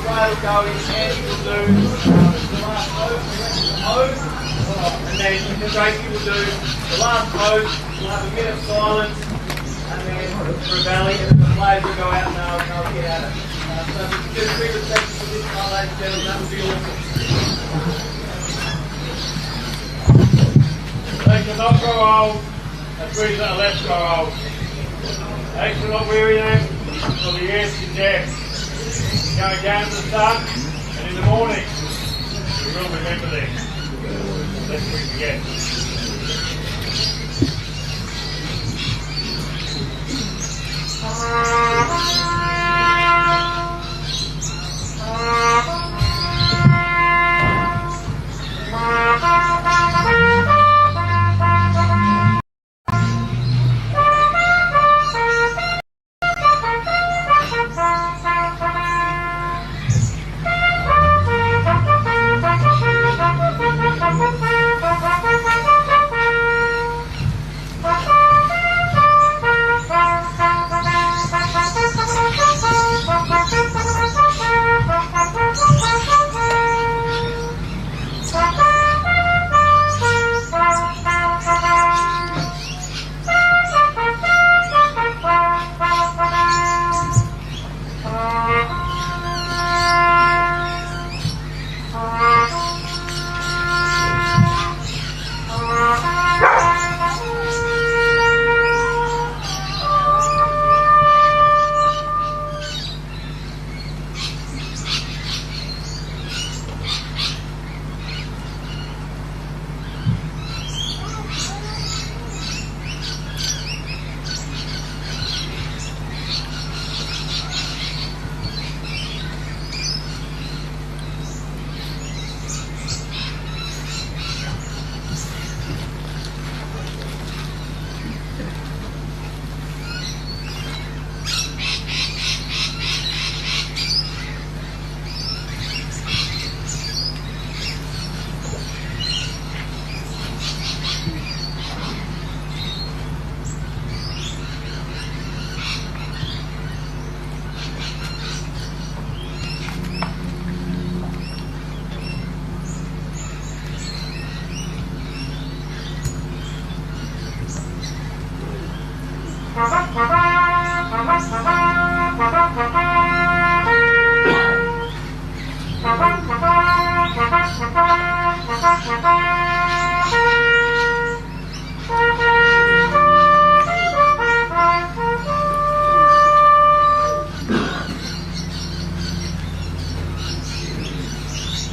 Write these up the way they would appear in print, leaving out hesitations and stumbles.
play will go in, Andy will do the last pose, and then Tracy will do the last pose. We'll have a bit of silence, and then for a valley, and then the players will go out and they'll get at it. So if you could do 3 seconds for this one, ladies and gentlemen, that would be awesome. They cannot go old, and breathe that left go old. They cannot weary them until the years is death. Going down to the sun, and in the morning, we will remember them. Lest we forget.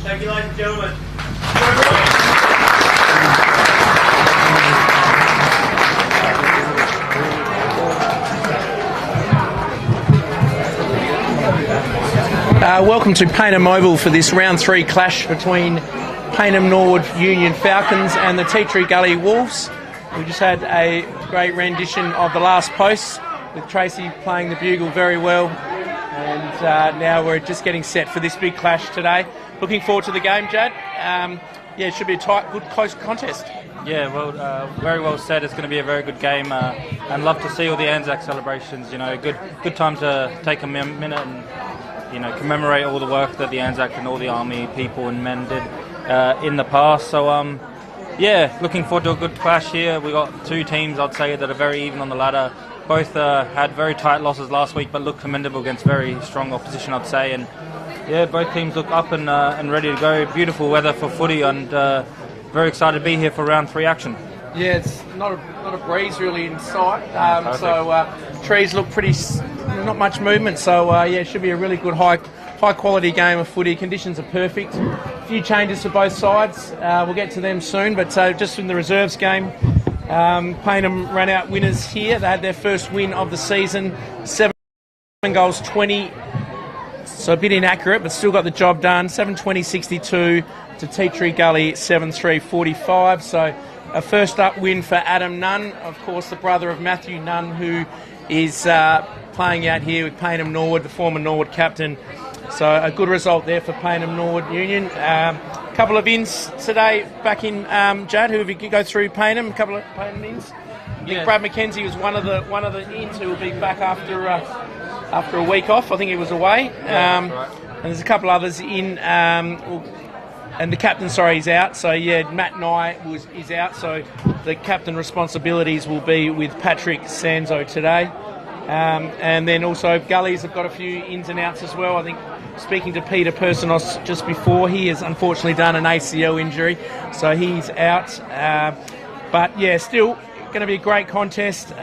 Thank you, ladies and gentlemen. Welcome to Payneham Oval for this round 3 clash between Payneham Norwood Union Falcons and the Tea Tree Gully Wolves. We just had a great rendition of the last post with Tracy playing the bugle very well, and now we're just getting set for this big clash today. Looking forward to the game, Jad. Yeah, it should be a tight, good, close contest. Yeah, well, very well said. It's going to be a very good game, and love to see all the Anzac celebrations. You know, good time to take a minute and commemorate all the work that the Anzac and all the Army people and men did in the past. So, yeah, looking forward to a good clash here. We got 2 teams, I'd say, that are very even on the ladder. Both had very tight losses last week, but look commendable against very strong opposition, I'd say. And yeah, both teams look up and ready to go. Beautiful weather for footy, and very excited to be here for round 3 action. Yeah, it's not a breeze really in sight, so trees look pretty, not much movement. So yeah, it should be a really good high quality game of footy. Conditions are perfect. A few changes for both sides. We'll get to them soon, but just in the reserves game, Payneham ran out winners here. They had their first win of the season, 7 goals 20. So a bit inaccurate, but still got the job done. 7-20-62 to Tea Tree Gully 7-3-45. So a first up win for Adam Nunn, of course the brother of Matthew Nunn, who is playing out here with Payneham Norwood, the former Norwood captain. So a good result there for Payneham Norwood Union. A couple of ins today back in, Jad, who have you go through Payneham, a couple of Payneham ins. I think Brad McKenzie was one of the ins who will be back after a week off. I think he was away. and there's a couple others in. And the captain, is out. So, yeah, Matt Nye is out. So the captain responsibilities will be with Patrick Sanzo today. And then also Gullies have got a few ins and outs as well. I think speaking to Peter Personos just before, he has unfortunately done an ACL injury. So he's out. But, yeah, still going to be a great contest.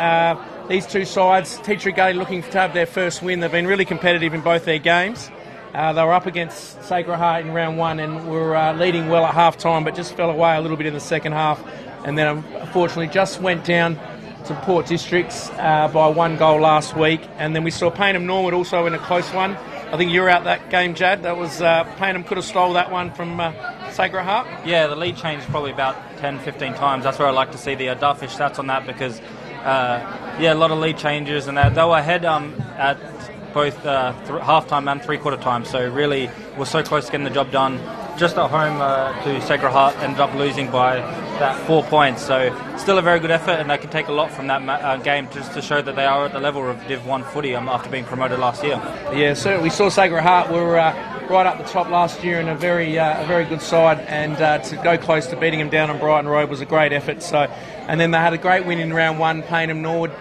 These two sides, Teacher Gully looking to have their first win. They've been really competitive in both their games. They were up against Sacred Heart in round one and were leading well at half-time, but just fell away a little bit in the second half. And then, unfortunately, just went down to Port Districts by 1 goal last week. And then we saw Payneham Norwood also in a close one. I think you were out that game, Jad. That was Payneham could have stole that one from Sacred Heart. Yeah, the lead changed probably about 10, 15 times. That's where I like to see the Darfish stats on that because, a lot of lead changes. And they were ahead at both half-time and three-quarter time, so really was so close to getting the job done. Just at home to Sacred Heart, ended up losing by that 4 points, so still a very good effort, and they can take a lot from that game just to show that they are at the level of Div 1 footy after being promoted last year. Yeah, certainly. We saw Sacred Heart were right up the top last year and a very good side, and to go close to beating them down on Brighton Road was a great effort. So, and then they had a great win in round one, Payneham Norwood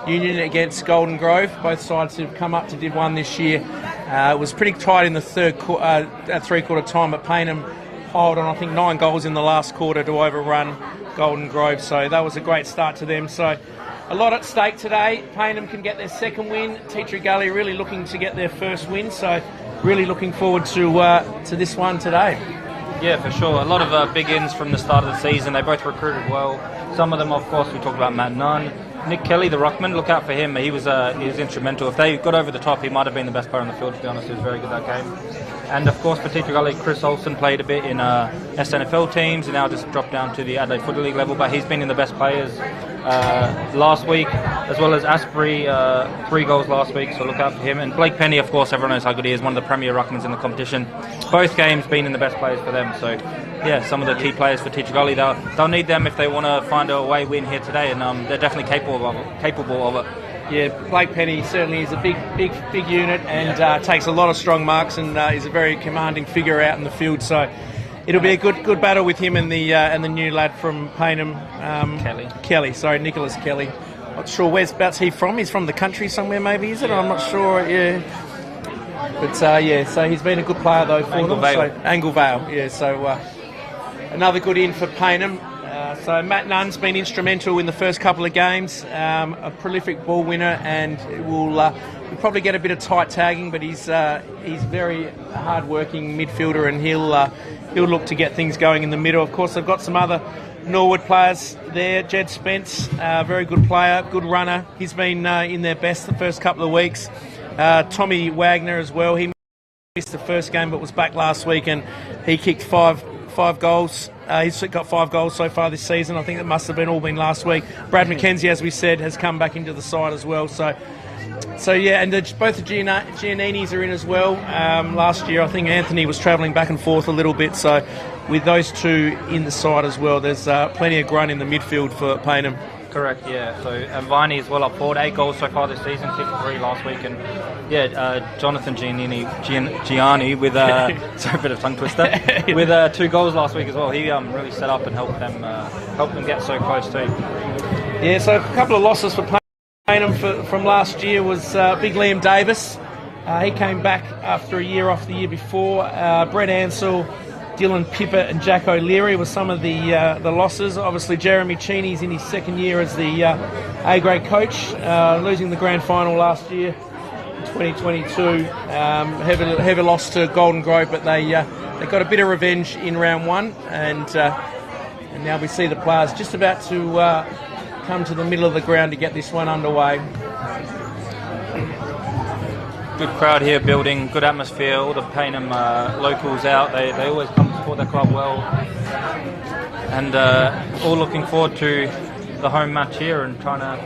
Union against Golden Grove. Both sides have come up to Div 1 this year. It was pretty tight in the three-quarter time, but Payneham piled on, I think, 9 goals in the last quarter to overrun Golden Grove. So that was a great start to them. So a lot at stake today. Payneham can get their second win. Teacher Gully really looking to get their first win. So really looking forward to this one today. Yeah, for sure. A lot of big ins from the start of the season. They both recruited well. Some of them, of course, we talked about Matt Nunn. Nick Kelly, the ruckman, look out for him. He was instrumental. If they got over the top, he might have been the best player on the field, to be honest. He was very good that game. And, of course, for Teacher Gully, Chris Olsen played a bit in SNFL teams and now just dropped down to the Adelaide Footy League level, but he's been in the best players last week, as well as Asprey, 3 goals last week, so look out for him. And Blake Penny, of course, everyone knows how good he is, one of the premier ruckmans in the competition. Both games been in the best players for them, so yeah, some of the key players for Teacher Gully, they'll need them if they want to find a away win here today, and they're definitely capable of it. Yeah, Blake Penny certainly is a big unit and takes a lot of strong marks and is a very commanding figure out in the field. So it'll be a good battle with him and the new lad from Payneham, Nicholas Kelly. Not sure whereabouts he's from. He's from the country somewhere, maybe, is it? I'm not sure. Yeah, but so he's been a good player though for them. Anglevale. Yeah, so another good in for Payneham. So Matt Nunn's been instrumental in the first couple of games, a prolific ball winner, and will probably get a bit of tight tagging, but he's very hard-working midfielder, and he'll look to get things going in the middle. Of course, they've got some other Norwood players there. Jed Spence, very good player, good runner. He's been in their best the first couple of weeks. Tommy Wagner as well. He missed the first game, but was back last week, and he kicked five goals. He's got 5 goals so far this season. I think that must have been all last week. Brad McKenzie, as we said, has come back into the side as well. So yeah, and both the Gianninis are in as well. Last year, I think Anthony was travelling back and forth a little bit. So with those two in the side as well, there's plenty of grunt in the midfield for Payneham. Correct, yeah. So Viney is well up forward, 8 goals so far this season, kicked 3 last week, and Jonathan Gianni with sorry, a bit of tongue twister with 2 goals last week as well. He really set up and helped them get so close too. Yeah, so a couple of losses for Payneham from last year was big Liam Davis. He came back after a year off the year before. Brett Ansell, Dylan Pippert and Jack O'Leary were some of the losses. Obviously, Jeremy Cheney's in his second year as the A-grade coach, losing the grand final last year in 2022. Heavy loss to Golden Grove, but they got a bit of revenge in round one, and now we see the players just about to come to the middle of the ground to get this one underway. Good crowd here building, good atmosphere, all the Payneham locals out, they always come to support their club well, and all looking forward to the home match here and trying to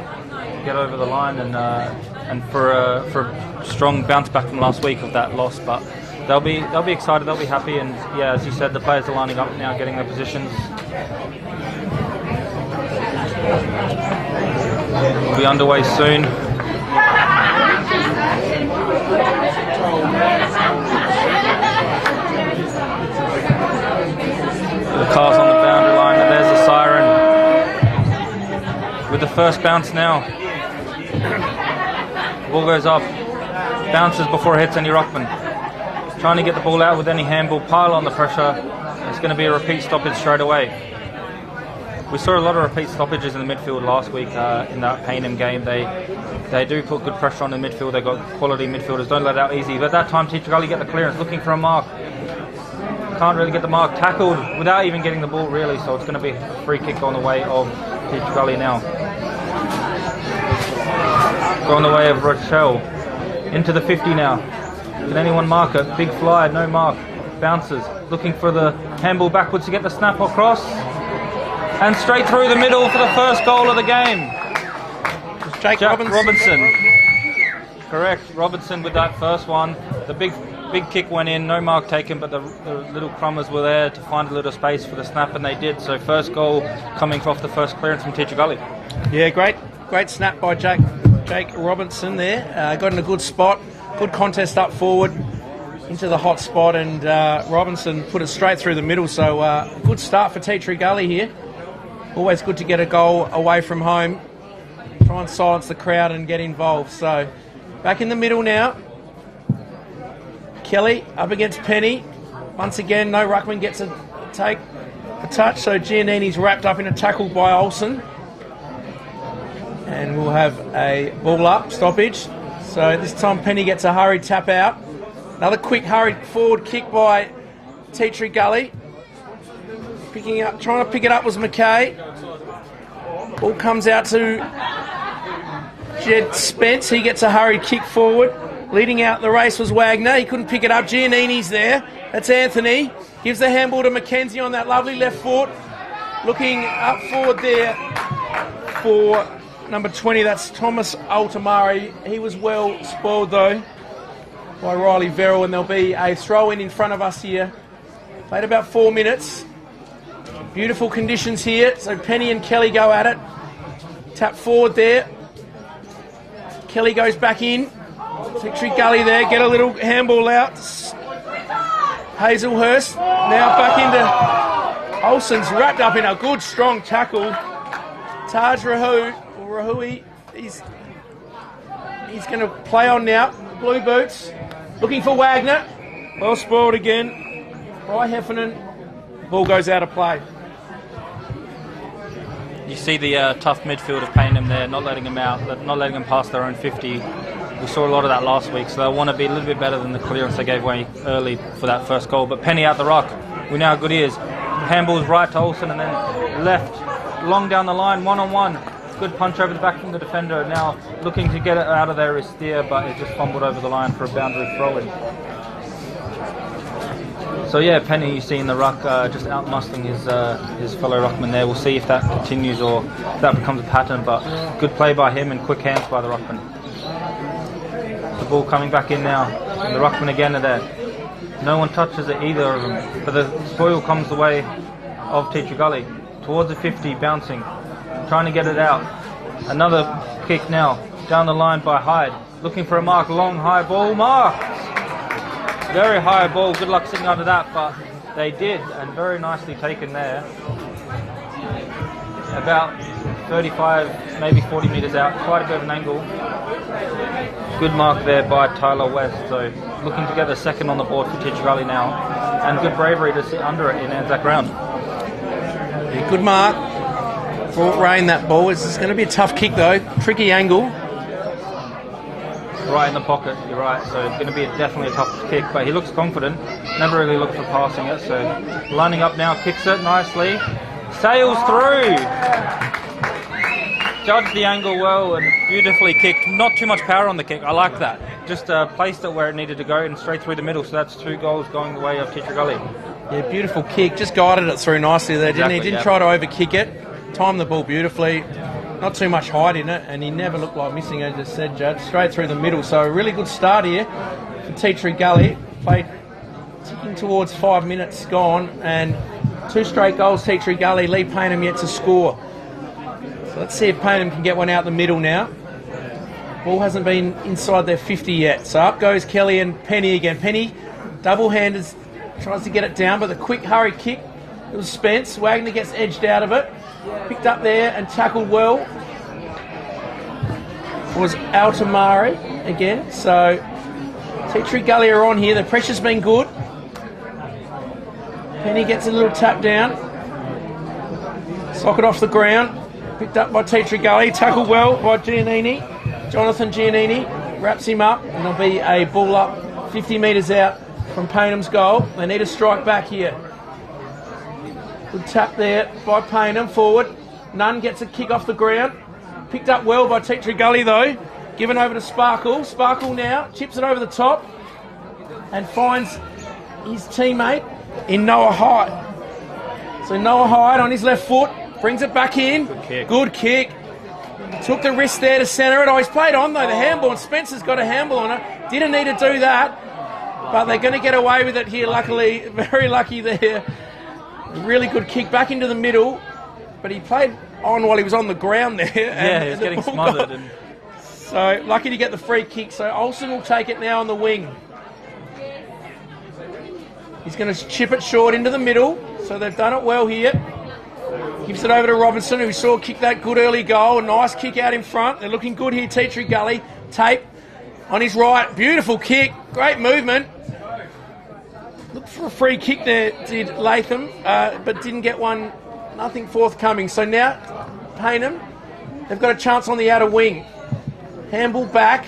get over the line and for a strong bounce back from last week of that loss, but they'll be excited, they'll be happy, and yeah, as you said, the players are lining up now, getting their positions. We'll be underway soon. Cars on the boundary line, and there's the siren with the first bounce now. Ball goes up, bounces before it hits any ruckman. Trying to get the ball out with any handball, pile on the pressure. It's going to be a repeat stoppage straight away. We saw a lot of repeat stoppages in the midfield last week in that Payneham game. They do put good pressure on the midfield. They've got quality midfielders, don't let it out easy. But at that time, Teacher Gully get the clearance, looking for a mark. Can't really get the mark, tackled without even getting the ball really, so it's going to be a free kick on the way of Teacher Gully now. Going the way of Rochelle. Into the 50 now. Can anyone mark it? Big fly, no mark. Bounces, looking for the handball backwards to get the snap across. And straight through the middle for the first goal of the game. Jack Robinson. Correct, Robinson with that first one. The big kick went in, no mark taken, but the little crummers were there to find a little space for the snap, and they did. So first goal coming off the first clearance from Teacher Gully. Yeah, great snap by Jake Robinson there. Got in a good spot, good contest up forward into the hot spot, and Robinson put it straight through the middle. So good start for Teacher Gully here. Always good to get a goal away from home. Try and silence the crowd and get involved. So back in the middle now. Kelly up against Penny. Once again, no ruckman gets a touch, so Giannini's wrapped up in a tackle by Olsen. And we'll have a ball up stoppage. So this time Penny gets a hurried tap out. Another quick hurried forward kick by Teacher Gully. Trying to pick it up was McKay. Ball comes out to Jed Spence. He gets a hurried kick forward. Leading out the race was Wagner. He couldn't pick it up. Giannini's there. That's Anthony. Gives the handball to Mackenzie on that lovely left foot. Looking up forward there for number 20. That's Thomas Altamari. He was well spoiled though by Riley Verrill, and there'll be a throw in front of us here. Played about 4 minutes. Beautiful conditions here. So Penny and Kelly go at it. Tap forward there. Kelly goes back in. Teacher Gully there, get a little handball out. Hazelhurst now back into Olsen's wrapped up in a good strong tackle. Taj Rahui, he's going to play on now. Blue boots, looking for Wagner. Well spoiled again by Heffernan. Ball goes out of play. You see the tough midfield of Payneham there, not letting them out, not letting them pass their own 50. We saw a lot of that last week, so they want to be a little bit better than the clearance they gave away early for that first goal. But Penny out the ruck, we know how good he is. Handballs right to Olsen and then left, long down the line, one-on-one. Good punch over the back from the defender. Now looking to get it out of there is Steer, but it just fumbled over the line for a boundary throw-in. So yeah, Penny, you see in the ruck, just outmuscling his fellow ruckman there. We'll see if that continues or if that becomes a pattern, but good play by him and quick hands by the ruckman. The ball coming back in now, and the ruckman again are there. No one touches it, either of them, but the spoil comes the way of Teacher Gully. Towards the 50, bouncing, trying to get it out. Another kick now, down the line by Hyde. Looking for a mark, long high ball, marked! Very high ball, good luck sitting under that, but they did, and very nicely taken there. About 35, maybe 40 metres out, quite a bit of an angle. Good mark there by Tyler West, so looking to get the second on the board for Teacher Gully now, and good bravery to sit under it in Anzac ground. Yeah, good mark for Rain, that ball. It's going to be a tough kick though, tricky angle. Right in the pocket, you're right, so it's going to be definitely a tough kick, but he looks confident, never really looked for passing it, so lining up now, kicks it nicely, sails through, judged the angle well and beautifully kicked, not too much power on the kick, I like that, just placed it where it needed to go and straight through the middle, so that's 2 goals going the way of Teacher Gully. Yeah, beautiful kick, just guided it through nicely there, didn't he? Didn't try to overkick it, timed the ball beautifully. Not too much height in it, and he never looked like missing, as I just said, Judge. Straight through the middle, so a really good start here for Teacher Gully. Played ticking towards 5 minutes gone, and 2 straight goals, Teacher Gully. Lee Payneham yet to score. So let's see if Payneham can get one out the middle now. Ball hasn't been inside their 50 yet, so up goes Kelly and Penny again. Penny, double-handed, tries to get it down, but the quick hurry kick It was Spence. Wagner gets edged out of it. Picked up there and tackled well. Was Altamari again. So Tea Tree Gully are on here. The pressure's been good. Penny gets a little tap down. Socket off the ground. Picked up by Tea Tree Gully. Tackled well by Giannini. Jonathan Giannini wraps him up, and there'll be a ball up 50 metres out from Paynham's goal. They need a strike back here. Good tap there by Paynham forward. Nunn gets a kick off the ground. Picked up well by Tea Tree Gully though. Given over to Sparkle. Sparkle now chips it over the top and finds his teammate in Noah Hyde. So Noah Hyde on his left foot brings it back in. Good kick. Took the risk there to centre it. Oh, he's played on though, the handball, and Spencer's got a handball on it. Didn't need to do that, but they're going to get away with it here, luckily. Very lucky there. Really good kick back into the middle, but he played on while he was on the ground there. Yeah, he was getting smothered. So, lucky to get the free kick. So, Olsen will take it now on the wing. He's going to chip it short into the middle, so they've done it well here. Gives it over to Robinson, who we saw kick that good early goal. A nice kick out in front. They're looking good here, Tea Tree Gully. Tape on his right. Beautiful kick. Great movement. Looked for a free kick there, did Latham, but didn't get one. Nothing forthcoming. So now, Paynham, they've got a chance on the outer wing. Handball back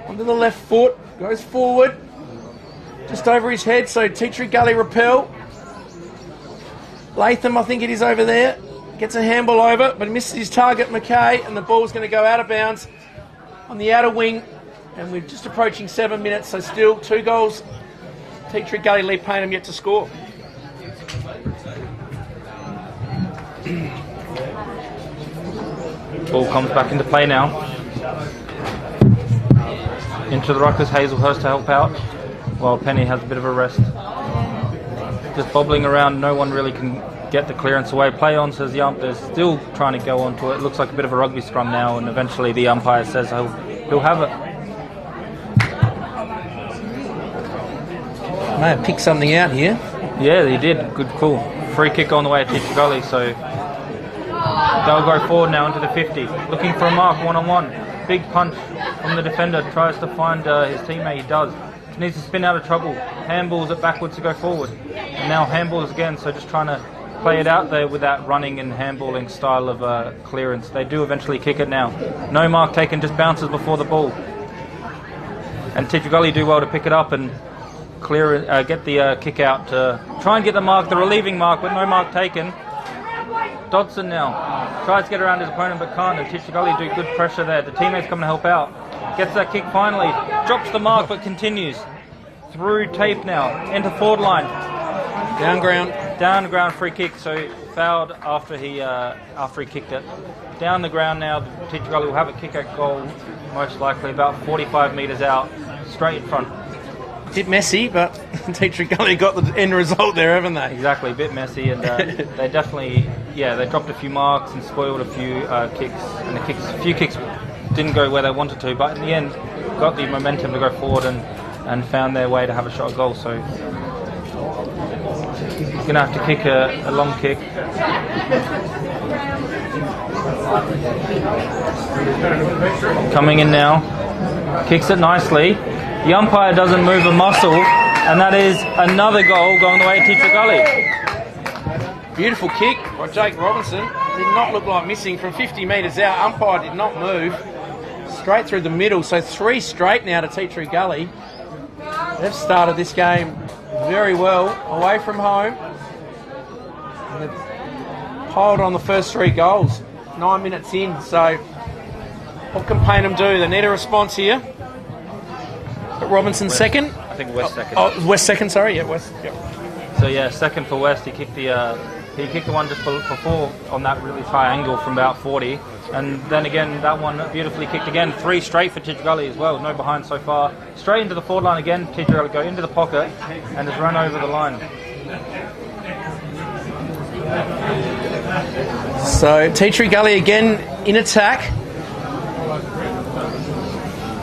onto the left foot. Goes forward. Just over his head, so Tea Tree Gully repel. Latham, I think it is over there, gets a handball over, but misses his target, McKay, and the ball's going to go out of bounds on the outer wing. And we're just approaching 7 minutes, so still 2 goals. Tea Tree Gully lead Paynham yet to score. Ball comes back into play now. Into the ruckers, Hazelhurst to help out, while Penny has a bit of a rest. Just bobbling around, no one really can get the clearance away. Play on, says the ump. They're still trying to go onto it. It looks like a bit of a rugby scrum now, and eventually the umpire says he'll have it. May have picked something out here. Yeah, he did. Good call. Free kick on the way at Tea Tree Gully, so they'll go forward now into the 50. Looking for a mark, one-on-one. Big punch from the defender. Tries to find his teammate. He does. Needs to spin out of trouble. Handballs it backwards to go forward. And now handballs again, so just trying to play it out there with that running and handballing style of clearance. They do eventually kick it now. No mark taken, just bounces before the ball. And Tea Tree Gully do well to pick it up and clear get the kick out to try and get the mark, the relieving mark, but no mark taken. Dodson now tries to get around his opponent but can't, and Tea Tree Gully do good pressure there. The teammates coming to help out. Gets that kick finally, drops the mark but continues. Through tape now, into forward line. Down ground free kick, so fouled after he kicked it. Down the ground now, Tea Tree Gully will have a kick at goal, most likely about 45 metres out, straight in front. Bit messy, but Tea Tree Gully got the end result there, haven't they? Exactly, a bit messy, and they definitely, they dropped a few marks and spoiled a few kicks, and a few kicks didn't go where they wanted to, but in the end got the momentum to go forward and found their way to have a shot at goal. So he's going to have to kick a long kick. Coming in now, kicks it nicely. The umpire doesn't move a muscle, and that is another goal going the way of Tea Tree Gully. Beautiful kick by Jake Robinson. Did not look like missing from 50 metres out. Umpire did not move. Straight through the middle, so 3 straight now to Tea Tree Gully. They've started this game very well, away from home. And they've piled on the first 3 goals, 9 minutes in, so what can Paynham do? They need a response here. But Robinson West. Second? I think West second. Oh, West second, sorry, yeah, West. Yep. So second for West. He kicked the one just before on that really high angle from about 40. And then again, that one beautifully kicked again. 3 straight for Tea Tree Gully as well. No behind so far. Straight into the forward line again. Tea Tree Gully go into the pocket and has run over the line. So Tea Tree Gully again in attack.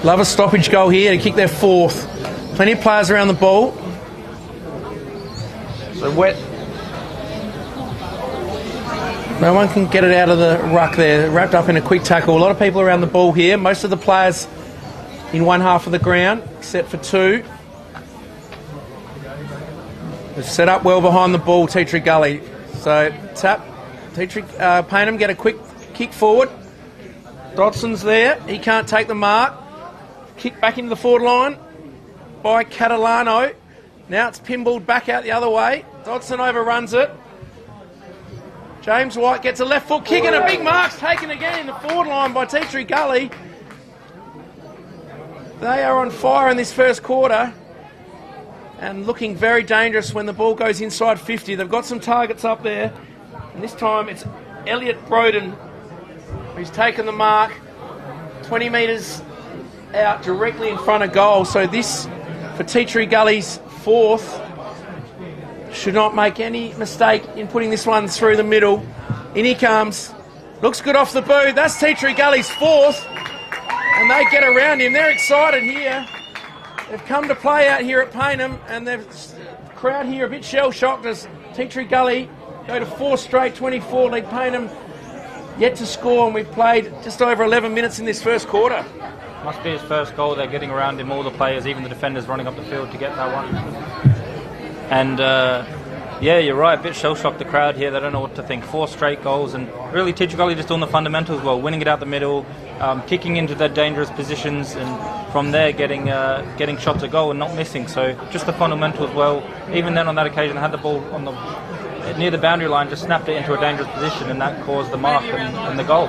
Love a stoppage goal here to kick their 4th. Plenty of players around the ball. So No one can get it out of the ruck there. Wrapped up in a quick tackle. A lot of people around the ball here. Most of the players in one half of the ground, except for two. They've set up well behind the ball, Tea Tree Gully. So tap. Payneham get a quick kick forward. Dodson's there. He can't take the mark. Kick back into the forward line by Catalano. Now it's pinballed back out the other way. Dodson overruns it. James White gets a left foot kick and a big mark's taken again in the forward line by Tea Tree Gully. They are on fire in this first quarter and looking very dangerous when the ball goes inside 50. They've got some targets up there, and this time it's Elliot Broden who's taken the mark 20 metres out directly in front of goal. So this, for Tea Tree Gully's fourth, should not make any mistake in putting this one through the middle. In he comes. Looks good off the boot. That's Tea Tree Gully's fourth. And they get around him. They're excited here. They've come to play out here at Payneham, and the crowd here a bit shell-shocked as Tea Tree Gully go to 4 straight, 24 lead. Payneham yet to score, and we've played just over 11 minutes in this first quarter. Must be his first goal. They're getting around him, all the players, even the defenders running up the field to get that one. And yeah, you're right, a bit shell-shocked, the crowd here. They don't know what to think. 4 straight goals, and really Tea Tree Gully just doing the fundamentals well, winning it out the middle, kicking into their dangerous positions, and from there getting shots at goal and not missing. So just the fundamentals well. Even then on that occasion, had the ball on the near the boundary line, just snapped it into a dangerous position, and that caused the mark and the goal.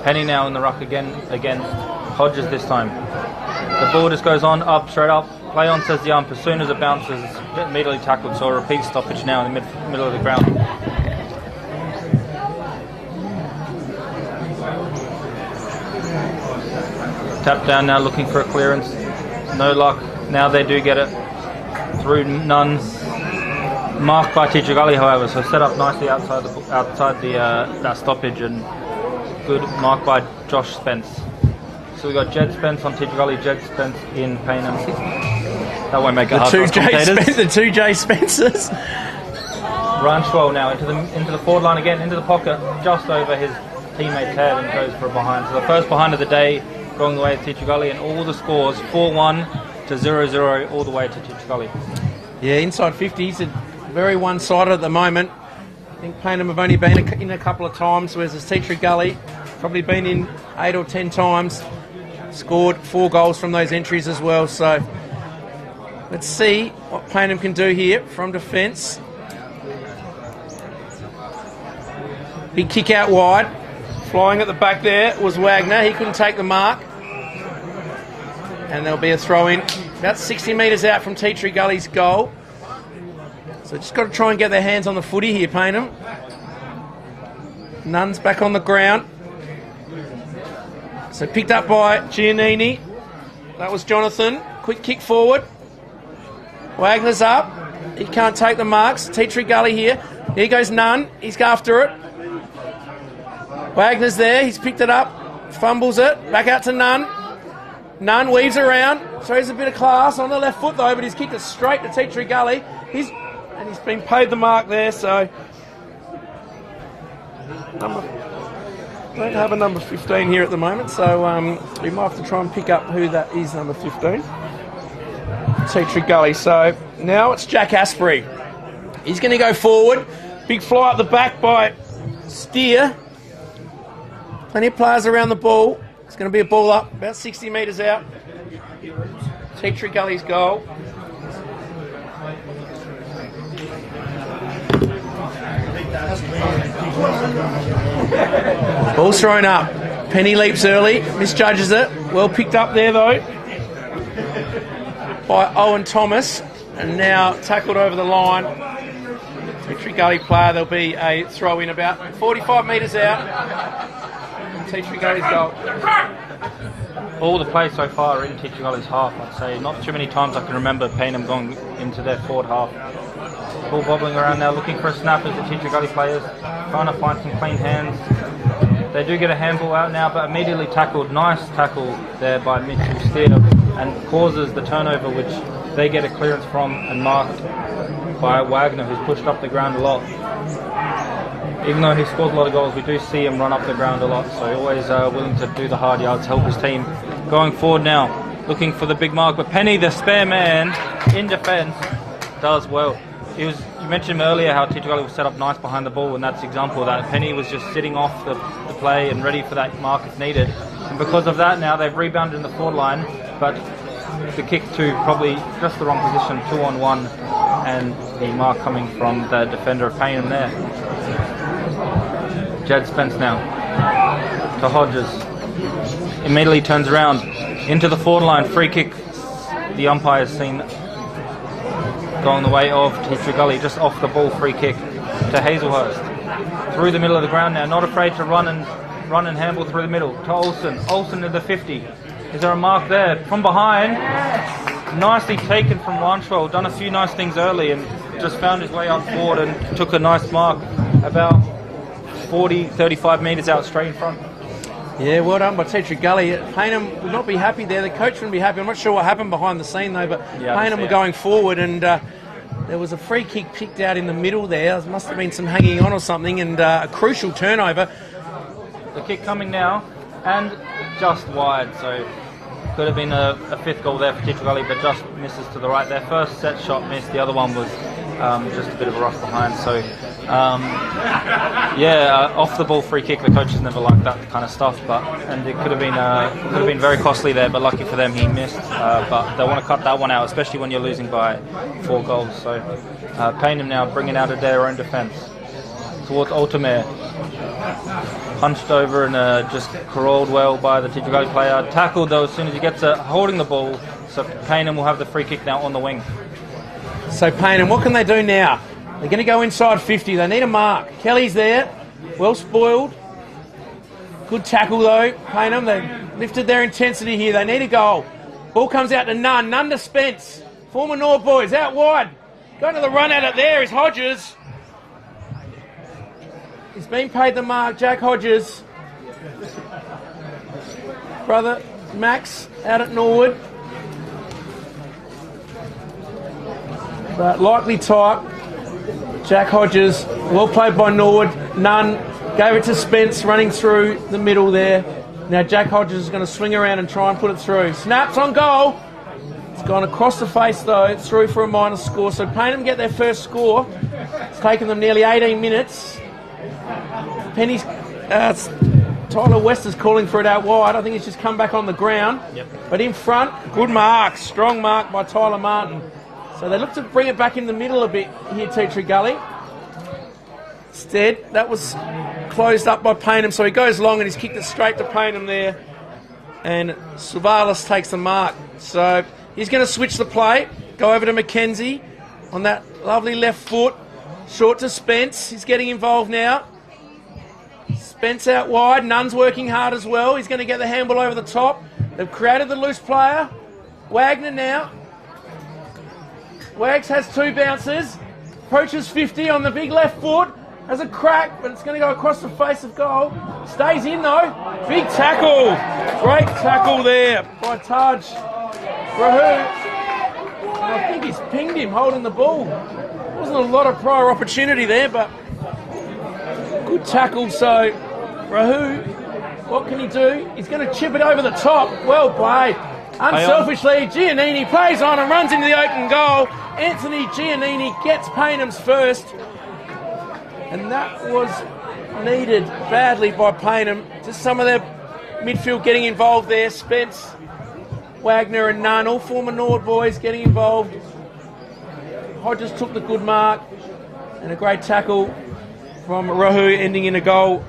Penny now in the ruck again. Hodges this time. The ball just goes on, up, straight up. Play on, says the ump. As soon as it bounces, it's immediately tackled. So a repeat stoppage now in the middle of the ground. Tap down now, looking for a clearance. No luck. Now they do get it through none. Marked by Tea Tree Gully, however, so set up nicely outside that stoppage, and good mark by Josh Spence. So we got Jed Spence on Tea Tree Gully, Jed Spence in Payneham. That won't make it hard for us commentators. The two J Spencers. Ryan Schwell now into the forward line again, into the pocket, just over his teammate's head, and goes for a behind. So the first behind of the day, going the way of Tea Tree Gully, and all the scores 4-1 to 0-0 all the way to Tea Tree Gully. Yeah, inside 50. It's very one-sided at the moment. I think Payneham have only been in a couple of times, whereas Tea Tree Gully probably been in 8 or 10 times. Scored 4 goals from those entries as well. So let's see what Payneham can do here from defence. Big kick out wide. Flying at the back there was Wagner. He couldn't take the mark. And there'll be a throw-in about 60 metres out from Tea Tree Gully's goal. So just got to try and get their hands on the footy here, Payneham. Nunn's back on the ground. So picked up by Giannini. That was Jonathan. Quick kick forward. Wagner's up. He can't take the marks. Tea Tree Gully here. Here goes Nunn. He's after it. Wagner's there. He's picked it up. Fumbles it. Back out to Nunn. Nunn weaves around. Shows a bit of class on the left foot though, but he's kicked it straight to Tea Tree Gully. He's been paid the mark there, so don't have a number 15 here at the moment, so we might have to try and pick up who that is, number 15. Tea Tree Gully. So now it's Jack Asprey. He's going to go forward. Big fly up the back by Steer. Plenty of players around the ball. It's going to be a ball up, about 60 metres out. Tea Tree Gully's goal. Ball's thrown up. Penny leaps early, misjudges it. Well picked up there though by Owen Thomas, and now tackled over the line. Tea Tree Gully player. There'll be a throw in about 45 metres out. Tea Tree Gully's goal. All the play so far in Tea Tree Gully's half, I'd say. Not too many times I can remember Payneham going into their forward half. Ball bobbling around now, looking for a snap as the Tea Tree Gully players trying to find some clean hands. They do get a handball out now, but immediately tackled. Nice tackle there by Mitchell Steer, and causes the turnover, which they get a clearance from and marked by Wagner, who's pushed up the ground a lot. even though he scores a lot of goals, we do see him run up the ground a lot, so always willing to do the hard yards, help his team. Going forward now, looking for the big mark, but Penny, the spare man in defence, does well. You mentioned earlier how Teacher Gully was set up nice behind the ball, and that's an example of that. Penny was just sitting off the play and ready for that mark if needed. And because of that, now they've rebounded in the forward line, but the kick to probably just the wrong position, 2-on-1, and the mark coming from the defender of Payneham there. Jed Spence now to Hodges. Immediately turns around into the forward line, free kick. The umpire's seen going the way of Teacher Gully, just off the ball, free kick to Hazelhurst. Through the middle of the ground now, not afraid to run and handle through the middle to Olsen. Olsen to the 50. Is there a mark there? From behind, nicely taken from Wanchwell. Done a few nice things early and just found his way up forward and took a nice mark about 35 metres out straight in front. Yeah, well done by Teacher Gully. Payneham would not be happy there. The coach wouldn't be happy. I'm not sure what happened behind the scene though, but Payneham were going forward, and there was a free kick picked out in the middle there. There must have been some hanging on or something, and a crucial turnover. The kick coming now, and just wide, so could have been a fifth goal there for Teacher Gully, but just misses to the right. Their first set shot missed, the other one was just a bit of a rough behind. So off the ball free kick. The coaches never like that kind of stuff, and it could have been very costly there. But lucky for them, he missed. But they want to cut that one out, especially when you're losing by 4 goals. So Payneham now bringing out of their own defence towards Altamere. Punched over and just crawled well by the Teacher Gully player. Tackled though as soon as he gets holding the ball. So Payneham will have the free kick now on the wing. So Payneham, what can they do now? They're going to go inside 50. They need a mark. Kelly's there. Well spoiled. Good tackle though. Payneham, they lifted their intensity here. They need a goal. Ball comes out to Nunn. Nunn to Spence. Former North boys out wide. Going to the run at it there is Hodges. He's been paid the mark, Jack Hodges. Brother Max out at Norwood. But likely type. Jack Hodges, well played by Norwood. Nunn gave it to Spence, running through the middle there. Now Jack Hodges is going to swing around and try and put it through. Snaps on goal. It's gone across the face though. It's through for a minor score. So Payneham get their first score. It's taken them nearly 18 minutes. Penny's Tyler West is calling for it out wide. I think he's just come back on the ground. Yep. But in front, good mark, strong mark by Tyler Martin. So they look to bring it back in the middle a bit here, Teacher Gully. Instead, that was closed up by Payneham, so he goes long and he's kicked it straight to Payneham there. And Savalas takes the mark. So he's going to switch the play, go over to Mackenzie on that lovely left foot. Short to Spence. He's getting involved now. Spence out wide. Nunn's working hard as well. He's going to get the handball over the top. They've created the loose player. Wagner now. Wags has 2 bounces. Approaches 50 on the big left foot. Has a crack, but it's going to go across the face of goal. Stays in though. Big tackle. Great tackle there by Taj Rahu. And I think he's pinged him holding the ball. Wasn't a lot of prior opportunity there, but good tackle. So Rahu, what can he do? He's going to chip it over the top. Well played. Unselfishly, Giannini plays on and runs into the open goal. Anthony Giannini gets Payneham's first. And that was needed badly by Payneham. Just some of their midfield getting involved there. Spence, Wagner and Nunn, all former Nord boys getting involved. Hodges took the good mark. And a great tackle from Rahu, ending in a goal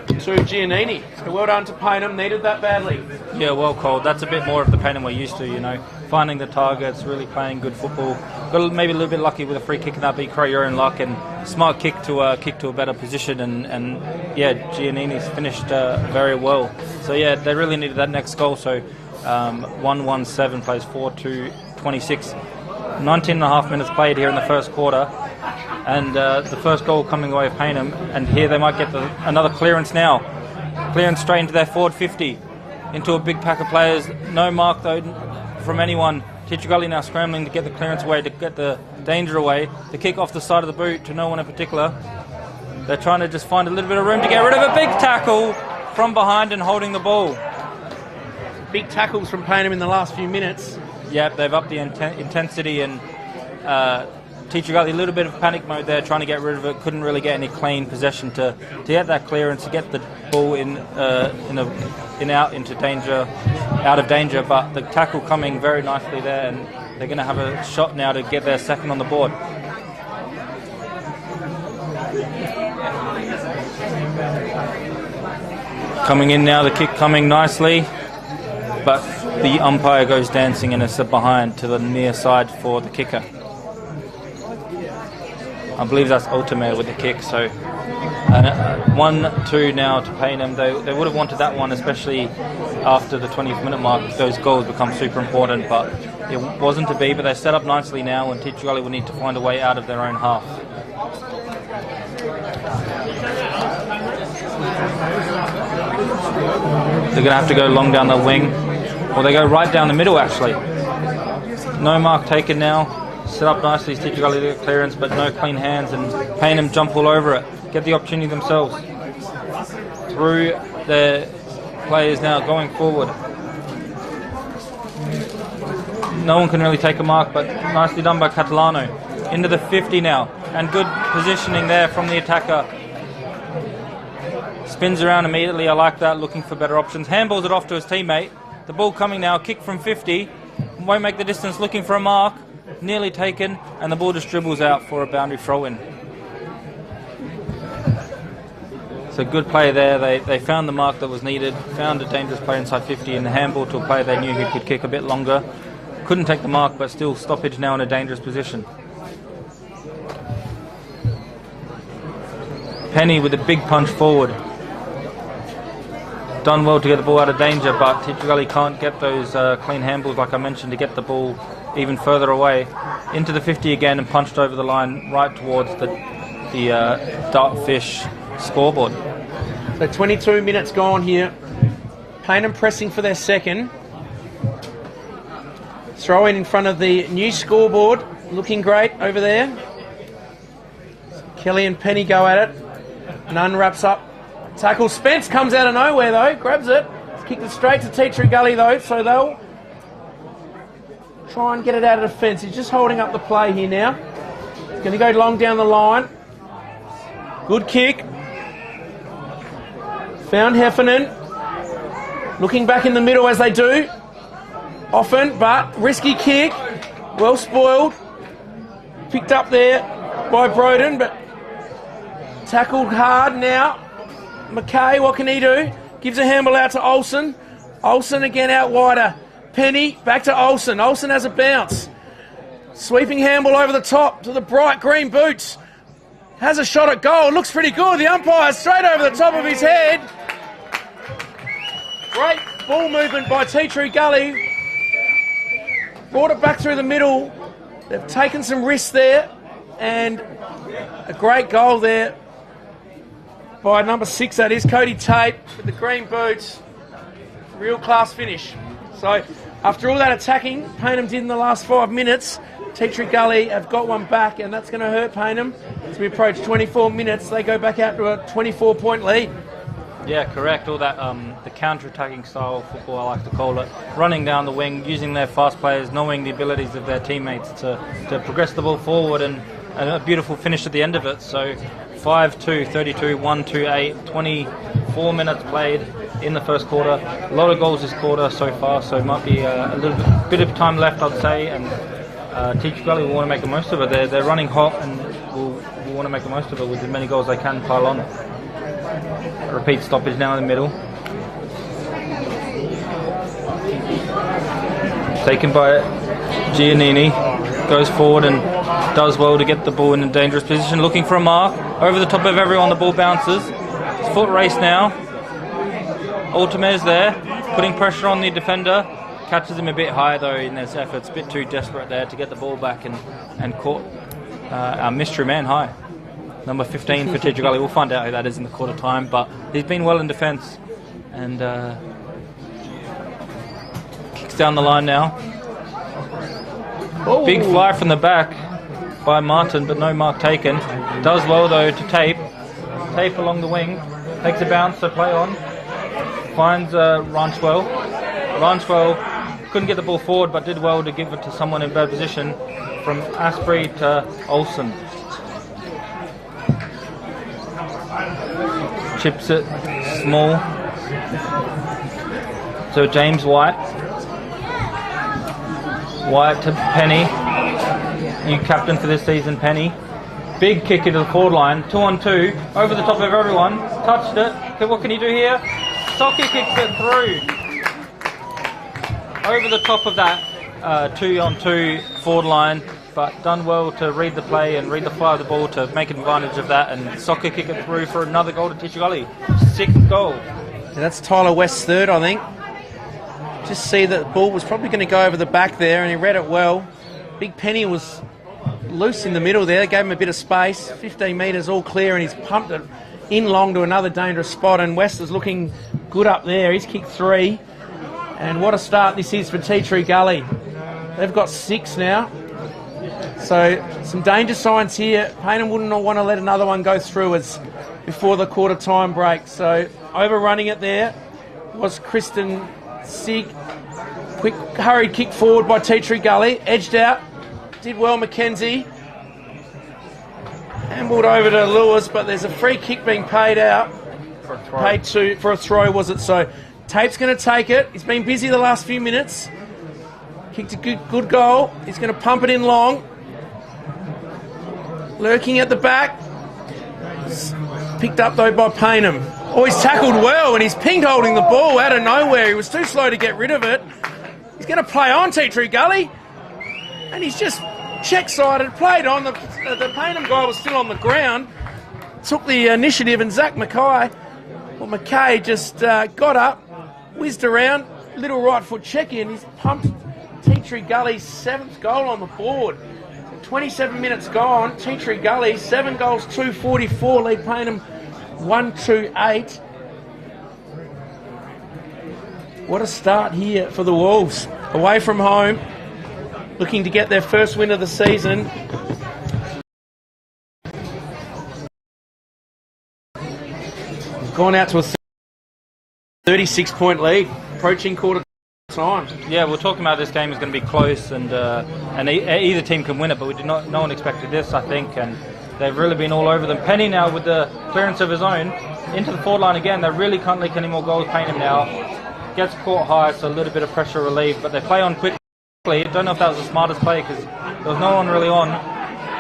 to Giannini. So well done to Payneham. Needed that badly. Yeah, well called. That's a bit more of the Payneham we're used to, you know. Finding the targets, really playing good football. Got maybe a little bit lucky with a free kick and that, but you crow your own luck, and smart kick to a better position, and yeah, Giannini's finished very well. So yeah, they really needed that next goal. So 1-1-7 plays 4-2-26. 19 and a half minutes played here in the first quarter, and the first goal coming away of Payneham, and here they might get another clearance now. Clearance straight into their forward 50, into a big pack of players. No mark though from anyone. Teacher Gully now scrambling to get the clearance away, to get the danger away. The kick off the side of the boot to no one in particular. They're trying to just find a little bit of room to get rid of a big tackle from behind and holding the ball. Big tackles from Payneham in the last few minutes. Yep, they've upped the intensity, and Teacher Gully a little bit of panic mode there, trying to get rid of it. Couldn't really get any clean possession to get that clearance, to get the ball out of danger. But the tackle coming very nicely there, and they're going to have a shot now to get their second on the board. Coming in now, the kick coming nicely, but the umpire goes dancing and it's a behind to the near side for the kicker. I believe that's Ultimate with the kick, so 1-2 now to Payneham. They would have wanted that one, especially after the 20th minute mark. Those goals become super important, but it wasn't to be. But they set up nicely now, and Teacher Gully will need to find a way out of their own half. They're going to have to go long down the wing, or they go right down the middle actually. No mark taken now. Set up nicely, Teacher Gully to get clearance, but no clean hands, and Payneham jump all over it. Get the opportunity themselves. Through their players now going forward. No one can really take a mark, but nicely done by Catalano. Into the 50 now, and good positioning there from the attacker. Spins around immediately, I like that, looking for better options. Handballs it off to his teammate. The ball coming now, kick from 50. Won't make the distance, looking for a mark. Nearly taken, and the ball just dribbles out for a boundary throw-in. So good play there. They found the mark that was needed, found a dangerous player inside 50, and the handball to a player they knew who could kick a bit longer. Couldn't take the mark, but still stoppage now in a dangerous position. Penny with a big punch forward. Done well to get the ball out of danger, but Teacher Gully can't get those clean handballs, like I mentioned, to get the ball even further away. Into the 50 again and punched over the line right towards the Dartfish scoreboard. So 22 minutes gone here. Payneham pressing for their second. Throw in front of the new scoreboard. Looking great over there. Kelly and Penny go at it. Nunn wraps up. Tackle. Spence comes out of nowhere though. Grabs it. Kicked it straight to Teacher Gully though. So they'll try and get it out of the fence. He's just holding up the play here now. He's going to go long down the line. Good kick. Found Heffernan. Looking back in the middle as they do. Often, but risky kick. Well spoiled. Picked up there by Broden, but tackled hard now. McKay, what can he do? Gives a handball out to Olsen. Olsen again out wider. Penny, back to Olsen. Olsen has a bounce. Sweeping handball over the top to the bright green boots. Has a shot at goal. Looks pretty good. The umpire straight over the top of his head. Great ball movement by Teacher Gully. Brought it back through the middle. They've taken some risks there. And a great goal there by number 6, that is, Cody Tate with the green boots. Real class finish. So, after all that attacking Payneham did in the last 5 minutes, Teacher Gully have got one back, and that's going to hurt Payneham. As we approach 24 minutes, they go back out to a 24-point lead. Yeah, correct. All that, the counter-attacking style of football, I like to call it. Running down the wing, using their fast players, knowing the abilities of their teammates to progress the ball forward, and a beautiful finish at the end of it. So, 5-2, 32, 1-2-8, 24 minutes played in the first quarter. A lot of goals this quarter so far, so it might be a little bit of time left, I'd say, and Teacher Gully will want to make the most of it. They're running hot, and will want to make the most of it with as many goals they can pile on. A repeat stoppage now in the middle. Taken by Giannini, goes forward and does well to get the ball in a dangerous position, looking for a mark. Over the top of everyone, the ball bounces. It's foot race now. Ultimate's there, putting pressure on the defender. Catches him a bit high though in his efforts, a bit too desperate there to get the ball back and caught our mystery man high. Number 15 for Teacher Gully. We'll find out who that is in the quarter time, but he's been well in defence and kicks down the line now. Ooh. Big fly from the back by Martin, but no mark taken. Does well though to Tape. Tape along the wing, takes a bounce, so play on. Finds Ranchwell. Ranchwell couldn't get the ball forward, but did well to give it to someone in better position. From Asprey to Olsen. Chips it small. So James White. White to Penny. New captain for this season, Penny. Big kick into the forward line. 2-on-2. Over the top of everyone. Touched it. Okay, what can he do here? Socky kicks it through. Over the top of that 2-on-2 forward line. But done well to read the play and read the fly of the ball to make advantage of that and soccer kick it through for another goal to Teacher Gully. 6th goal. Yeah, that's Tyler West's third, I think. Just see that the ball was probably going to go over the back there and he read it well. Big Penny was loose in the middle there, gave him a bit of space. 15 metres all clear and he's pumped it in long to another dangerous spot and West is looking good up there. He's kicked 3 and what a start this is for Tea Gully. They've got 6 now. So some danger signs here. Payneham wouldn't want to let another one go through as before the quarter time break. So overrunning it there was Kristen Sig. Quick hurried kick forward by Tea Gully. Edged out. Did well Mackenzie. Handballed over to Lewis, but there's a free kick being paid out. Paid for a throw, was it? So Tape's going to take it. He's been busy the last few minutes. Kicked a good goal. He's going to pump it in long. Lurking at the back. Picked up though by Payneham. Oh, he's tackled well and he's pinged holding the ball out of nowhere. He was too slow to get rid of it. He's going to play on Tea Gully. And he's just check-sided, played on. The Payneham guy was still on the ground. Took the initiative and Zach McKay just got up, whizzed around. Little right foot check-in. He's pumped Tea Gully's 7th goal on the board. 27 minutes gone. Tea Gully, 7 goals, 244. Lead Payneham 1-2-8. What a start here for the Wolves. Away from home, looking to get their first win of the season. Gone out to a 36-point lead, approaching quarter time. Yeah, we're talking about this game is going to be close and either team can win it, but no one expected this, I think, and they've really been all over them. Penny now with the clearance of his own into the forward line again. They really can't leak any more goals. Payneham now gets caught high, so a little bit of pressure relief, but they play on quickly. I don't know if that was the smartest play because there was no one really on.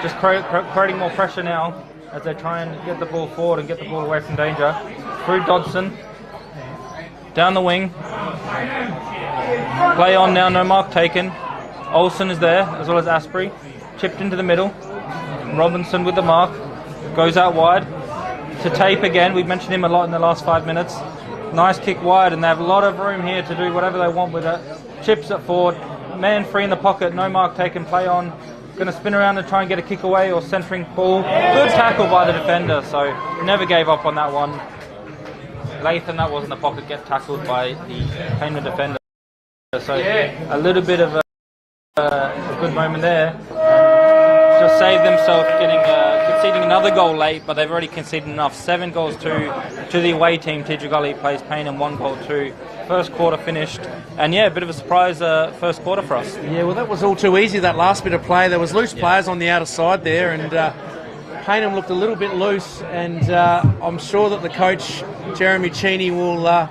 Just creating more pressure now as they try and get the ball forward and get the ball away from danger. Through Dodson, down the wing. Play on now, no mark taken. Olsen is there, as well as Asprey. Chipped into the middle. Robinson with the mark. Goes out wide. To Tape again. We've mentioned him a lot in the last 5 minutes. Nice kick wide, and they have a lot of room here to do whatever they want with it. Chips it forward. Man free in the pocket, no mark taken. Play on. Going to spin around and try and get a kick away or centering ball. Good tackle by the defender, so never gave up on that one. Lathan, that was in the pocket, gets tackled by the Payneham defender. So a little bit of a good moment there. Just saved themselves conceding another goal late, but they've already conceded enough. 7 goals to the away team. Tea Gully plays Payneham 1 goal 2. First quarter finished, and yeah, a bit of a surprise first quarter for us. Yeah, well, that was all too easy, that last bit of play. There was loose players on the outer side there, and Payneham looked a little bit loose, and I'm sure that the coach, Jeremy Cheney, will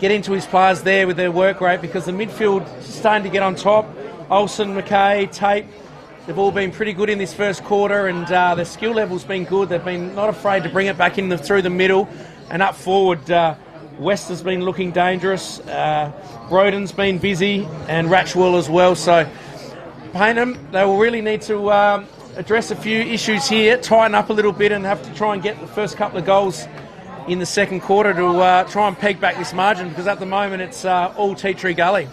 get into his players there with their work rate, because the midfield is starting to get on top. Olsen, McKay, Tape, they've all been pretty good in this first quarter, and their skill level's been good. They've been not afraid to bring it back in through the middle and up forward. West has been looking dangerous. Broden's been busy, and Ratchwell as well. So Payneham, they will really need to address a few issues here, tighten up a little bit, and have to try and get the first couple of goals in the second quarter to try and peg back this margin, because at the moment it's all Tea Gully.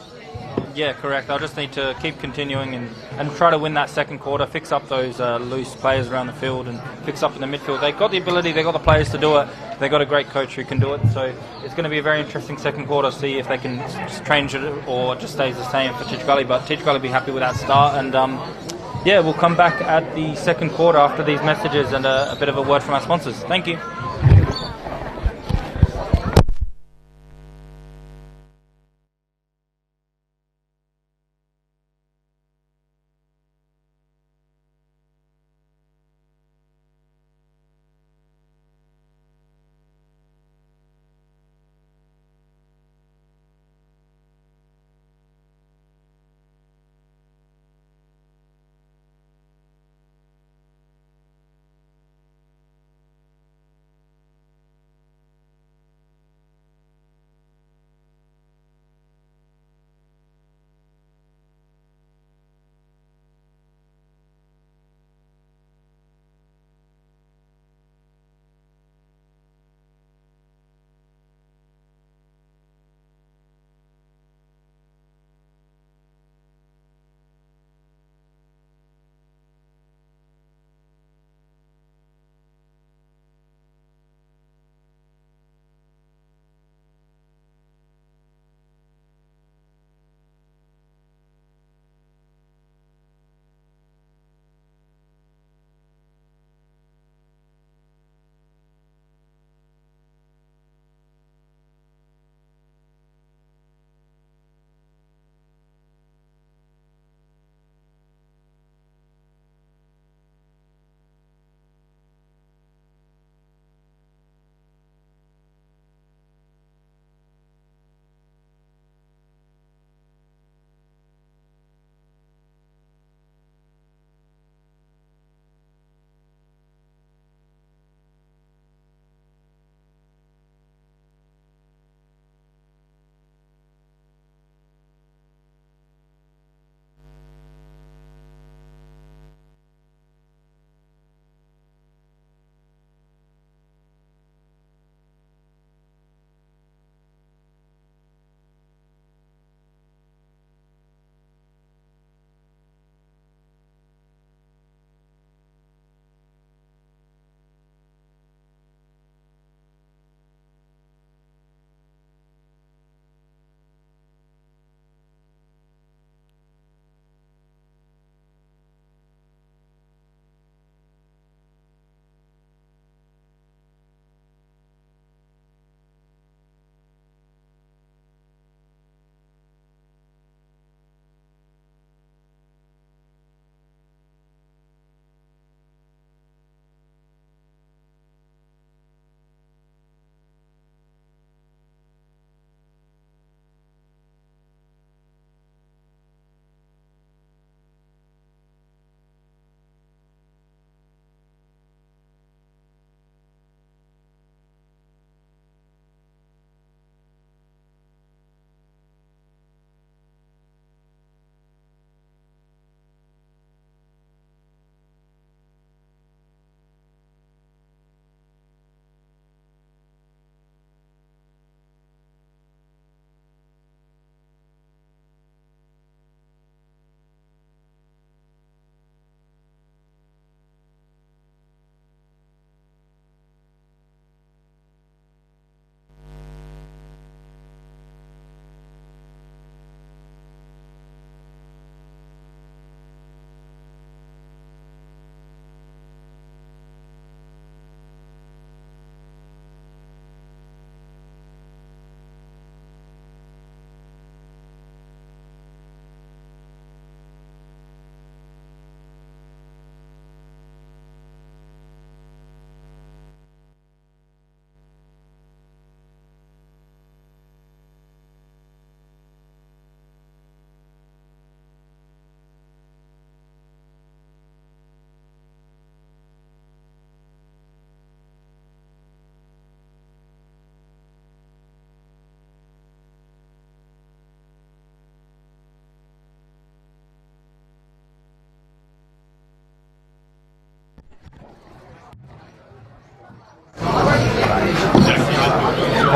Yeah, correct. They'll just need to keep continuing and try to win that second quarter, fix up those loose players around the field and fix up in the midfield. They've got the ability, they've got the players to do it. They've got a great coach who can do it. So it's going to be a very interesting second quarter, see if they can just change it or just stays the same for Tea Gully. But Tea Gully will be happy with that start. And yeah, we'll come back at the second quarter after these messages and a bit of a word from our sponsors. Thank you.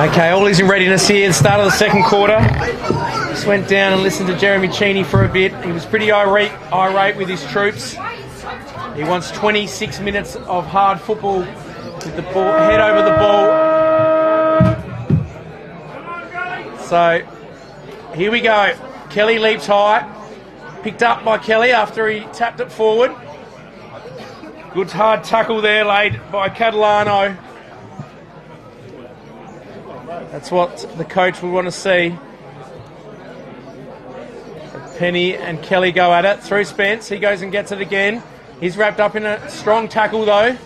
Okay, all is in readiness here. The start of the second quarter. Just went down and listened to Jeremy Cheney for a bit. He was pretty irate with his troops. He wants 26 minutes of hard football with the ball, head over the ball. So, here we go. Kelly leaps high. Picked up by Kelly after he tapped it forward. Good hard tackle there laid by Catalano. That's what the coach would want to see. Penny and Kelly go at it. Through Spence. He goes and gets it again. He's wrapped up in a strong tackle though.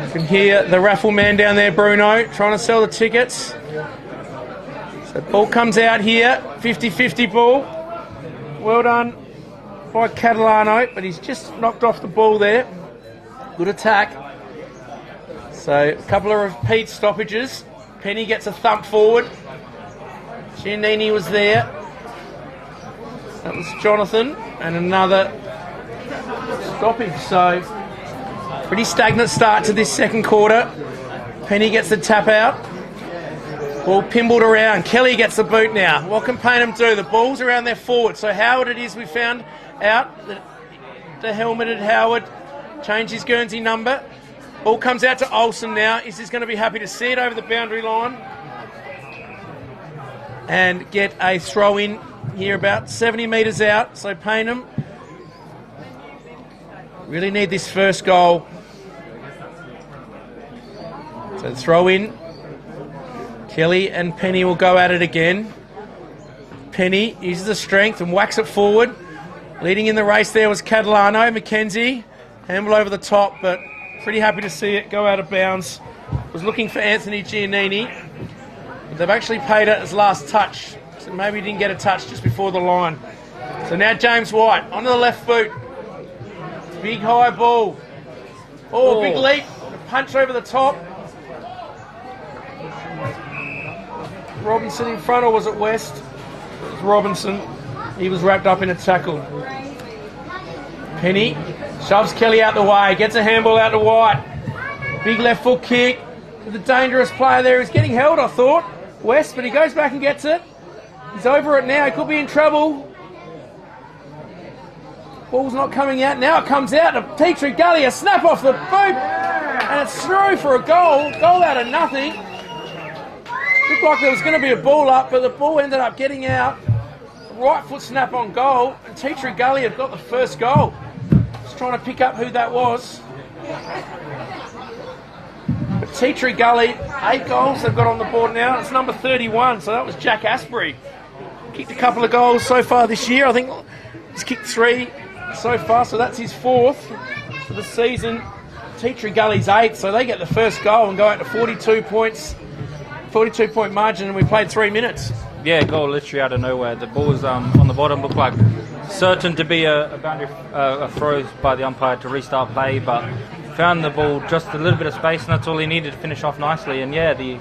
You can hear the raffle man down there, Bruno, trying to sell the tickets. So ball comes out here. 50-50 ball. Well done by Catalano, but he's just knocked off the ball there. Good attack. So a couple of repeat stoppages. Penny gets a thump forward. Giannini was there. That was Jonathan. And another stoppage. So pretty stagnant start to this second quarter. Penny gets the tap out. Ball pinballed around. Kelly gets the boot now. What can Payneham do? The ball's around their forward. So Howard it is, we found out. The helmeted Howard changed his Guernsey number. Ball comes out to Olsen now. Is he going to be happy to see it over the boundary line and get a throw in here about 70 metres out. So Payneham really need this first goal. So throw in. Kelly and Penny will go at it again. Penny uses the strength and whacks it forward. Leading in the race there was Catalano. McKenzie, handball over the top, but pretty happy to see it go out of bounds. Was looking for Anthony Giannini. But they've actually paid it as last touch. So maybe he didn't get a touch just before the line. So now James White onto the left boot. Big high ball. Oh, big leap. A punch over the top. Robinson in front, or was it West? It was Robinson. He was wrapped up in a tackle. Penny shoves Kelly out the way, gets a handball out to White. Big left foot kick to the dangerous player there. He's getting held, I thought, West, but he goes back and gets it. He's over it now. He could be in trouble. Ball's not coming out. Now it comes out to Petrie Gully. A snap off the boot. And it's through for a goal. Goal out of nothing. Looked like there was going to be a ball up, but the ball ended up getting out. Right foot snap on goal, and Petrie Gully had got the first goal. Just trying to pick up who that was. But Petrie Gully, 8 goals they've got on the board now. It's number 31, so that was Jack Asprey. Kicked a couple of goals so far this year. I think he's kicked 3 so far, so that's his 4th for the season. Petrie Gully's 8, so they get the first goal and go out to 42 points. 42-point margin, and we played 3 minutes. Yeah, goal literally out of nowhere. The ball was on the bottom, looked like certain to be a boundary a throw by the umpire to restart play, but found the ball just a little bit of space, and that's all he needed to finish off nicely. And yeah, the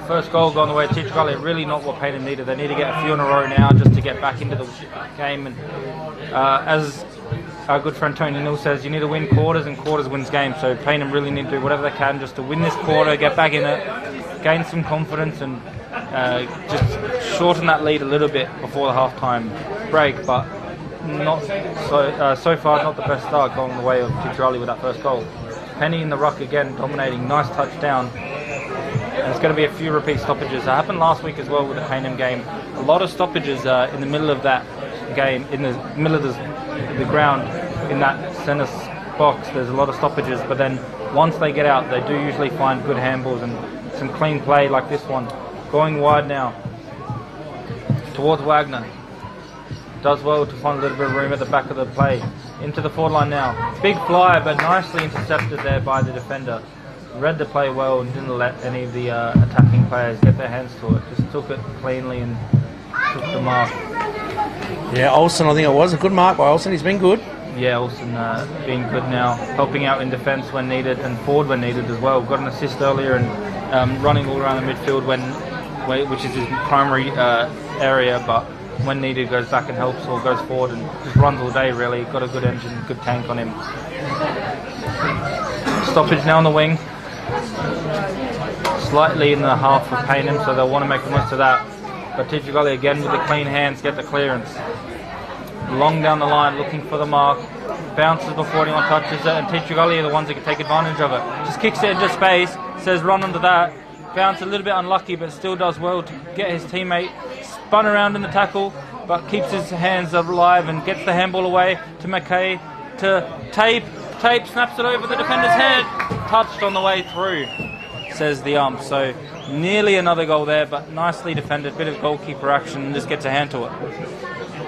first goal gone the way of Petrie Gully, really not what Payneham needed. They need to get a few in a row now just to get back into the game. And as our good friend Tony Neal says, you need to win quarters, and quarters wins games. So Payneham really need to do whatever they can just to win this quarter, get back in it, gain some confidence, and just shorten that lead a little bit before the half-time break. But not so far not the best start going the way of Petrie Gully with that first goal. Penny in the ruck again, dominating, nice touchdown. And there's going to be a few repeat stoppages. That happened last week as well with the Payneham game. A lot of stoppages in the middle of that game, in the middle of the ground, in that centre box. There's a lot of stoppages, but then once they get out, they do usually find good handballs and some clean play like this one. Going wide now towards Wagner. Does well to find a little bit of room at the back of the play. Into the forward line now. Big flyer, but nicely intercepted there by the defender. Read the play well and didn't let any of the attacking players get their hands to it. Just took it cleanly and took the mark. Yeah, Olsen, I think it was a good mark by Olsen. He's been good. Yeah, Olsen being good now, helping out in defence when needed and forward when needed as well. Got an assist earlier and running all around the midfield which is his primary area, but when needed, goes back and helps or goes forward and just runs all day, really. Got a good engine, good tank on him. Stoppage now on the wing. Slightly in the half of Payneham, so they'll want to make the most of that. But Teacher Gully again with the clean hands, get the clearance. Long down the line, looking for the mark. Bounces before anyone touches it, and Teacher Gully are the ones that can take advantage of it. Just kicks it into space, says run under that. Bounce a little bit unlucky, but still does well to get his teammate spun around in the tackle, but keeps his hands alive and gets the handball away to McKay, to Tape. Tape snaps it over the defender's head. Touched on the way through, says the ump. So nearly another goal there, but nicely defended. Bit of goalkeeper action and just gets a hand to it.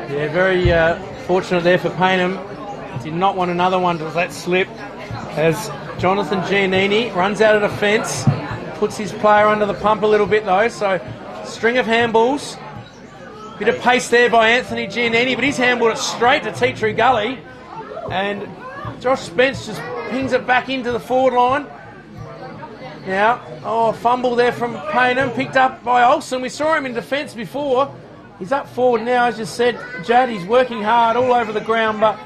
Yeah, very fortunate there for Payneham. Did not want another one to let slip as Jonathan Giannini runs out of the fence, puts his player under the pump a little bit though. So string of handballs. Bit of pace there by Anthony Giannini, but he's handballed it straight to Teacher Gully. And Josh Spence just pings it back into the forward line. Now, fumble there from Payneham, picked up by Olsen. We saw him in defence before. He's up forward now, as you said, Jad. He's working hard all over the ground, but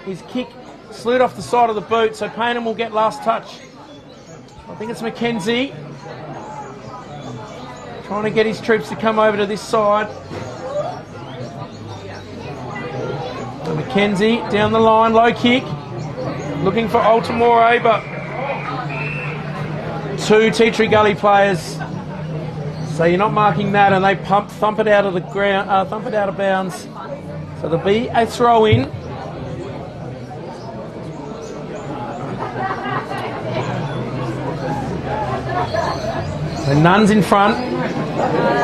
his kick slid off the side of the boot, so Payneham will get last touch. I think it's McKenzie trying to get his troops to come over to this side. McKenzie down the line, low kick, looking for Altamore, but two Teacher Gully players. So you're not marking that, and they thump it out of the ground, thump it out of bounds. So there'll be a throw in. So Nunn's in front.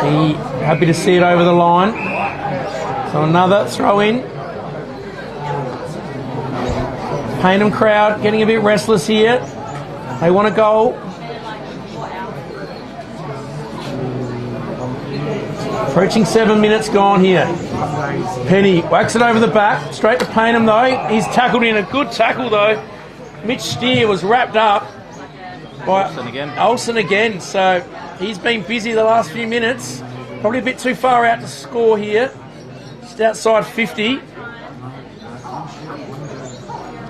He happy to see it over the line. So another throw in. Payneham crowd getting a bit restless here. They want a goal. Approaching 7 minutes gone here. Penny whacks it over the back. Straight to Payneham though. He's tackled in. A good tackle though. Mitch Steer was wrapped up by Olsen again. So he's been busy the last few minutes. Probably a bit too far out to score here. Just outside 50.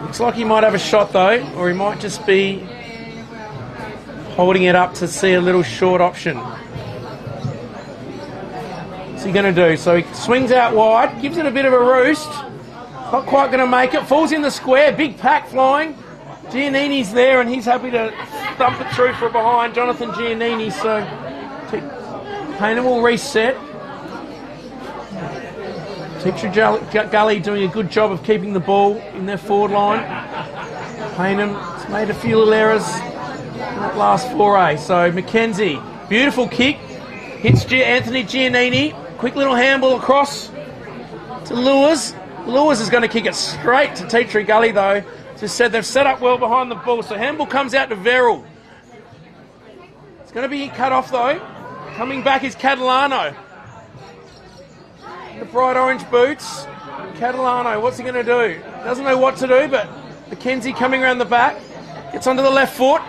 Looks like he might have a shot though, or he might just be holding it up to see a little short option. What's he going to do? So he swings out wide, gives it a bit of a roost. Not quite going to make it. Falls in the square. Big pack flying. Giannini's there, and he's happy to thump it through for behind Jonathan Giannini. So Payneham will reset. Teacher Gully doing a good job of keeping the ball in their forward line. Paynham's made a few little errors in that last foray. So McKenzie, beautiful kick. Hits Anthony Giannini. Quick little handball across to Lewis. Lewis is going to kick it straight to Teacher Gully though. Just said they've set up well behind the ball. So handball comes out to Verrill. It's going to be cut off though. Coming back is Catalano. The bright orange boots. Catalano, what's he going to do? Doesn't know what to do, but McKenzie coming around the back. Gets onto the left foot.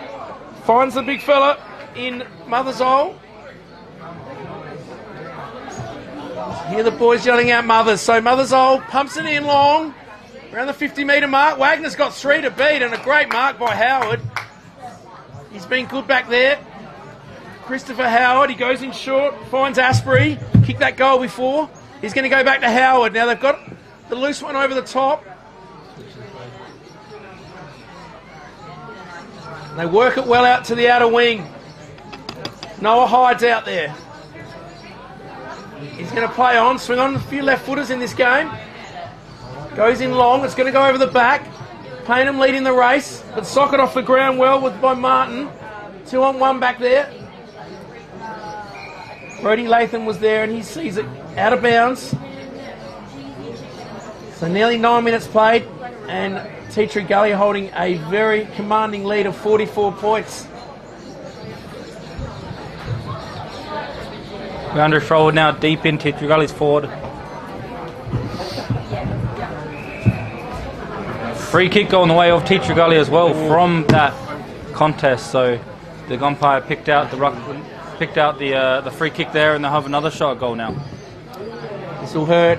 Finds the big fella in Mothersole. Hear the boys yelling out Mothers. So Mothersole pumps it in long. Around the 50-metre mark. Wagner's got 3 to beat, and a great mark by Howard. He's been good back there. Christopher Howard, he goes in short, finds Asprey. Kicked that goal before. He's going to go back to Howard. Now they've got the loose one over the top. They work it well out to the outer wing. Noah Hyde's out there. He's going to play on, swing on a few left footers in this game. Goes in long, it's going to go over the back. Payneham leading the race, but sock it off the ground well by Martin. 2-on-1 back there. Brodie Latham was there and he sees it out of bounds. So nearly 9 minutes played, and Teacher Gully holding a very commanding lead of 44 points. We're under forward now, deep in Teacher Gully's forward. Free kick going the way of Teacher Gully as well from that contest. So the umpire picked out the free kick there, and they'll have another shot goal now. This Still hurt.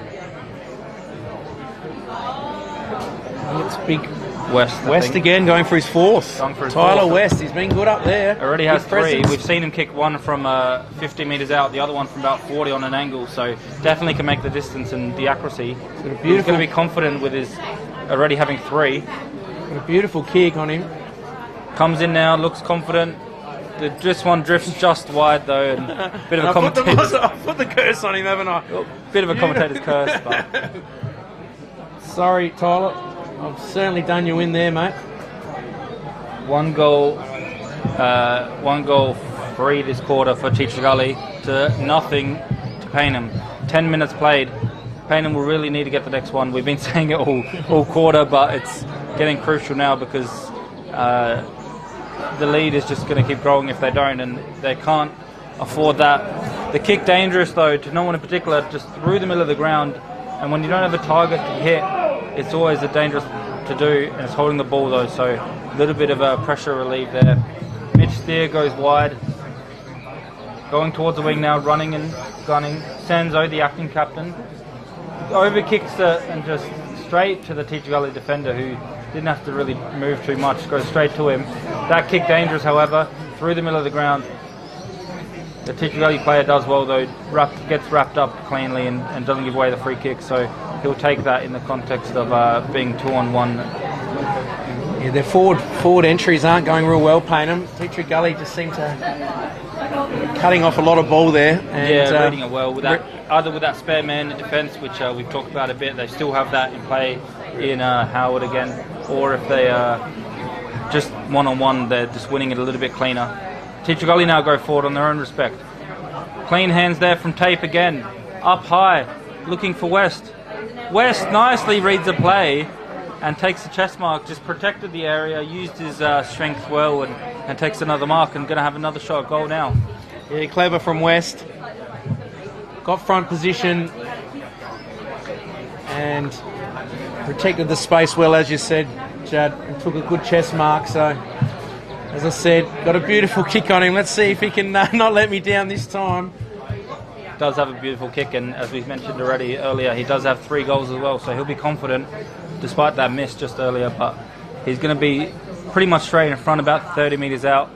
It's big. West again, going for his fourth. Tyler West, he's been good up there. Already has 3. We've seen him kick one from 50 metres out, the other one from about 40 on an angle, so definitely can make the distance and the accuracy. He's going to be confident with his already having 3. Got a beautiful kick on him. Comes in now, looks confident. This one drifts just wide though, and a bit of a commentator's... I put the curse on him, haven't I? Bit of a commentator's curse, but... Sorry, Tyler. I've certainly done you in there, mate. 1 goal free this quarter for Teacher Gully to nothing to Payneham. 10 minutes played. Payneham will really need to get the next one. We've been saying it all quarter, but it's getting crucial now because the lead is just going to keep growing if they don't, and they can't afford that. The kick dangerous though, to no one in particular, just through the middle of the ground, and when you don't have a target to hit, it's always a dangerous to do, and it's holding the ball though, so a little bit of a pressure relief there. Mitch Steer goes wide, going towards the wing now, running and gunning. Sanzo, the acting captain, overkicks it and just straight to the Teacher Gully defender, who didn't have to really move too much, goes straight to him. That kick dangerous, however, through the middle of the ground. The Teacher Gully player does well though, gets wrapped up cleanly and doesn't give away the free kick, so he'll take that in the context of being 2-on-1. Yeah, their forward entries aren't going real well, Payneham. Teacher Gully just seemed to cutting off a lot of ball there. And, reading it well. Either with that spare man in defence, which we've talked about a bit, they still have that in play in Howard again, or if they just one-on-one, they're just winning it a little bit cleaner. Teacher Gully now go forward on their own respect. Clean hands there from Tape again. Up high, looking for West. West nicely reads the play and takes the chest mark, just protected the area, used his strength well and takes another mark, and going to have another shot at goal now. Yeah, clever from West. Got front position and protected the space well, as you said, Jad, and took a good chest mark. So, as I said, got a beautiful kick on him. Let's see if he can not let me down this time. Does have a beautiful kick, and as we've mentioned already earlier, he does have 3 goals as well, so he'll be confident despite that miss just earlier, but he's going to be pretty much straight in front, about 30 metres out.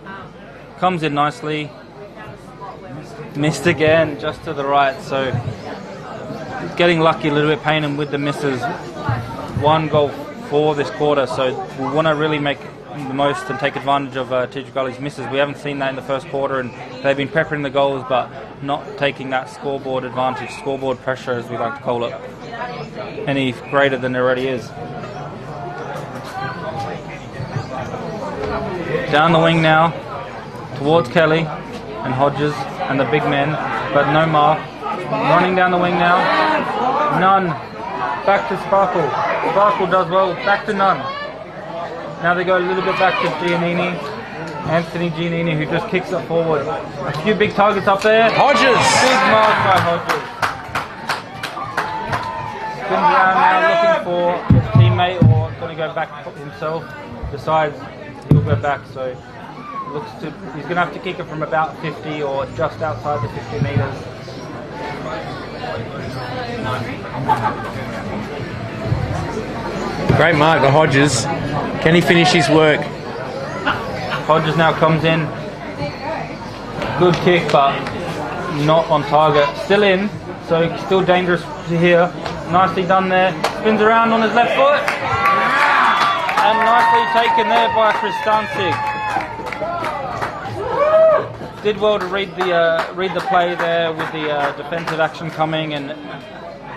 Comes in nicely, missed again just to the right, so getting lucky a little bit. Payneham with the misses. 1 goal for this quarter, so we want to really make the most and take advantage of Teacher Gully's misses. We haven't seen that in the first quarter, and they've been peppering the goals but not taking that scoreboard advantage, scoreboard pressure as we like to call it, any greater than it already is. Down the wing now towards Kelly and Hodges and the big men, but no mark. Running down the wing now, Nunn back to Sparkle. Sparkle does well, back to Nunn. Now they go a little bit back to Giannini, Anthony Giannini, who just kicks it forward. A few big targets up there. Hodges! Big mark by Hodges. Spins around now looking for his teammate, or going to go back himself. Decides he'll go back, so he's going to have to kick it from about 50 or just outside the 50 metres. Great mark by Hodges. Can he finish his work? Hodges now comes in. Good kick, but not on target. Still in, so still dangerous to here. Nicely done there. Spins around on his left foot. And nicely taken there by Kristancic. Did well to read the play there with the defensive action coming, and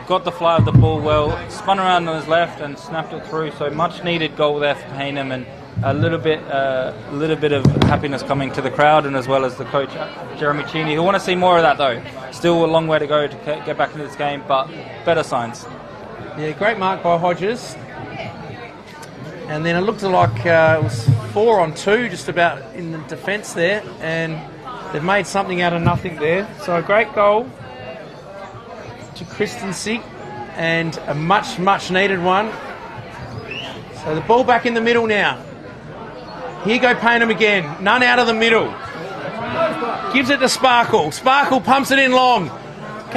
got the fly of the ball well, spun around on his left and snapped it through, so much needed goal there for Payneham, and a little bit of happiness coming to the crowd and as well as the coach Jeremy Cheney, who want to see more of that though. Still a long way to go to get back into this game, but better signs. Yeah, great mark by Hodges. And then it looked like it was 4-on-2 just about in the defence there, and they've made something out of nothing there. So a great goal to Kristancic, and a much needed one. So the ball back in the middle now. Here go Payneham again. None out of the middle. Gives it to Sparkle. Sparkle pumps it in long.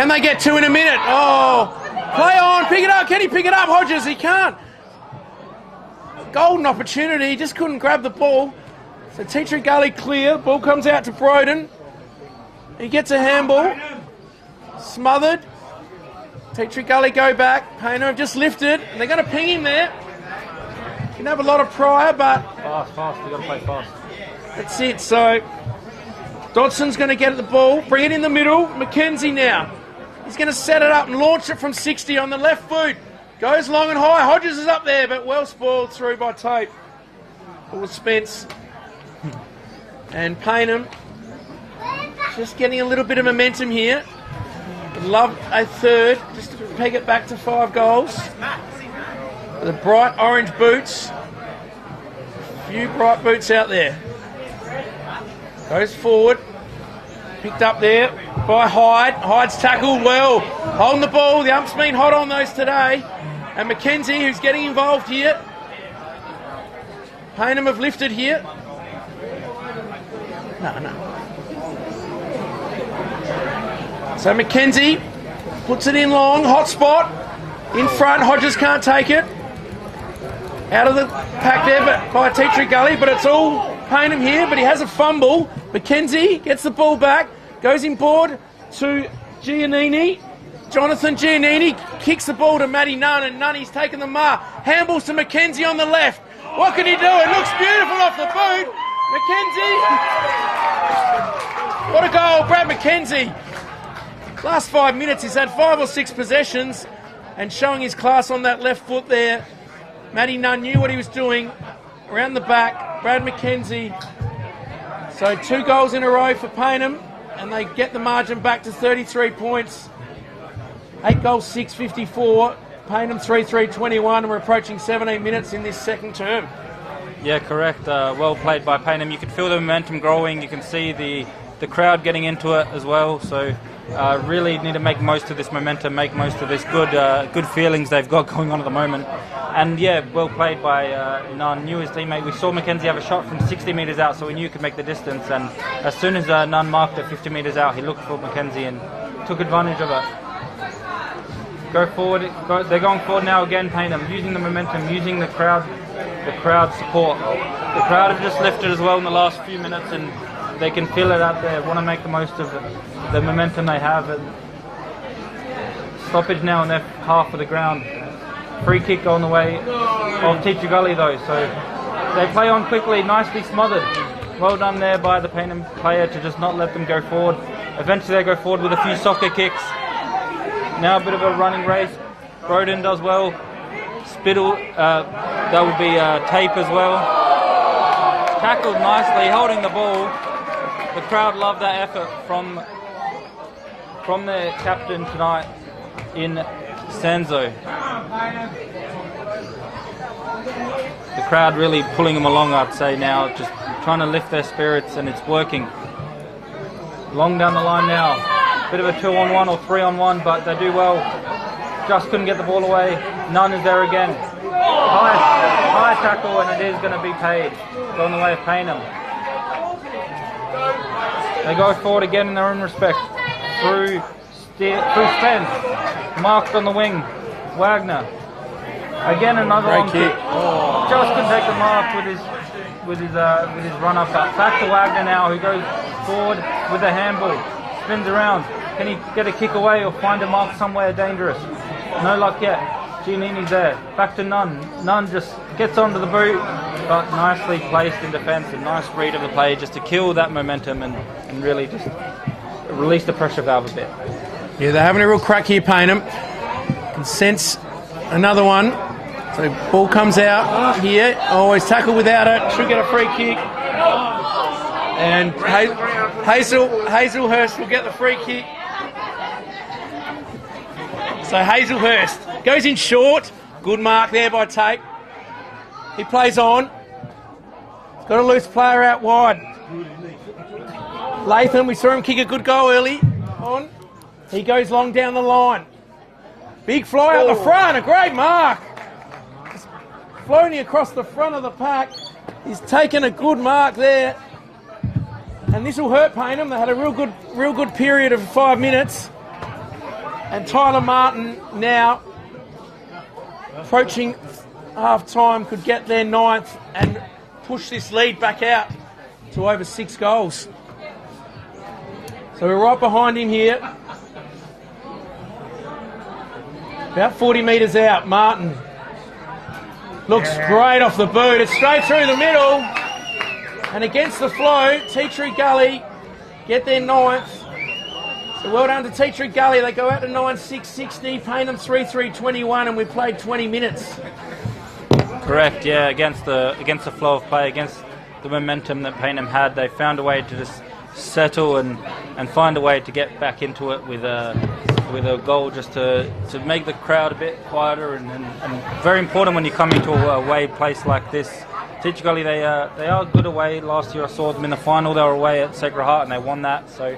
Can they get 2 in a minute? Oh, play on, pick it up. Can he pick it up, Hodges? He can't. Golden opportunity, just couldn't grab the ball. So Teacher Gully clear, ball comes out to Broden. He gets a handball, smothered. Teacher Gully go back, Payneham just lifted, and they're going to ping him there. Can have a lot of prior, but... Fast, you've got to play fast. That's it, so Dodson's going to get at the ball, bring it in the middle, Mackenzie now. He's going to set it up and launch it from 60 on the left foot. Goes long and high, Hodges is up there, but well spoiled through by Tape. It was Spence. And Payneham just getting a little bit of momentum here. Love a third, just to peg it back to 5 goals. The bright orange boots. A few bright boots out there. Goes forward. Picked up there by Hyde. Hyde's tackled well. Holding the ball. The ump's been hot on those today. And Mackenzie, who's getting involved here. Payneham have lifted here. No. So Mackenzie puts it in long, hot spot, in front, Hodges can't take it. Out of the pack there but by Teacher Gully, but it's all Payneham here, but he has a fumble. Mackenzie gets the ball back, goes inboard to Giannini. Jonathan Giannini kicks the ball to Matty Nunn, and Nunny's taken the mark. Handballs to Mackenzie on the left. What can he do? It looks beautiful off the boot. Mackenzie. What a goal, Brad Mackenzie. Last 5 minutes, he's had 5 or 6 possessions and showing his class on that left foot there. Matty Nunn knew what he was doing. Around the back, Brad Mackenzie. So 2 goals in a row for Payneham, and they get the margin back to 33 points. 8 goals, 6-54. Payneham 3-3-21, and we're approaching 17 minutes in this second term. Yeah, correct. Well played by Payneham. You can feel the momentum growing. You can see the crowd getting into it as well. So really need to make most of this momentum, make most of this good feelings they've got going on at the moment. And yeah, well played by Nunn. Knew his teammate. We saw Mackenzie have a shot from 60 metres out, so we knew he could make the distance. And as soon as Nunn marked at 50 metres out, he looked for Mackenzie and took advantage of it. Go forward. They're going forward now again, Payneham, using the momentum, using the crowd support. The crowd have just lifted as well in the last few minutes, and they can feel it out there. Want to make the most of the momentum they have. And stoppage now in their half of the ground. Free kick on the way of Teacher Gully though, so they play on quickly, nicely smothered. Well done there by the Payneham player to just not let them go forward. Eventually they go forward with a few soccer kicks. Now a bit of a running race. Broden does well. Spittle, that would be Tape as well. Tackled nicely, holding the ball. The crowd love that effort from their captain tonight in Sanzo. The crowd really pulling them along, I'd say now, just trying to lift their spirits, and it's working. Long down the line now. Bit of a 2-on-1 or 3-on-1, but they do well. Just couldn't get the ball away. Nunn is there again. High tackle, and it is going to be paid. Going the way of Payneham. They go forward again in their own respect. Through Spence. Marked on the wing. Wagner. Again another long kick. Just couldn't take the mark with his run up. Back to Wagner now, who goes forward with a handball. Spins around. Can he get a kick away or find a mark somewhere dangerous? No luck yet. Giannini's there. Back to Nunn. Nunn just gets onto the boot, but nicely placed in defence. A nice read of the play just to kill that momentum and really just release the pressure valve a bit. Yeah, they're having a real crack here, Payneham. Can sense another one. So ball comes out here. Always tackle without it. Should get a free kick. And Hazelhurst will get the free kick. So Hazelhurst goes in short. Good mark there by Tape. He plays on. He's got a loose player out wide. Latham, we saw him kick a good goal early on. He goes long down the line. Big fly out the front, a great mark. Just floating across the front of the pack. He's taken a good mark there. And this will hurt Payneham. They had a real good period of 5 minutes. And Tyler Martin now approaching half-time could get their 9th and push this lead back out to over 6 goals. So we're right behind him here. About 40 metres out, Martin. Looks great off the boot. It's straight through the middle. And against the flow, Tea Tree Gully get their 9th. So well done to Tea Tree Gully. They go out to 9-6-60, Payneham 3-3-21, and we played 20 minutes. Correct, yeah, against the flow of play, against the momentum that Payneham had, they found a way to just settle and find a way to get back into it with a goal just to make the crowd a bit quieter and very important when you come into a away place like this. Tea Tree Gully, they are good away. Last year I saw them in the final. They were away at Sacred Heart and they won that. So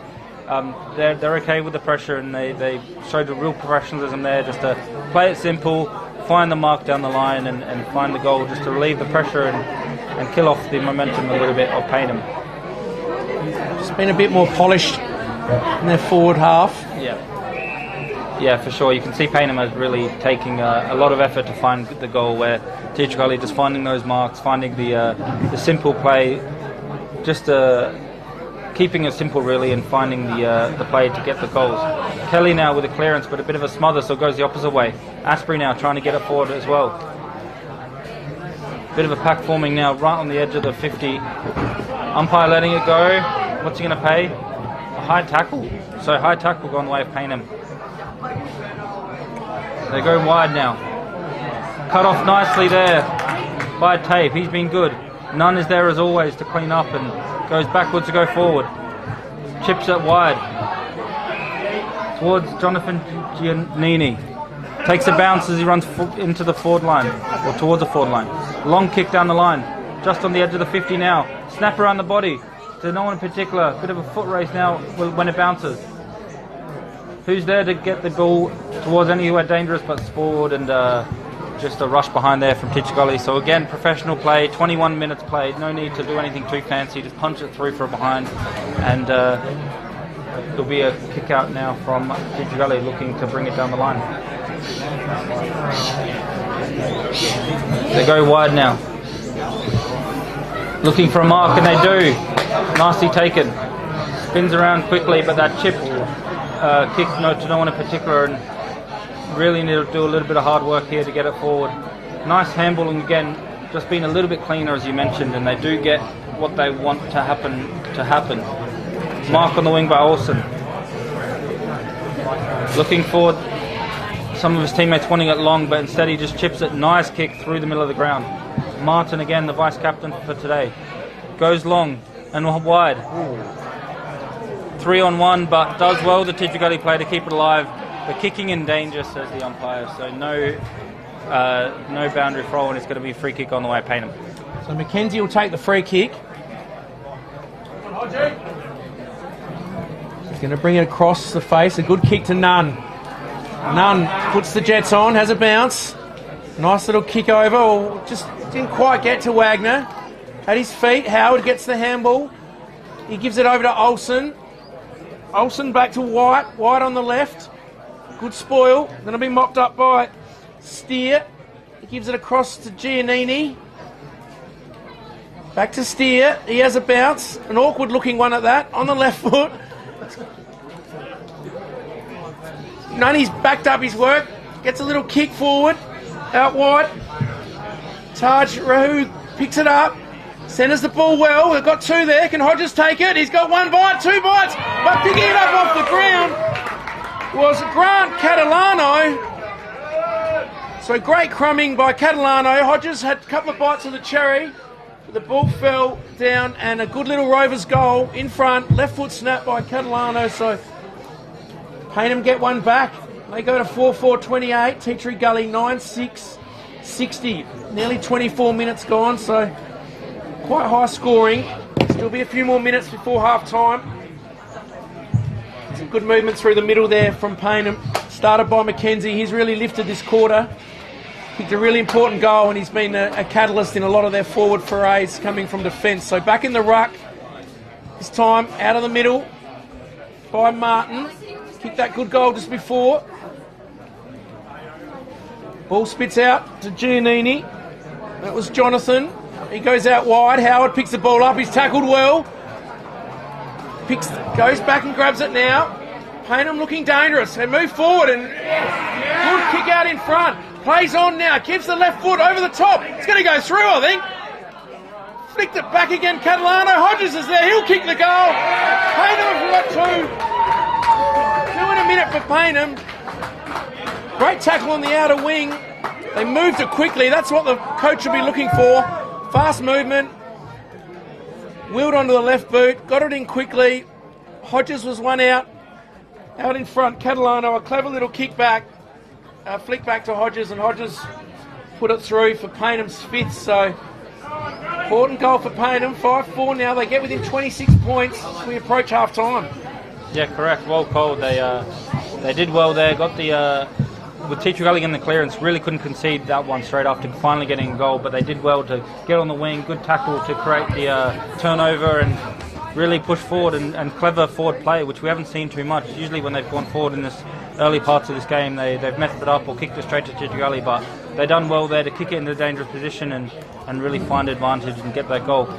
they're okay with the pressure and they showed a real professionalism there, just to play it simple, find the mark down the line and find the goal, just to relieve the pressure and kill off the momentum a little bit of Payneham. Just been a bit more polished in their forward half. Yeah, for sure. You can see Payneham is really taking a lot of effort to find the goal, where Tea Tree Gully just finding those marks, finding the simple play, just keeping it simple really, and finding the play to get the goals. Kelly now with a clearance, but a bit of a smother, so it goes the opposite way. Asprey now trying to get it forward as well. Bit of a pack forming now, right on the edge of the 50. Umpire letting it go. What's he going to pay? A high tackle. So high tackle going the way of Payneham. They go wide now. Cut off nicely there by Tape. He's been good. Nunn is there as always to clean up and goes backwards to go forward. Chips it wide towards Jonathan Giannini. Takes a bounce as he runs into the forward line, or towards the forward line. Long kick down the line, just on the edge of the 50 now. Snap around the body to no one in particular. Bit of a foot race now when it bounces. Who's there to get the ball towards anywhere dangerous but forward, and just a rush behind there from Tea Tree Gully. So again, professional play, 21 minutes played, no need to do anything too fancy, just punch it through from behind, and there'll be a kick out now from Tea Tree Gully looking to bring it down the line. They go wide now, looking for a mark, and they do. Nicely taken. Spins around quickly, but that chip kick to no one in particular, and really need to do a little bit of hard work here to get it forward. Nice handballing again, just being a little bit cleaner as you mentioned, and they do get what they want to happen. Mark on the wing by Olsen. Looking forward, some of his teammates wanting it long, but instead he just chips it. Nice kick through the middle of the ground. Martin again, the vice captain for today. Goes long and wide. 3-on-1, but does well the Tea Tree Gully play to keep it alive. The kicking in danger, says the umpire, so no boundary throw, and it's going to be a free kick on the way of Payneham. So Mackenzie will take the free kick. He's going to bring it across the face. A good kick to Nunn. Nunn puts the Jets on, has a bounce. Nice little kick over, or just didn't quite get to Wagner. At his feet, Howard gets the handball. He gives it over to Olsen. Olsen back to White. White on the left. Good spoil. Going to be mopped up by Steer. He gives it across to Giannini. Back to Steer. He has a bounce. An awkward looking one at that. On the left foot. Nunny's backed up his work. Gets a little kick forward. Out wide. Taj Rahu picks it up. Centres the ball well. We've got two there. Can Hodges take it? He's got one bite, two bites. But picking it up off the ground was Grant Catalano. So great crumbing by Catalano. Hodges had a couple of bites of the cherry. But the ball fell down, and a good little Rovers goal in front. Left foot snap by Catalano. So Payneham get one back. They go to 4-4-28. Tea Tree Gully 9-6-60. Nearly 24 minutes gone. So quite high scoring. Still be a few more minutes before half time. Some good movement through the middle there from Payneham. Started by Mackenzie. He's really lifted this quarter. Kicked a really important goal, and he's been a catalyst in a lot of their forward forays coming from defence. So back in the ruck. This time out of the middle by Martin. Kicked that good goal just before. Ball spits out to Giannini. That was Jonathan. He goes out wide. Howard picks the ball up. He's tackled well. Goes back and grabs it now. Payneham looking dangerous. They move forward and good kick out in front. Plays on now. Gives the left foot over the top. It's going to go through, I think. Flicked it back again. Catalano. Hodges is there. He'll kick the goal. Payneham have got two. 2 in a minute for Payneham. Great tackle on the outer wing. They moved it quickly. That's what the coach will be looking for. Fast movement. Wheeled onto the left boot. Got it in quickly. Hodges was one out. Out in front. Catalano, a clever little kick back. Flick back to Hodges, and Hodges put it through for Payneham's 5th. So, important goal for Payneham. 5-4 now. They get within 26 points as we approach half time. Yeah, correct. Well called. They did well there. Got the with Teacher Gully in the clearance. Really couldn't concede that one straight after finally getting a goal. But they did well to get on the wing. Good tackle to create the turnover and really push forward and clever forward play, which we haven't seen too much. Usually when they've gone forward in this early parts of this game, they've messed it up or kicked it straight to Teacher Gully. But they've done well there to kick it into a dangerous position and really find advantage and get that goal.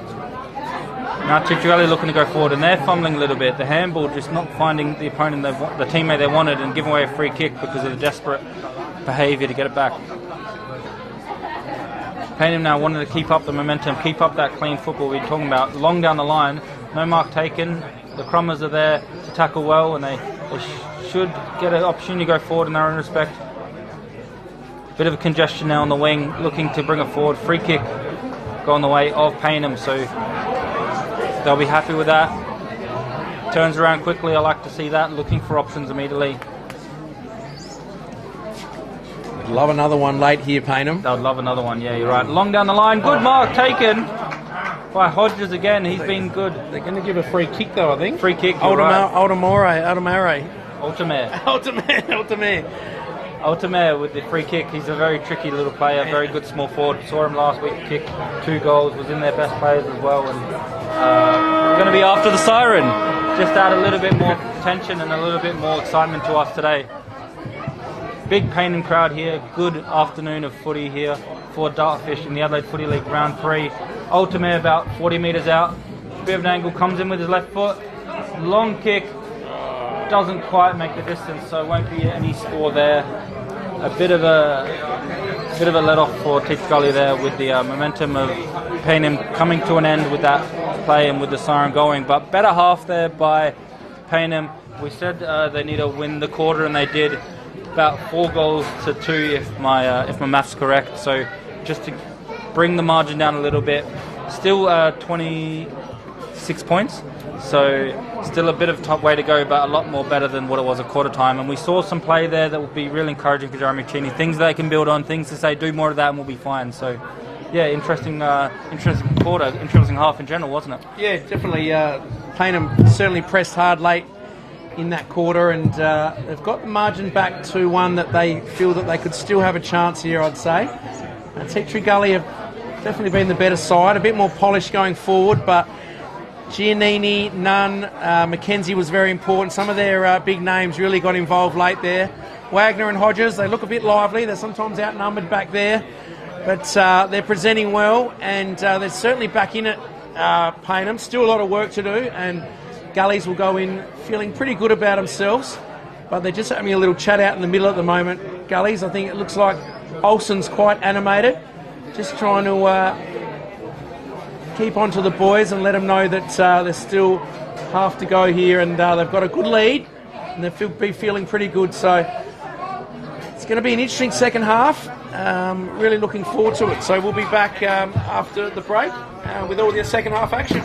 Now Teacher looking to go forward, and they're fumbling a little bit. The handball just not finding the opponent, the teammate they wanted, and giving away a free kick because of the desperate behaviour to get it back. Payneham now wanted to keep up the momentum, keep up that clean football we're talking about. Long down the line, no mark taken. The Crummers are there to tackle well, and they should get an opportunity to go forward in their own respect. Bit of a congestion now on the wing, looking to bring it forward. Free kick going the way of Payneham, so they'll be happy with that. Turns around quickly, I like to see that, looking for options immediately. Love another one late here, Payneham. They'd love another one, yeah, you're right. Long down the line, good mark taken by Hodges again, he's been good. They're going to give a free kick though, I think. Free kick, Altamare with the free kick. He's a very tricky little player, very good small forward. Saw him last week kick 2 goals, was in their best players as well. And going to be after the siren. Just add a little bit more tension and a little bit more excitement to us today. Big Payneham crowd here. Good afternoon of footy here for Dartfish in the Adelaide Footy League round 3. Altamare about 40 metres out. Bit of an angle, comes in with his left foot. Long kick. Doesn't quite make the distance, so won't be any score there. A bit of a let off for Teacher Gully there with the momentum of Payneham coming to an end with that play and with the siren going. But better half there by Payneham. We said they need to win the quarter, and they did. About 4 goals to 2 if my math's correct. So just to bring the margin down a little bit. Still 26 points. So still a bit of top way to go, but a lot more better than what it was at quarter time. And we saw some play there that will be really encouraging for Jeremy Cheney. Things they can build on, things to say, do more of that and we'll be fine. So yeah, interesting quarter, interesting half in general, wasn't it? Yeah, definitely. Payneham certainly pressed hard late in that quarter, and they've got the margin back to one that they feel that they could still have a chance here, I'd say. Teacher Gully have definitely been the better side, a bit more polished going forward, but Giannini, Nunn, Mackenzie was very important. Some of their big names really got involved late there. Wagner and Hodges, they look a bit lively. They're sometimes outnumbered back there, but they're presenting well, and they're certainly back in it, Payneham. Still a lot of work to do, and Gullies will go in feeling pretty good about themselves, but they're just having a little chat out in the middle at the moment. Gullies, I think it looks like Olsen's quite animated, just trying to keep on to the boys and let them know that there's still half to go here, and they've got a good lead and they'll be feeling pretty good. So it's going to be an interesting second half. Really looking forward to it. So we'll be back after the break with all the second half action.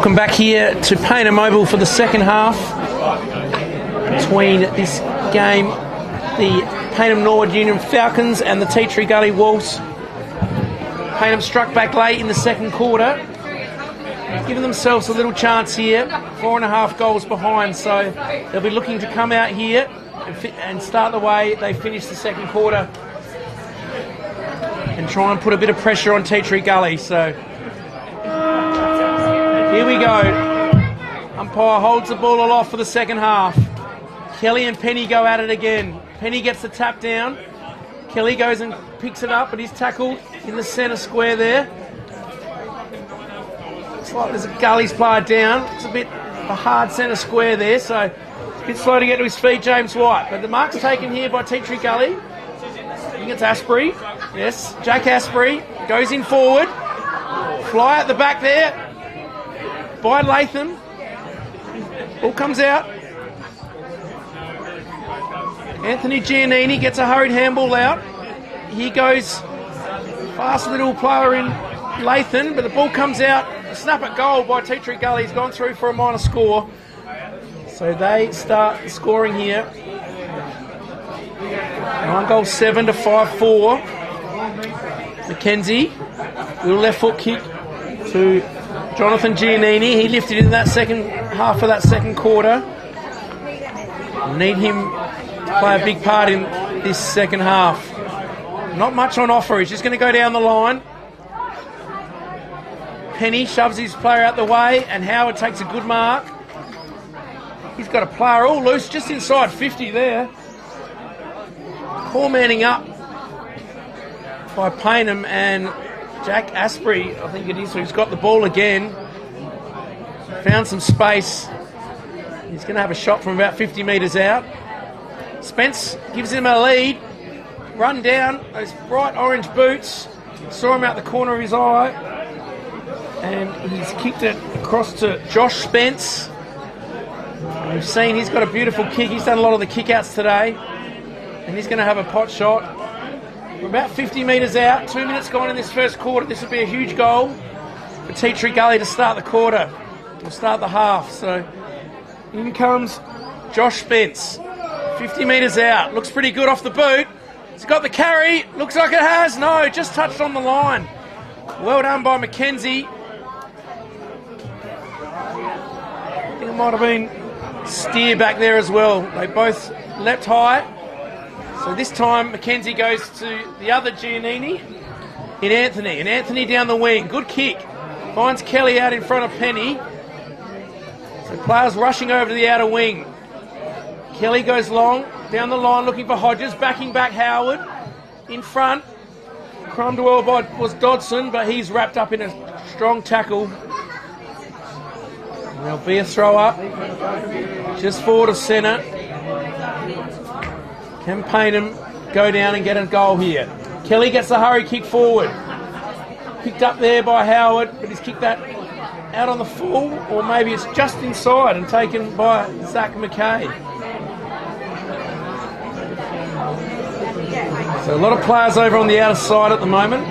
welcome back here to Payneham Oval for the second half between this game, the Payneham Norwood Union Falcons and the Tea Tree Gully Wolves. Payneham struck back late in the second quarter, giving themselves a little chance here, 4.5 goals behind, so they'll be looking to come out here and start the way they finish the second quarter and try and put a bit of pressure on Tea Tree Gully. So here we go. Umpire holds the ball aloft for the second half. Kelly and Penny go at it again. Penny gets the tap down. Kelly goes and picks it up, but he's tackled in the centre square there. Looks like there's a Gully's player down. It's a bit of a hard centre square there, so it's a bit slow to get to his feet, James White. But the mark's taken here by Tea Tree Gully. I think it's Asprey. Yes, Jack Asprey goes in forward. Fly at the back there by Latham. Ball comes out. Anthony Giannini gets a hurried handball out. He goes, fast little player in Latham, but the ball comes out. A snap at goal by Tea Tree Gully. He's gone through for a minor score. So they start scoring here. 9-7 to 5-4. Mackenzie, little left foot kick to Jonathan Giannini. He lifted in that second half of that second quarter. Need him to play a big part in this second half. Not much on offer. He's just going to go down the line. Penny shoves his player out the way, and Howard takes a good mark. He's got a player all loose just inside 50 there. Four-manning up by Payneham, and Jack Asprey, I think it is, who's got the ball again. Found some space. He's going to have a shot from about 50 metres out. Spence gives him a lead. Run down, those bright orange boots. Saw him out the corner of his eye. And he's kicked it across to Josh Spence. We've seen he's got a beautiful kick. He's done a lot of the kick-outs today. And he's going to have a pot shot. We're about 50 metres out. 2 minutes gone in this first quarter. This would be a huge goal for Tea Tree Gully to start the quarter. We'll start the half. So in comes Josh Spence. 50 metres out. Looks pretty good off the boot. He's got the carry. Looks like it has. No, just touched on the line. Well done by Mackenzie. I think it might have been Steer back there as well. They both leapt high. So this time Mackenzie goes to the other Giannini in Anthony. And Anthony down the wing. Good kick. Finds Kelly out in front of Penny. So players rushing over to the outer wing. Kelly goes long, down the line looking for Hodges, backing back Howard. In front, Cromwell was Dodson, but he's wrapped up in a strong tackle. And there'll be a throw up, just forward of centre. Can Payneham go down and get a goal here? Kelly gets the hurry kick forward. Picked up there by Howard, but he's kicked that out on the full, or maybe it's just inside and taken by Zach McKay. So a lot of players over on the outer side at the moment.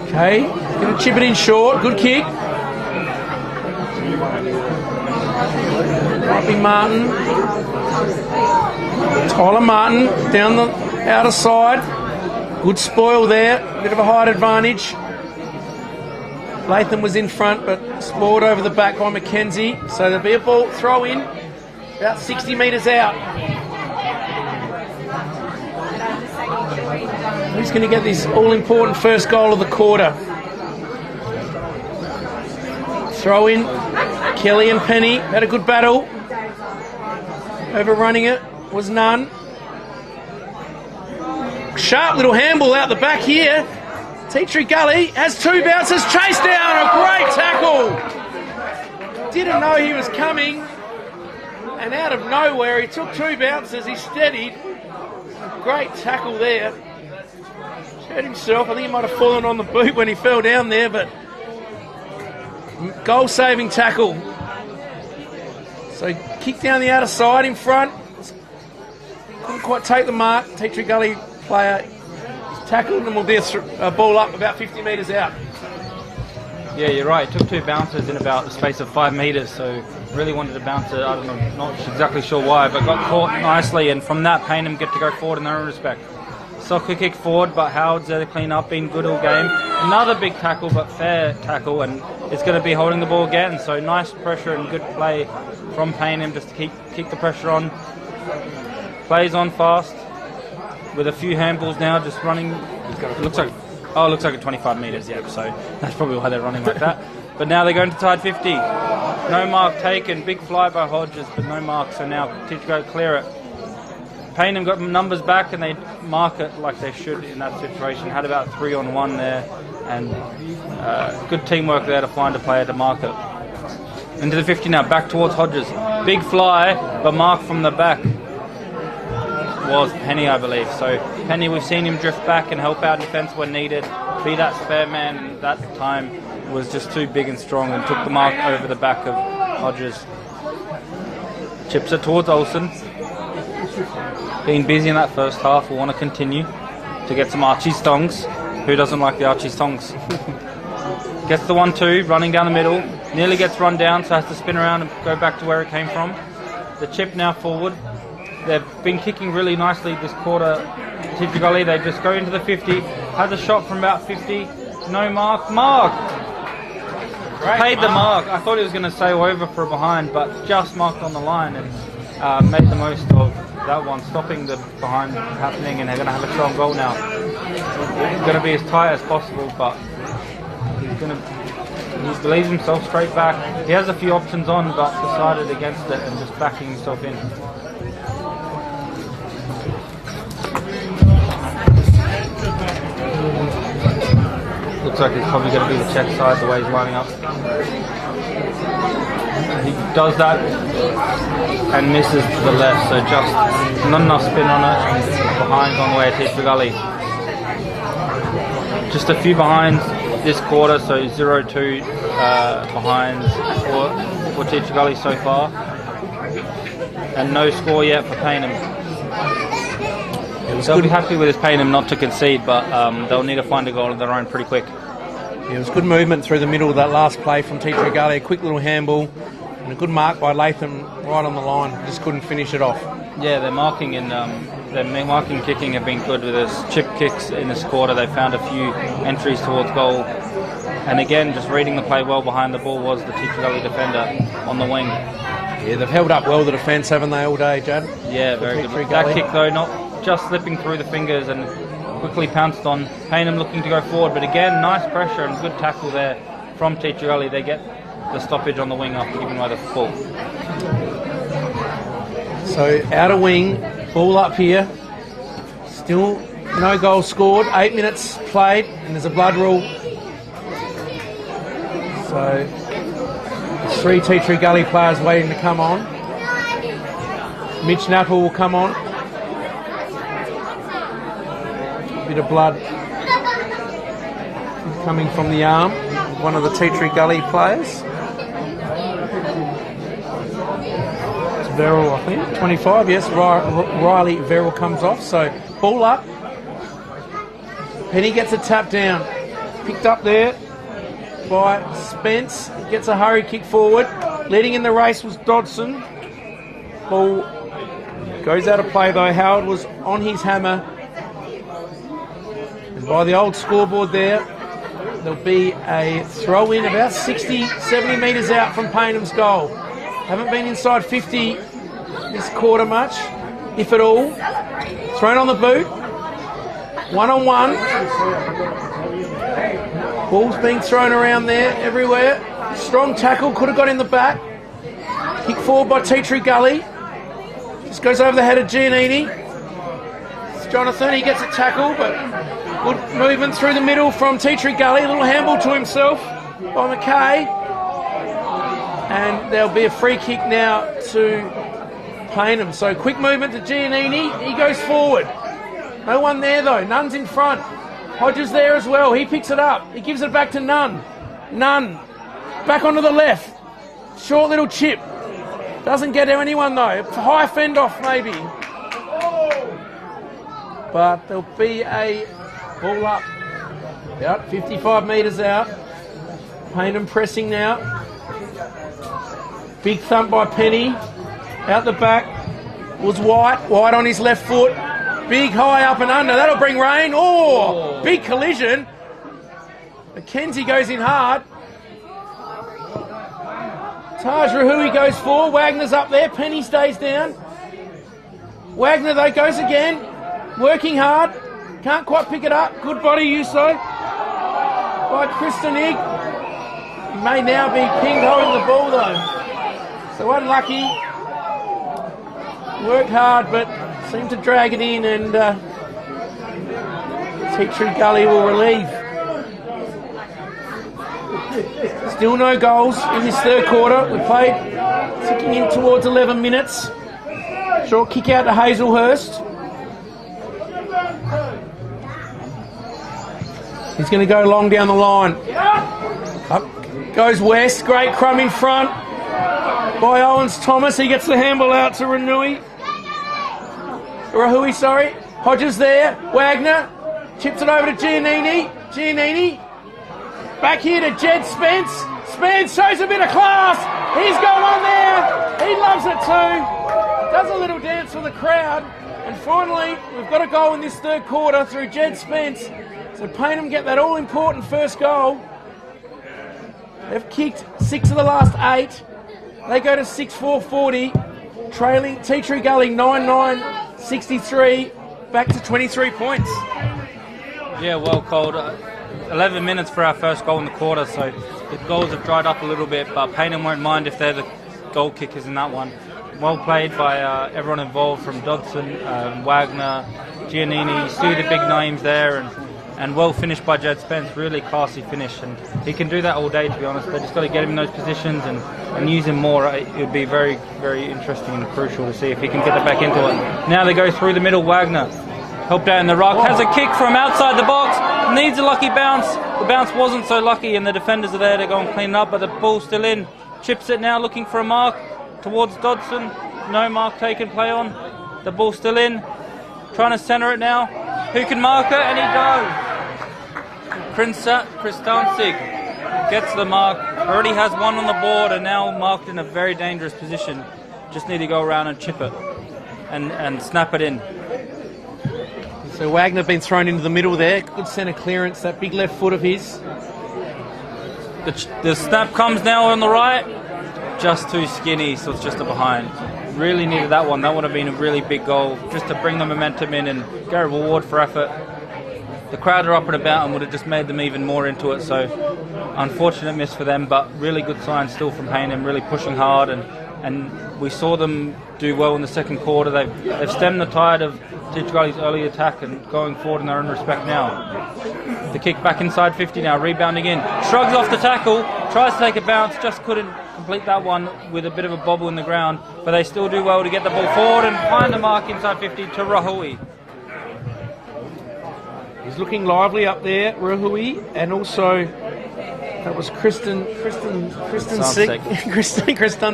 Okay, going to chip it in short. Good kick. Might be Martin. Tyler Martin down the outer side. Good spoil there. Bit of a height advantage. Latham was in front, but spoiled over the back by Mackenzie. So there'll be a ball throw in about 60 metres out. Who's going to get this all-important first goal of the quarter? Throw in. Kelly and Penny had a good battle. Overrunning it was none. Sharp little handball out the back here. Tea Tree Gully has two bounces. Chased down. A great tackle. Didn't know he was coming. And out of nowhere, he took two bounces. He steadied. Great tackle there. Hurt himself. I think he might have fallen on the boot when he fell down there, but goal-saving tackle. So kick down the outer side in front. Couldn't quite take the mark. Tea Tree Gully player is tackled, and we'll be a ball up about 50 metres out. Yeah, you're right. It took 2 bounces in about the space of 5 metres, so really wanted to bounce it. I don't know, not exactly sure why, but got caught nicely, and from that, Payneham get to go forward in their own respect. Soccer kick forward, but Howard's there to clean up, been good all game. Another big tackle, but fair tackle, and it's going to be holding the ball again. So nice pressure and good play from Payneham just to keep the pressure on. Plays on fast with a few handballs now, just running. It looks like a 25 metres, yeah, so that's probably why they're running like that. But now they're going to tied 50. No mark taken, big fly by Hodges, but no mark, so now Teach go clear it. Payneham got numbers back and they mark it like they should in that situation. Had about 3-on-1 there, and good teamwork there to find a player to mark it. Into the 50 now, back towards Hodges. Big fly, but mark from the back was Penny, I believe. So Penny, we've seen him drift back and help out defence when needed. Be that spare man that time was just too big and strong and took the mark over the back of Hodges. Chips it towards Olsen. Been busy in that first half. We'll want to continue to get some Archie Stongs. Who doesn't like the Archie Stongs? Gets the 1-2, running down the middle. Nearly gets run down, so has to spin around and go back to where it came from. The chip now forward. They've been kicking really nicely this quarter. Gully, they just go into the 50. Has a shot from about 50. No mark. Mark! Paid the mark. I thought he was going to sail over for a behind, but just marked on the line and made the most of that one, stopping the behind happening, and they're going to have a strong goal now. It's going to be as tight as possible, but he believes himself straight back. He has a few options on, but decided against it and just backing himself in. Looks like it's probably going to be the check side the way he's lining up. He does that and misses to the left, so just not enough spin on it, and behind on the way to Gully. Just a few behinds this quarter, so 0-2 behinds for Teacher Gully so far, and no score yet for Payneham. They'll be happy with this Payneham not to concede, but they'll need to find a goal of their own pretty quick. Yeah, it was good movement through the middle of that last play from Teacher Gully. A quick little handball and a good mark by Latham right on the line. Just couldn't finish it off. Yeah, their marking and their marking kicking have been good with this chip kicks in this quarter. They found a few entries towards goal, and again, just reading the play well behind the ball was the Teacher Gully defender on the wing. Yeah, they've held up well the defence, haven't they, all day, Jad? Yeah, very good. That kick though, not just slipping through the fingers and quickly pounced on. Payneham looking to go forward, but again, nice pressure and good tackle there from Teacher Gully. They get the stoppage on the wing after giving away the full. So outer wing, ball up here. Still no goal scored. 8 minutes played, and there's a blood rule. So 3 Teacher Gully players waiting to come on. Mitch Napper will come on. Bit of blood coming from the arm of one of the Teacher Gully players. It's Verrill, I think. 25, yes. Riley Verrill comes off. So ball up. Penny gets a tap down. Picked up there by Spence. Gets a hurry kick forward. Leading in the race was Dodson. Ball goes out of play though. Howard was on his hammer. And by the old scoreboard there'll be a throw in about 60, 70 metres out from Payneham's goal. Haven't been inside 50 this quarter much, if at all. Thrown on the boot. 1-on-1. Ball's being thrown around there everywhere. Strong tackle, could have got in the back. Kick forward by Teacher Gully. Just goes over the head of Giannini. It's Jonathan, he gets a tackle, but good movement through the middle from Teacher Gully. A little handball to himself by McKay. And there'll be a free kick now to Payneham. So quick movement to Giannini. He goes forward. No one there though. Nunn's in front. Hodges there as well. He picks it up. He gives it back to Nunn. Nunn back onto the left. Short little chip. Doesn't get to anyone though. High fend off maybe. But there'll be a ball up. About 55 metres out. Payneham pressing now. Big thump by Penny. Out the back was White. White on his left foot. Big high up and under. That'll bring rain. Oh, big collision. McKenzie goes in hard. Taj Rahui goes for. Wagner's up there. Penny stays down. Wagner, though, goes again. Working hard. Can't quite pick it up. Good body use, though, by Kristen Igg. He may now be pinged holding the ball, though. So unlucky. Worked hard, but seemed to drag it in, and Teatree Gully will relieve. Still no goals in this third quarter. We played ticking in towards 11 minutes. Short kick out to Hazelhurst. He's going to go long down the line. Up goes West. Great crumb in front by Owens Thomas. He gets the handball out to Rahui. Hodges there. Wagner chips it over to Giannini. Giannini back here to Jed Spence. Spence shows a bit of class. He's got one there. He loves it too. Does a little dance for the crowd. And finally, we've got a goal in this third quarter through Jed Spence. So Payneham get that all-important first goal. They've kicked 6 of the last 8. They go to 6-4-40, trailing Teatree Gully 9-9-63, back to 23 points. Yeah, well called. 11 minutes for our first goal in the quarter, so the goals have dried up a little bit, but Payneham won't mind if they're the goal kickers in that one. Well played by everyone involved, from Dodson, Wagner, Giannini, still the big names there, and well finished by Jed Spence. Really classy finish, and he can do that all day, to be honest. They just got to get him in those positions and use him more. It would be very, very interesting and crucial to see if he can get it back into it. Now they go through the middle. Wagner helped out in the ruck, has a kick from outside the box, needs a lucky bounce. The bounce wasn't so lucky, and the defenders are there to go and clean it up, but the ball's still in. Chips it now, looking for a mark towards Dodson. No mark taken, play on. The ball's still in. Trying to centre it now. Who can mark it? And he does. Kristansig gets the mark. Already has one on the board and now marked in a very dangerous position. Just need to go around and chip it and snap it in. So Wagner been thrown into the middle there. Good centre clearance, that big left foot of his. The snap comes now on the right. Just too skinny, so it's just a behind. Really needed that one. That would have been a really big goal, just to bring the momentum in and get a reward for effort. The crowd are up and about and would have just made them even more into it, so unfortunate miss for them, but really good sign still from Payneham, really pushing hard, and we saw them do well in the second quarter. They've stemmed the tide of Teatree Gully's early attack and going forward in their own respect now. The kick back inside 50 now, rebounding in, shrugs off the tackle, tries to take a bounce, just couldn't complete that one with a bit of a bobble in the ground, but they still do well to get the ball forward and find the mark inside 50 to Rahui. He's looking lively up there, Rahui, and also that was Kristen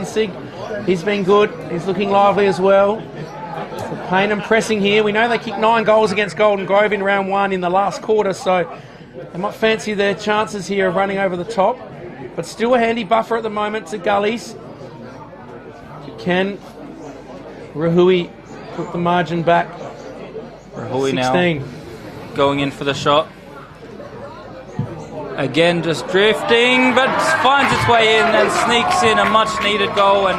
Sig. He's been good. He's looking lively as well. So Payneham pressing here. We know they kicked 9 goals against Golden Grove in round 1 in the last quarter, so they might fancy their chances here of running over the top. But still a handy buffer at the moment to Gullies. Can Rahui put the margin back? Rahui 16. Now going in for the shot. Again, just drifting, but finds its way in and sneaks in a much needed goal and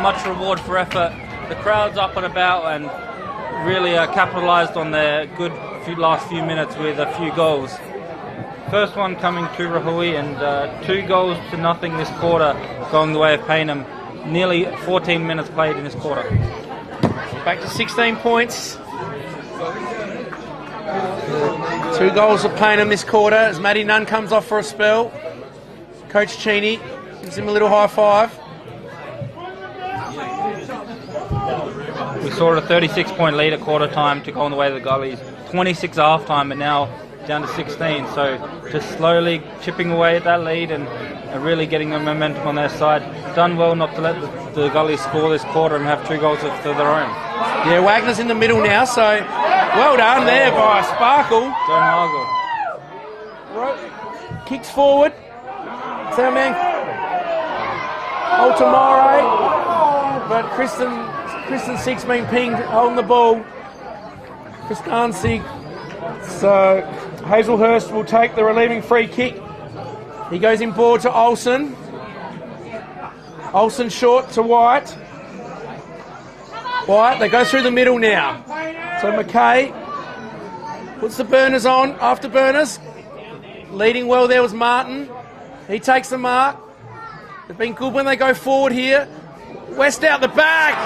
much reward for effort. The crowd's up and about and really capitalised on their good last few minutes with a few goals. First one coming to Rahui, and 2 goals to nothing this quarter, going the way of Payneham. Nearly 14 minutes played in this quarter. Back to 16 points. 2 goals for Payneham this quarter as Matty Nunn comes off for a spell. Coach Cheney gives him a little high five. We saw a 36-point lead at quarter time to go on the way of the Gullies. 26 at half time, and now down to 16. So just slowly chipping away at that lead and really getting the momentum on their side. Done well not to let the Gullies score this quarter and have 2 goals of their own. Yeah, Wagner's in the middle now, so well done there by Sparkle. Don't argue. Kicks forward. It's our man Altamare, but Kristen Sig's been pinged, holding the ball. Kristen Sig. So Hazelhurst will take the relieving free kick. He goes in board to Olsen. Olsen short to White. White, they go through the middle now. So McKay puts the burners on after burners. Leading well there was Martin. He takes the mark. They've been good when they go forward here. West out the back.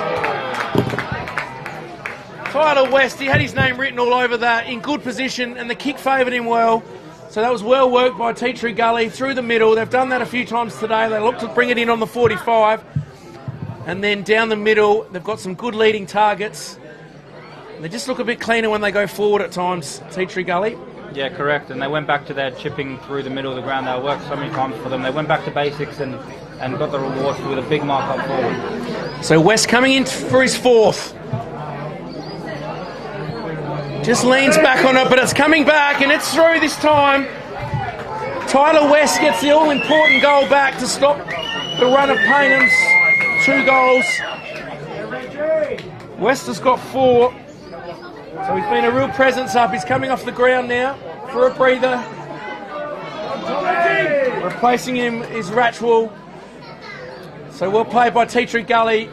Tyler West, he had his name written all over that, in good position, and the kick favoured him well. So that was well worked by Tea Tree Gully through the middle. They've done that a few times today. They look to bring it in on the 45. And then down the middle, they've got some good leading targets. They just look a bit cleaner when they go forward at times, Tea Tree Gully. Yeah, correct. And they went back to their chipping through the middle of the ground. They worked so many times for them. They went back to basics and got the rewards with a big mark up forward. So West coming in for his fourth. Just leans back on it, but it's coming back, and it's through this time. Tyler West gets the all-important goal back to stop the run of Paynham's 2 goals. West has got 4. So he's been a real presence up. He's coming off the ground now for a breather. Replacing him is Ratchwell. So well played by Tea Tree Gully.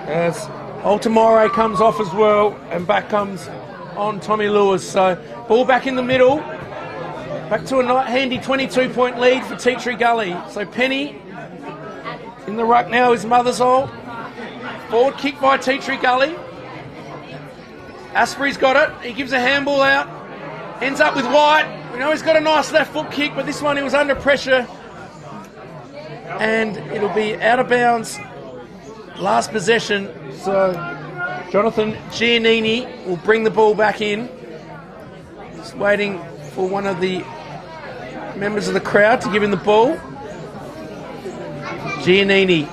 As Altamare comes off as well, and back comes on Tommy Lewis. So ball back in the middle. Back to a handy 22-point lead for Tea Tree Gully. So Penny in the ruck now is Mothersole. Forward kick by Tea Tree Gully. Asprey's got it. He gives a handball out. Ends up with White. We know he's got a nice left foot kick, but this one he was under pressure. And it'll be out of bounds. Last possession. So Jonathan Giannini will bring the ball back in. Just waiting for one of the members of the crowd to give him the ball. Giannini.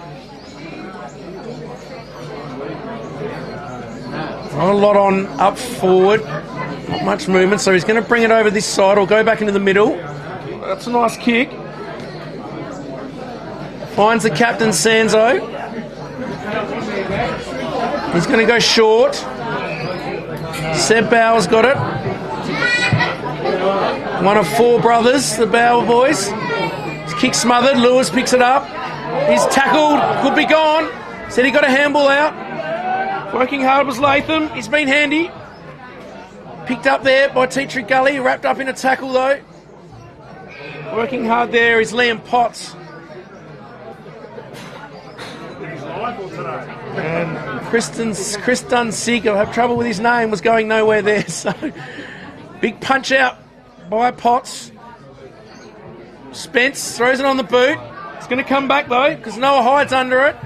Not a lot on up forward. Not much movement, so he's going to bring it over this side or go back into the middle. That's a nice kick. Finds the captain, Sanzo. He's going to go short. Seb Bauer's got it. One of 4 brothers, the Bauer boys. His kick smothered. Lewis picks it up. He's tackled. Could be gone. Said he got a handball out. Working hard was Latham. He's been handy. Picked up there by Tea Tree Gully. Wrapped up in a tackle though. Working hard there is Liam Potts. And Chris Dunsig, I have trouble with his name, was going nowhere there. So big punch out by Potts. Spence throws it on the boot. It's going to come back though because Noah Hyde's under it.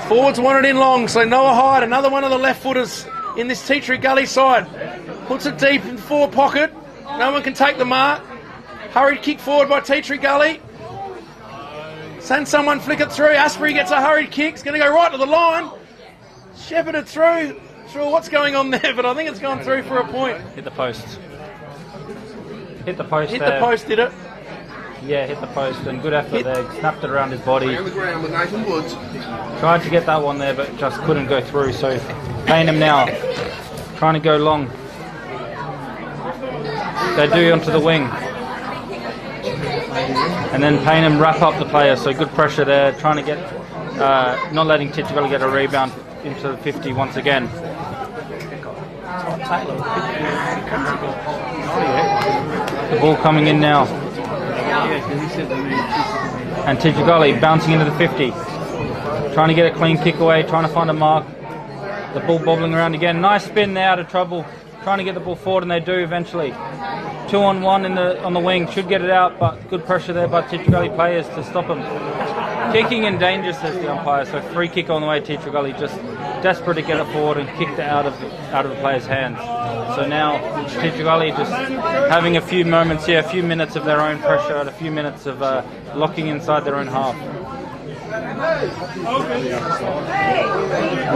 Forwards want it in long, so Noah Hyde, another one of the left footers in this Tea Tree Gully side, puts it deep in forward pocket. No one can take the mark. Hurried kick forward by Tea Tree Gully. Send someone flick it through. Asprey gets a hurried kick. It's going to go right to the line. Shepherded through. Sure what's going on there, but I think it's gone through for a point. Hit the post. Hit the post. Hit the post, did it? Yeah, hit the post, and good effort there. Snapped it around his body. On the ground with Nathan Woods. Tried to get that one there, but just couldn't go through. So Payneham now trying to go long. They do onto the wing. And then Payneham wrap up the player, so good pressure there, trying to get, not letting Titchigully get a rebound into the 50 once again. The ball coming in now. And Titchigully bouncing into the 50. Trying to get a clean kick away, trying to find a mark. The ball bobbling around again. Nice spin there, out of trouble. Trying to get the ball forward, and they do eventually. 2-on-1 on the wing, should get it out, but good pressure there by Tea Tree Gully players to stop them. Kicking in danger, says the umpire. So free kick on the way. Tea Tree Gully just desperate to get it forward and kicked it out of the player's hands. So now Tea Tree Gully just having a few moments here, a few minutes of their own pressure, and a few minutes of locking inside their own half.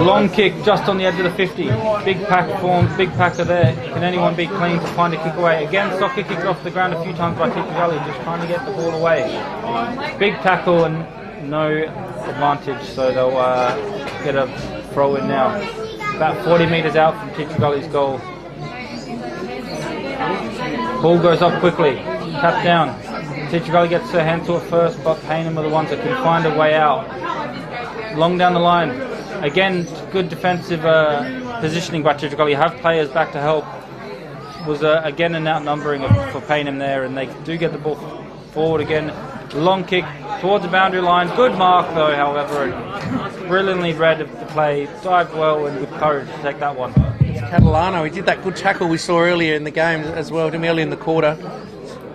Long kick just on the edge of the 50. Big pack form, big packer there. Can anyone be clean to find a kick away? Again, soccer kicked off the ground a few times by Teacher Gully, just trying to get the ball away. Big tackle and no advantage, so they'll get a throw in now. About 40 metres out from Teacher Gully's goal. Ball goes up quickly, tap down. Teacher Gully gets her hand to it first, but Payneham are the ones that can find a way out. Long down the line. Again, good defensive positioning by Teacher Gully. Have players back to help. Was again an outnumbering for Payneham there, and they do get the ball forward again. Long kick towards the boundary line. Good mark though, however. Brilliantly read the play. Dived well and with courage to take that one. Catalano, he did that good tackle we saw earlier in the game as well, early in the quarter.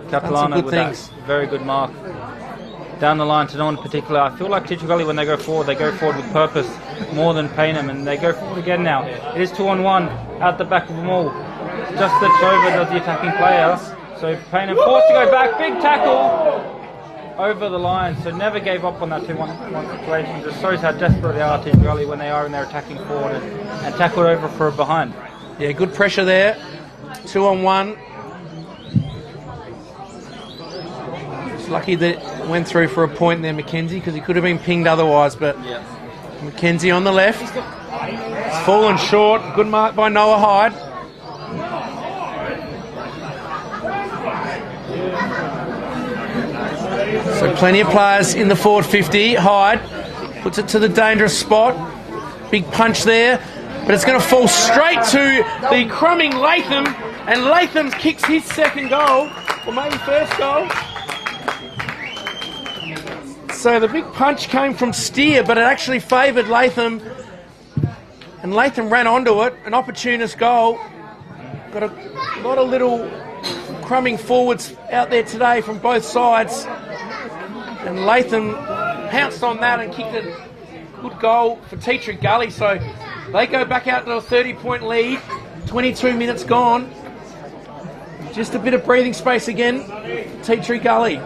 Catalano with that very good mark. Down the line to no one in particular. I feel like Teacher Gully, when they go forward with purpose more than Payneham, and they go forward again now. It is 2-on-1 out the back of them all. Just that over does the attacking player. So Payneham forced to go back. Big tackle over the line. So never gave up on that 2-1 situation. Just shows how desperate they are, Teacher Gully, when they are in their attacking forward and tackled over for a behind. Yeah, good pressure there. 2-on-1. It's lucky that it went through for a point there, Mackenzie, because he could have been pinged otherwise. But Mackenzie on the left. It's fallen short. Good mark by Noah Hyde. So plenty of players in the forward 50. Hyde puts it to the dangerous spot. Big punch there. But it's going to fall straight to the crumbing Latham. And Latham kicks his second goal. Or maybe first goal. So the big punch came from Steer, but it actually favoured Latham. And Latham ran onto it. An opportunist goal. Got a lot of little crumbing forwards out there today from both sides. And Latham pounced on that and kicked a good goal for Teacher Gully. So they go back out to a 30-point lead. 22 minutes gone. Just a bit of breathing space again. Teacher Gully.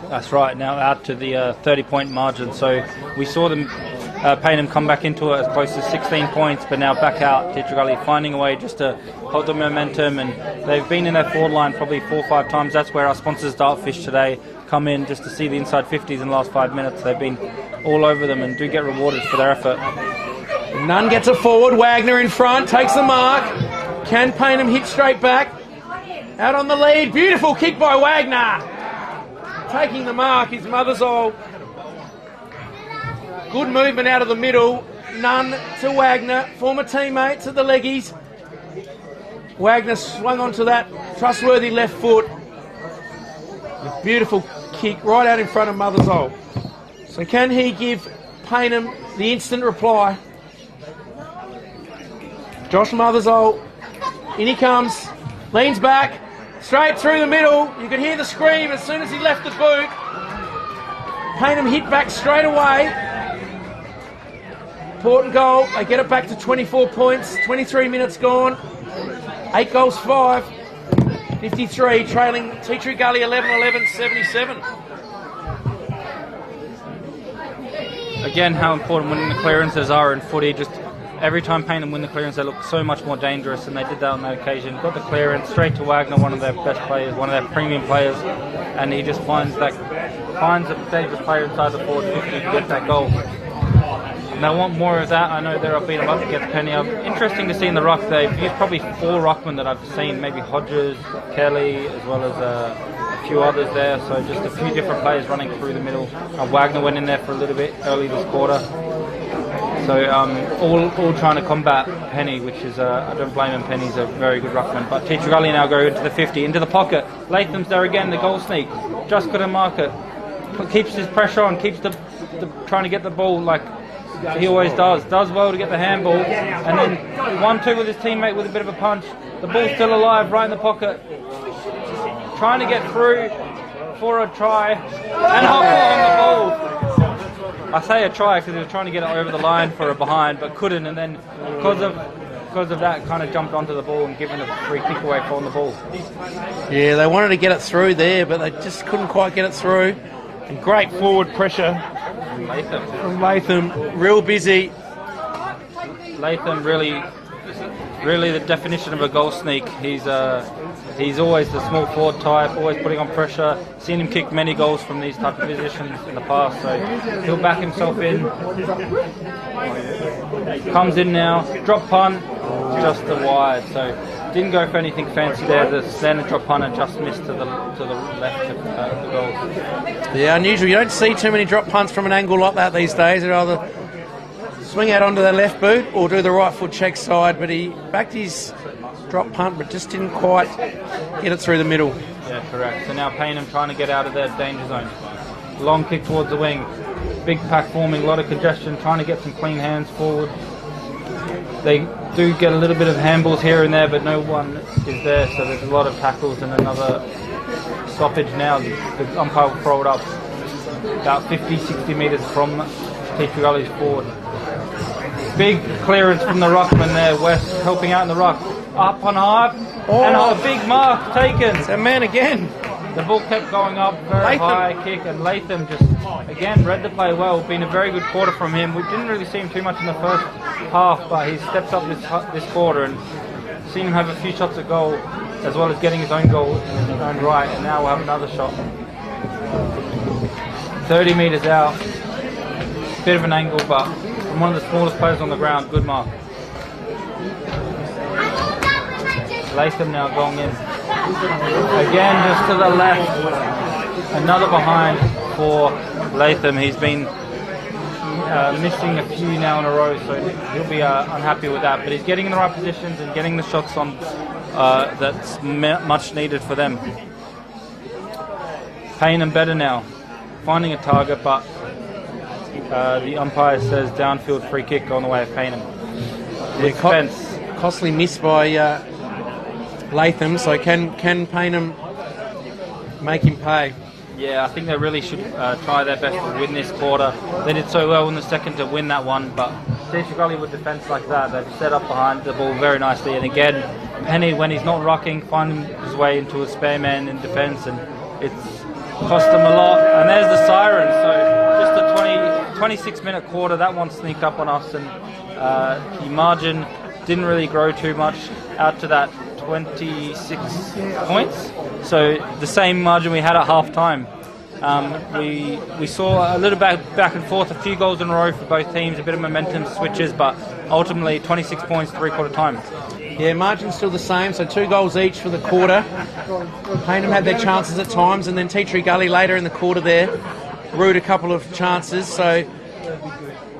That's right, now out to the 30-point margin. So we saw them, Payneham come back into it as close as 16 points, but now back out. Teacher Gully finding a way just to hold the momentum, and they've been in their forward line probably 4 or 5 times. That's where our sponsors, Dartfish, today come in just to see the inside 50s in the last 5 minutes. They've been all over them and do get rewarded for their effort. Nunn gets it forward. Wagner in front, takes the mark. Can Payneham hit straight back? Out on the lead. Beautiful kick by Wagner. Taking the mark is Mothersall. Good movement out of the middle. Nunn to Wagner. Former teammates at the leggies. Wagner swung onto that trustworthy left foot. A beautiful kick right out in front of Mothersall. So can he give Payneham the instant reply? Josh Mothersall. In he comes. Leans back. Straight through the middle. You could hear the scream as soon as he left the boot. Payneham hit back straight away. Important goal. They get it back to 24 points. 23 minutes gone. 8 goals, 5. 53, trailing Teacher Gully 11-11, 77. Again, how important winning the clearances are in footy. Just every time Payneham win the clearance, they look so much more dangerous, and they did that on that occasion. Got the clearance straight to Wagner, one of their best players, one of their premium players, and he just finds a dangerous player inside the forward 50 to get that goal. And they want more of that. I know they're beat them up against Penny. Interesting to see in the ruck. They've used probably 4 ruckmen that I've seen, maybe Hodges, Kelly, as well as a few others there. So just a few different players running through the middle. Wagner went in there for a little bit early this quarter. So all trying to combat Penny, which is, I don't blame him, Penny's a very good ruckman. But Teacher Gully now go into the 50, into the pocket. Latham's there again, the goal sneak. Just couldn't mark it. Keeps his pressure on, keeps the trying to get the ball like he always does. Does well to get the handball. And then 1-2 with his teammate with a bit of a punch. The ball's still alive, right in the pocket. Trying to get through for a try. And Huckle on the ball. I say a try because he was trying to get it over the line for a behind, but couldn't. And then because of that, kind of jumped onto the ball and given a free kick away from the ball. Yeah, they wanted to get it through there, but they just couldn't quite get it through. And great forward pressure Latham. Latham, real busy. Latham really the definition of a goal sneak. He's always the small forward type, always putting on pressure. Seen him kick many goals from these type of positions in the past, so he'll back himself in. Comes in now, drop punt, just the wide. So didn't go for anything fancy there. The standard drop punter just missed to the left of the goal. Yeah, unusual. You don't see too many drop punts from an angle like that these days. They're either swing out onto the left boot or do the right foot check side, but he backed his drop punt but just didn't quite get it through the middle. Yeah, correct. So now Payneham trying to get out of their danger zone. Long kick towards the wing. Big pack forming, a lot of congestion, trying to get some clean hands forward. They do get a little bit of handballs here and there, but no one is there, so there's a lot of tackles and another stoppage now. The umpire will throw it up about 50-60 metres from Teacher Gully's forward. Big clearance from the ruckman there, West helping out in the ruck. Up on half, and a big mark taken. It's a man again. The ball kept going up, very high kick, and Latham just, again, read the play well. Been a very good quarter from him. We didn't really see him too much in the first half, but he stepped up this quarter and seen him have a few shots at goal, as well as getting his own goal in his own right, and now we'll have another shot. 30 metres out. Bit of an angle, but from one of the smallest players on the ground, good mark. Latham now going in. Again, just to the left. Another behind for Latham. He's been missing a few now in a row, so he'll be unhappy with that. But he's getting in the right positions and getting the shots on that's much needed for them. Payneham better now. Finding a target, but the umpire says downfield free kick on the way of Payneham. Costly miss by Latham, so can Payneham make him pay? Yeah, I think they really should try their best to win this quarter. They did so well in the second to win that one, but Teacher Gully with defence like that, they've set up behind the ball very nicely. And again, Penny, when he's not rocking, finding his way into a spare man in defence, and it's cost them a lot. And there's the siren, so just a 26-minute quarter, that one sneaked up on us, and the margin didn't really grow too much out to that 26 points, so the same margin we had at half time. We saw a little back and forth, a few goals in a row for both teams, a bit of momentum switches, but ultimately 26 points 3/4 time. Yeah, margin's still the same, so 2 goals each for the quarter. Payneham had their chances at times, and then Teacher Gully later in the quarter there brewed a couple of chances, so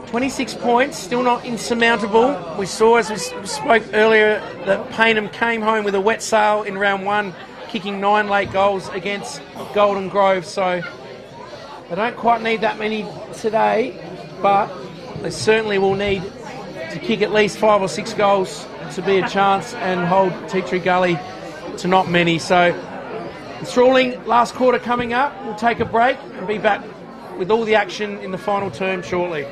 26 points, still not insurmountable. We saw, as we spoke earlier, that Payneham came home with a wet sail in round 1, kicking 9 late goals against Golden Grove. So they don't quite need that many today, but they certainly will need to kick at least 5 or 6 goals to be a chance and hold Teacher Gully to not many. So enthralling last quarter coming up. We'll take a break and be back with all the action in the final term shortly.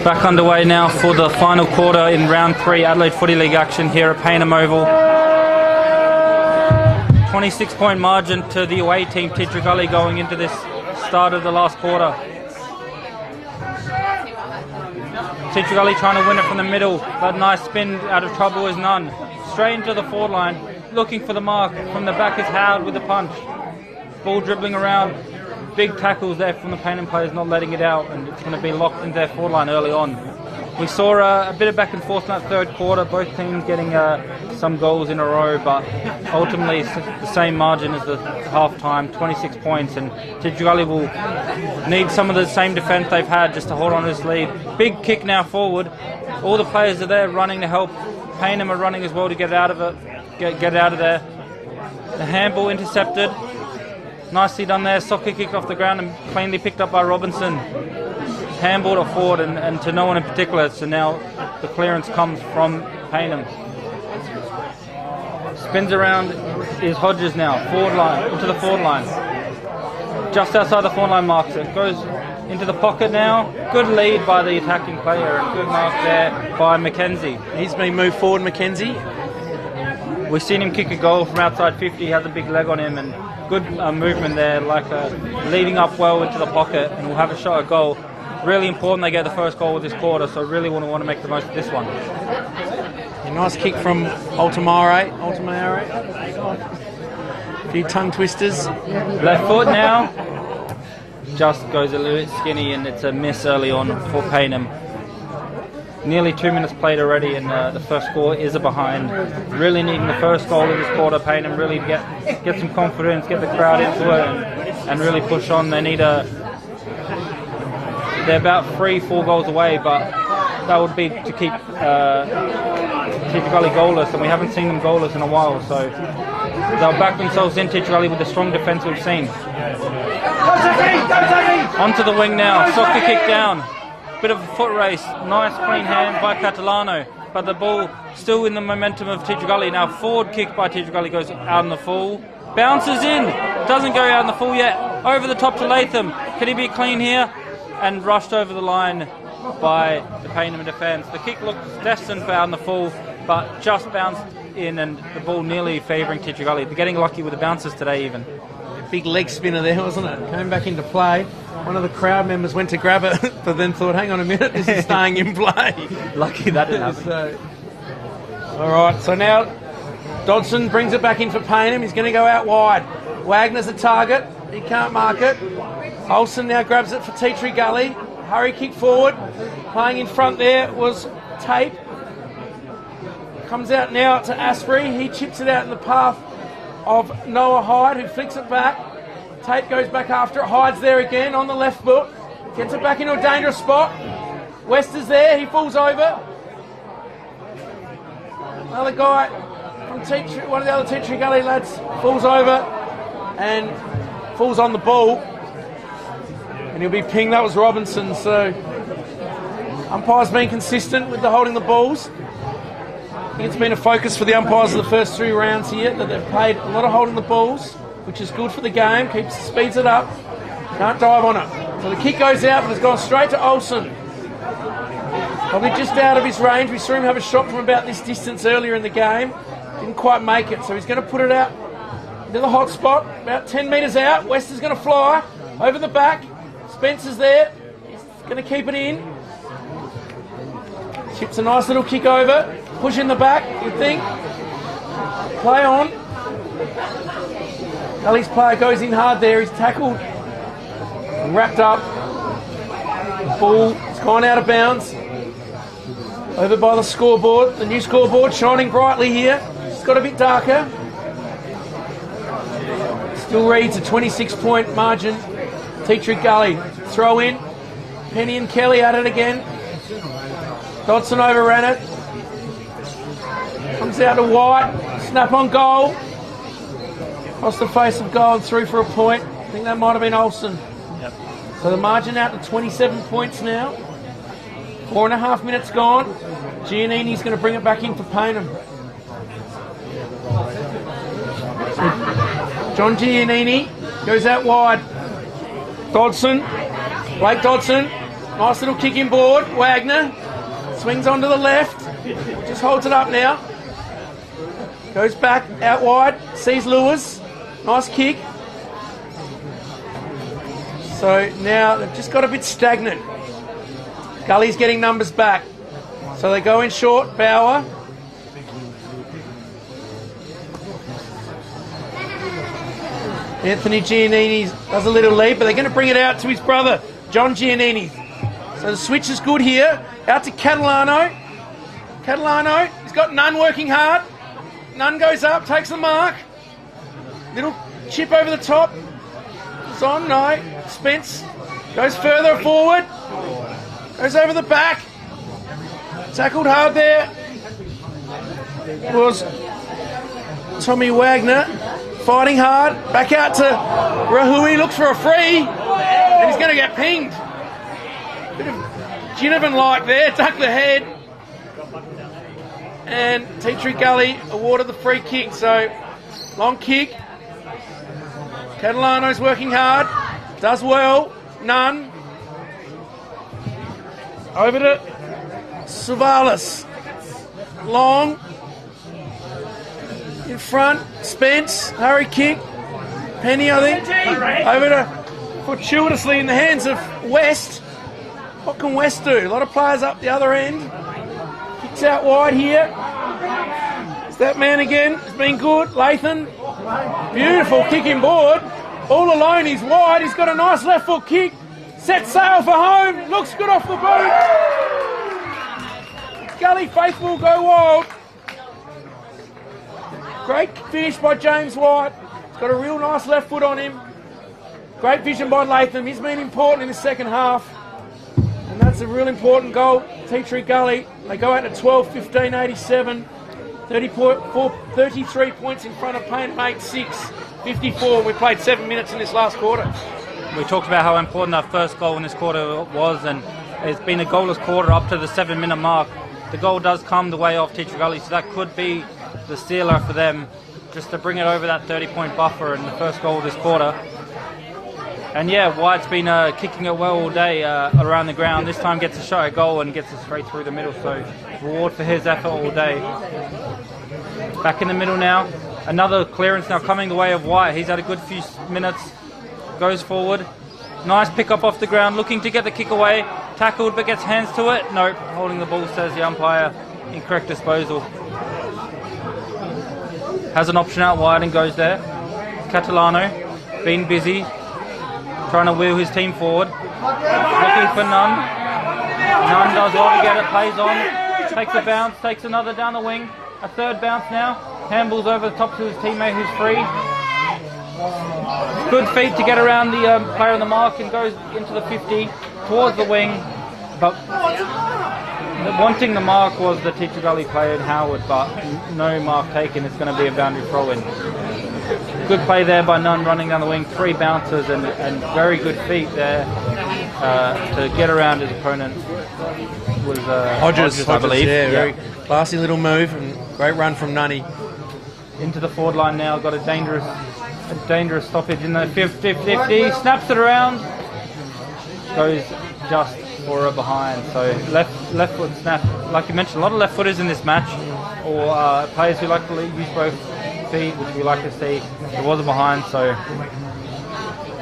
Back underway now for the final quarter in round 3 Adelaide Footy League action here at Payneham Oval. 26-point margin to the away team, Gully, going into this start of the last quarter. Gully trying to win it from the middle, but nice spin out of trouble is none. Straight into the forward line, looking for the mark. From the back is Howard with the punch. Ball dribbling around. Big tackles there from the Payneham players, not letting it out, and it's going to be locked into their forward line early on. We saw a bit of back and forth in that third quarter, both teams getting some goals in a row, but ultimately it's the same margin as the half-time, 26 points, and Gully will need some of the same defence they've had just to hold on to this lead. Big kick now forward. All the players are there running to help. Payneham are running as well to get out of it, get out of there. The handball intercepted. Nicely done there. Soccer kicked off the ground and cleanly picked up by Robinson. Handballed it forward and to no one in particular. So now the clearance comes from Payneham. Spins around is Hodges now. Forward line, into the forward line. Just outside the forward line marks it. Goes into the pocket now. Good lead by the attacking player and good mark there by Mackenzie. He's been moved forward, Mackenzie. We've seen him kick a goal from outside 50. He has a big leg on him and good movement there, leading up well into the pocket, and we'll have a shot at goal. Really important they get the first goal of this quarter, so really want to make the most of this one. A nice kick from Altamare. A few tongue twisters. Left foot now. Just goes a little bit skinny, and it's a miss early on for Payneham. Nearly 2 minutes played already, and the first score is a behind. Really needing the first goal of this quarter, Payneham, really get some confidence, get the crowd into it, and really push on. They need they're about 3-4 goals away, but that would be to keep Gully goalless, and we haven't seen them goalless in a while, so they'll back themselves in Gully with the strong defence we've seen. Onto the wing now, soccer kick down. Bit of a foot race, nice clean hand by Catalano, but the ball still in the momentum of Gully. Now forward kick by Gully goes out in the full, bounces in, doesn't go out in the full yet, over the top to Latham. Can he be clean here? And rushed over the line by the Payneham defence. The kick looks destined for out in the full, but just bounced in, and the ball nearly favouring Gully. They're getting lucky with the bounces today even. Big leg spinner there, wasn't it? Came back into play. One of the crowd members went to grab it, but then thought, hang on a minute, this is staying in play. Lucky that didn't happen. All right, so now Dodson brings it back in for Payneham. He's going to go out wide. Wagner's a target. He can't mark it. Olsen now grabs it for Gully. Hurry kick forward. Playing in front there was Tate. Comes out now to Asprey. He chips it out in the path of Noah Hyde, who flicks it back. Tate goes back after it. Hyde's there again on the left foot. Gets it back into a dangerous spot. West is there. He falls over. Another guy from one of the other Gully lads falls over and falls on the ball. And he'll be pinged. That was Robinson. So umpires been consistent with the holding the balls. I think it's been a focus for the umpires of the first 3 rounds here, that they've played a lot of holding the balls, which is good for the game, speeds it up, can't dive on it. So the kick goes out, but it's gone straight to Olsen. Probably just out of his range. We saw him have a shot from about this distance earlier in the game. Didn't quite make it, so he's going to put it out into the hot spot, about 10 metres out. West is going to fly over the back. Spencer's there. He's going to keep it in. Chips a nice little kick over. Push in the back, you'd think. Play on. Gully's player goes in hard there. He's tackled and wrapped up. The ball has gone out of bounds. Over by the scoreboard. The new scoreboard shining brightly here. It's got a bit darker. Still reads a 26-point margin. Gully. Throw in. Penny and Kelly at it again. Dodson overran it. Comes out to White. Snap on goal. Across the face of goal and through for a point. I think that might have been Olsen. Yep. So the margin out to 27 points now. 4.5 minutes gone. Giannini's going to bring it back in for Payneham. So John Giannini goes out wide. Dodson. Blake Dodson. Nice little kick in board. Wagner swings onto the left. Just holds it up now. Goes back out wide. Sees Lewis. Nice kick. So now they've just got a bit stagnant. Gully's getting numbers back. So they go in short. Bauer. Anthony Giannini does a little lead, but they're going to bring it out to his brother, John Giannini. So the switch is good here. Out to Catalano. Catalano, he's got Nunn working hard. Nunn goes up, takes the mark. Little chip over the top. It's on, no. Spence goes further forward. Goes over the back. Tackled hard there. It was Tommy Wagner. Fighting hard, back out to Rahui, looks for a free, and he's going to get pinged. Bit of Ginnivan-like there, duck the head, and Tea Tree Gully awarded the free kick. So, long kick. Catalano's working hard, does well, Nunn. Over to Savalas. Long. In front, Spence, hurry kick, Penny I think, over to fortuitously in the hands of West. What can West do? A lot of players up the other end. Kicks out wide here. It's that man again, it's been good, Lathan. Beautiful kick in board, all alone he's wide, he's got a nice left foot kick, set sail for home, looks good off the boot. Gully faithful go wild. Great finish by James White. He's got a real nice left foot on him. Great vision by Latham. He's been important in the second half. And that's a real important goal. Tea Tree Gully, they go out to 12-15, 87. 33 points in front of Payneham, 8-6. 54. We played 7 minutes in this last quarter. We talked about how important our first goal in this quarter was, and it's been a goalless quarter up to the 7-minute mark. The goal does come the way of Tea Tree Gully, so that could be the sealer for them, just to bring it over that 30-point buffer in the first goal of this quarter. And yeah, White's been kicking it well all day around the ground. This time gets a shot at goal and gets it straight through the middle, so reward for his effort all day. Back in the middle now. Another clearance now coming the way of White. He's had a good few minutes. Goes forward. Nice pick up off the ground, looking to get the kick away. Tackled but gets hands to it. Nope, holding the ball, says the umpire. Incorrect disposal. Has an option out wide and goes there. Catalano, been busy, trying to wheel his team forward. Looking for Nunn. Nunn does well to get it, plays on, takes a bounce, takes another down the wing. A third bounce now. Handballs over the top to his teammate who's free. Good feet to get around the player on the mark and goes into the 50 towards the wing. But wanting the mark was the Tea Tree Gully player in Howard, but no mark taken. It's going to be a boundary throw in. Good play there by Nunn running down the wing. 3 bounces and very good feet there to get around his opponent. Was Hodges, I believe. Yeah, very classy little move and great run from Nunny. Into the forward line now. Got a dangerous stoppage in the 50. Snaps it around. Goes just for a behind. So left foot snap. Like you mentioned, a lot of left footers in this match, or players who like to use both feet, which we like to see. There was a behind, so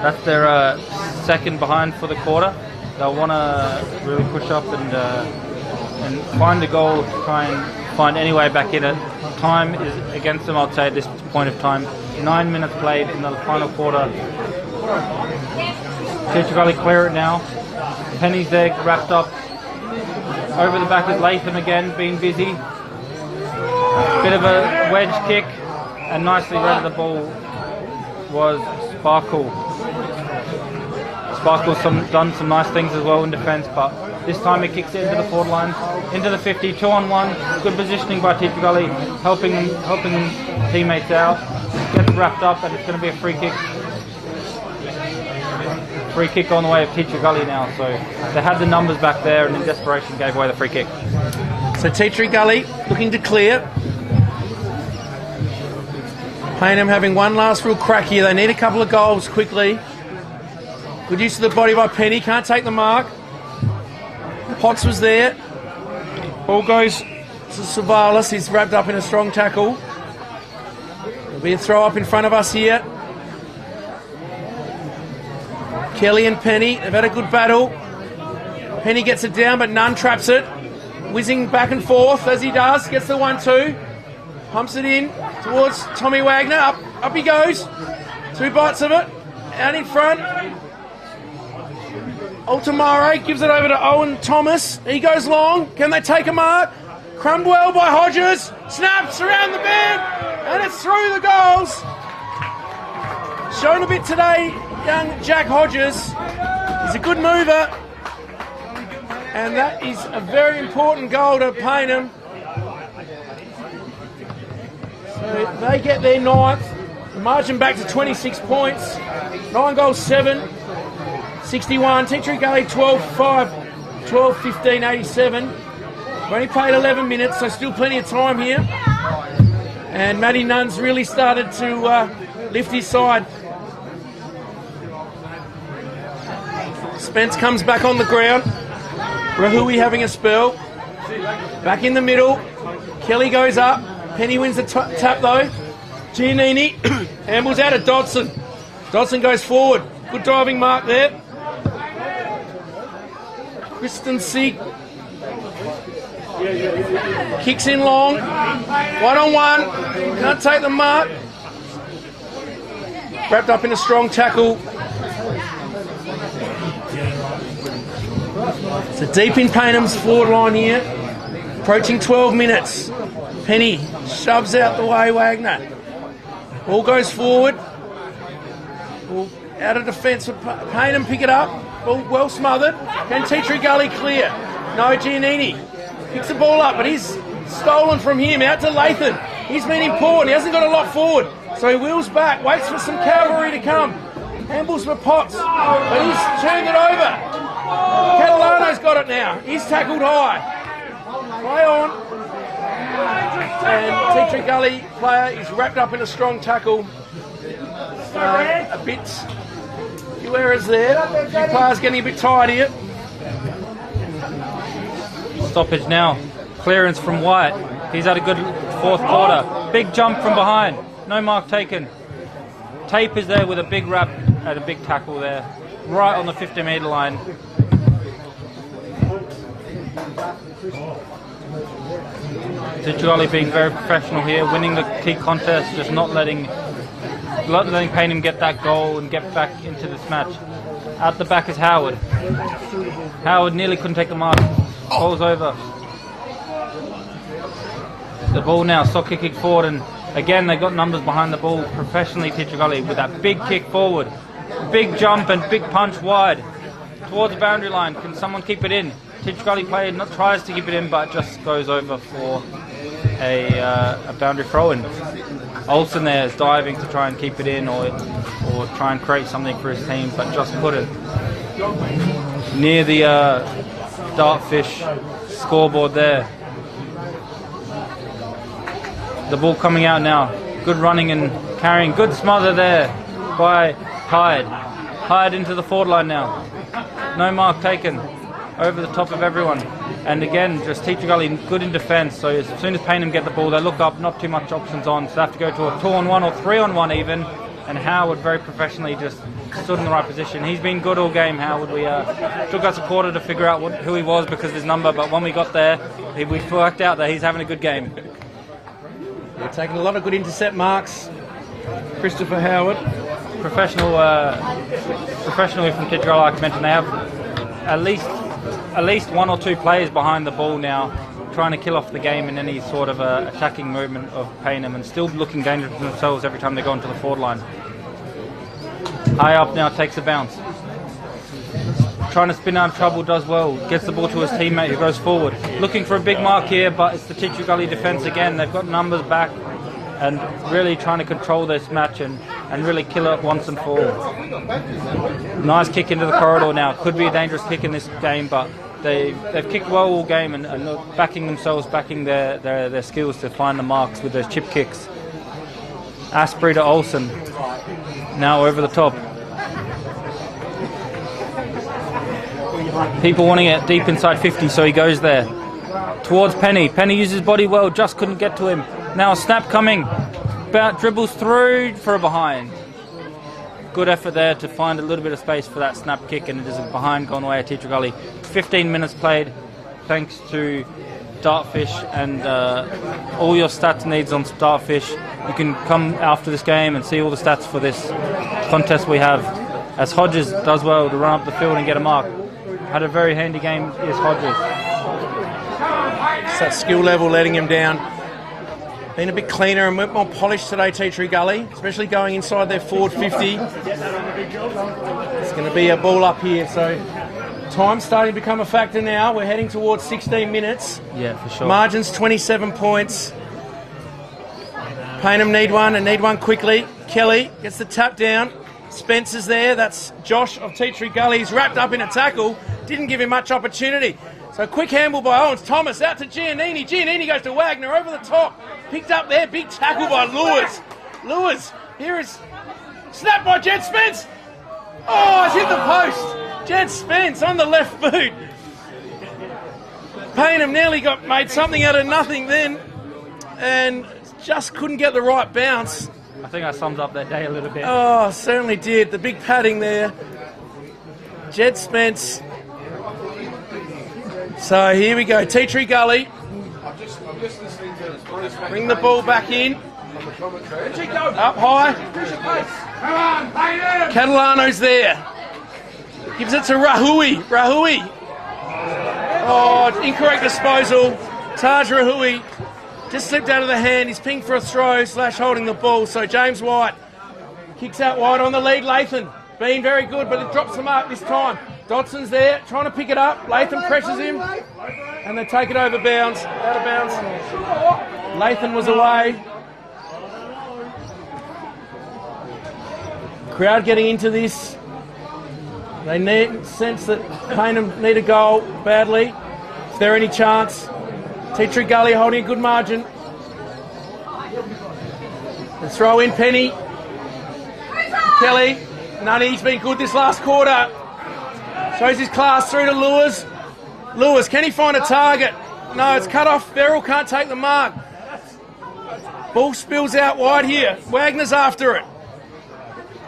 that's their second behind for the quarter. They'll want to really push up and find a goal to try and find any way back in it. Time is against them, I'd say, at this point of time. 9 minutes played in the final quarter. Tea Tree Gully clear it now. Penny's there, wrapped up. Over the back is Latham again, being busy. Bit of a wedge kick, and nicely read the ball was Sparkle. Sparkle's done some nice things as well in defence, but this time he kicks it into the forward line, into the 50, 2-on-1. Good positioning by Tea Tree Gully, helping teammates out. Gets wrapped up, and it's going to be a free kick. Free kick on the way of Tea Tree Gully now, so they had the numbers back there and in desperation gave away the free kick. So Tea Tree Gully looking to clear. Payneham having one last real crack here. They need a couple of goals quickly. Good use of the body by Penny, can't take the mark. Potts was there. Ball goes to Savalas. He's wrapped up in a strong tackle. There'll be a throw up in front of us here. Kelly and Penny, they've had a good battle. Penny gets it down, but Nunn traps it. Whizzing back and forth as he does. Gets the 1-2. Pumps it in towards Tommy Wagner. Up he goes. 2 bites of it. Out in front. Altamare gives it over to Owen Thomas. He goes long. Can they take a mark? Crumwell by Hodges. Snaps around the bend. And it's through the goals. Shown a bit today, young Jack Hodges. He's a good mover. And that is a very important goal to Payneham. So they get their 9th. Margin back to 26 points. 9 goals, 7. 61. Tea Gully 12-5. 12-15, 87. We've only played 11 minutes, so still plenty of time here. And Matty Nunn's really started to lift his side. Spence comes back on the ground. Rahui having a spell. Back in the middle. Kelly goes up. Penny wins the tap though. Giannini handles out of Dodson. Dodson goes forward. Good driving mark there. Kristen Sieg kicks in long. 1-on-1. Can't take the mark. Wrapped up in a strong tackle. So deep in Payneham's forward line here. Approaching 12 minutes. Penny shoves out the way Wagner. Ball goes forward. Ball out of defence for Payneham. Pick it up. Ball well smothered. Can Tea Gully clear? No, Giannini picks the ball up, but he's stolen from him. Out to Lathan. He's been important. He hasn't got a lot forward. So he wheels back. Waits for some cavalry to come. Handles for Potts. But he's turned it over. Catalano's got it now. He's tackled high. Play on. And Tea Gully player is wrapped up in a strong tackle. A bit. Few errors there. A few players getting a bit tired here. Stoppage now. Clearance from White. He's had a good 4th quarter. Big jump from behind. No mark taken. Tape is there with a big wrap and a big tackle there. Right on the 50-metre line. Tea Gully being very professional here, winning the key contest, just not letting Payneham get that goal and get back into this match. Out the back is Howard. Howard nearly couldn't take the mark. Ball's over. The ball now, sock kicking forward, and again they got numbers behind the ball professionally. Tea Gully with that big kick forward, big jump and big punch wide towards the boundary line. Can someone keep it in? Tea Gully player tries to keep it in, but just goes over for a boundary throw-in. Olsen there is diving to try and keep it in or try and create something for his team, but just couldn't. Near the Dartfish scoreboard there. The ball coming out now. Good running and carrying. Good smother there by Hyde. Hyde into the forward line now. No mark taken. Over the top of everyone. And again, just Tea Gully good in defence. So as soon as Payneham get the ball, they look up, not too much options on. So they have to go to a 2-on-1 or 3-on-1 even. And Howard very professionally just stood in the right position. He's been good all game, Howard. We took us a quarter to figure out who he was because of his number. But when we got there, we worked out that he's having a good game. They're taking a lot of good intercept marks. Christopher Howard. Professionally from Tea Gully, like I mentioned, they have at least 1 or 2 players behind the ball now, trying to kill off the game in any sort of attacking movement of Payneham, and still looking dangerous for themselves every time they go into the forward line. High up now, takes a bounce. Trying to spin out of trouble, does well. Gets the ball to his teammate who goes forward. Looking for a big mark here, but it's the Tea Gully defence again. They've got numbers back and really trying to control this match and really kill it once and for all. Nice kick into the corridor now. Could be a dangerous kick in this game, but they've kicked well all game and backing themselves, backing their skills to find the marks with those chip kicks. Asprey to Olsen. Now over the top. People wanting it deep inside 50, so he goes there. Towards Penny. Penny uses body well, just couldn't get to him. Now a snap coming. Dribbles through for a behind. Good effort there to find a little bit of space for that snap kick, and it is a behind gone away at Teacher Gully. 15 minutes played, thanks to Dartfish, and all your stats needs on Dartfish. You can come after this game and see all the stats for this contest we have. As Hodges does well to run up the field and get a mark. Had a very handy game is Hodges. It's that skill level letting him down. Been a bit cleaner and more polished today, Tea Tree Gully, especially going inside their forward 50. It's going to be a ball up here, so time's starting to become a factor now. We're heading towards 16 minutes. Yeah, for sure. Margin's 27 points. Payneham need one and need one quickly. Kelly gets the tap down. Spencer's there. That's Josh of Tea Tree Gully. He's wrapped up in a tackle. Didn't give him much opportunity. So quick handball by Owens. Thomas out to Giannini. Giannini goes to Wagner over the top. Picked up there. Big tackle by Lewis. Lewis. Here is snap by Jed Spence. Oh, it's hit the post. Jed Spence on the left boot. Payneham nearly made something out of nothing then, and just couldn't get the right bounce. I think that sums up that day a little bit. Oh, certainly did. The big padding there. Jed Spence. So here we go. Tea Tree Gully. Bring the ball back in. Up high. Catalano's there. Gives it to Rahui. Rahui. Oh, incorrect disposal. Taj Rahui just slipped out of the hand. He's pinged for a throw / holding the ball. So James White kicks out wide on the lead. Lathan being very good, but it drops him up this time. Dodson's there trying to pick it up. Lathan pressures him and they take it over bounds. Out of bounds. Lathan was away. Crowd getting into this. They sense that Payneham need a goal badly. Is there any chance? Tea Tree Gully holding a good margin. The throw in Penny. Kelly. Nunny's been good this last quarter. Shows his class through to Lewis. Lewis, can he find a target? No, it's cut off. Beryl can't take the mark. Ball spills out wide here. Wagner's after it.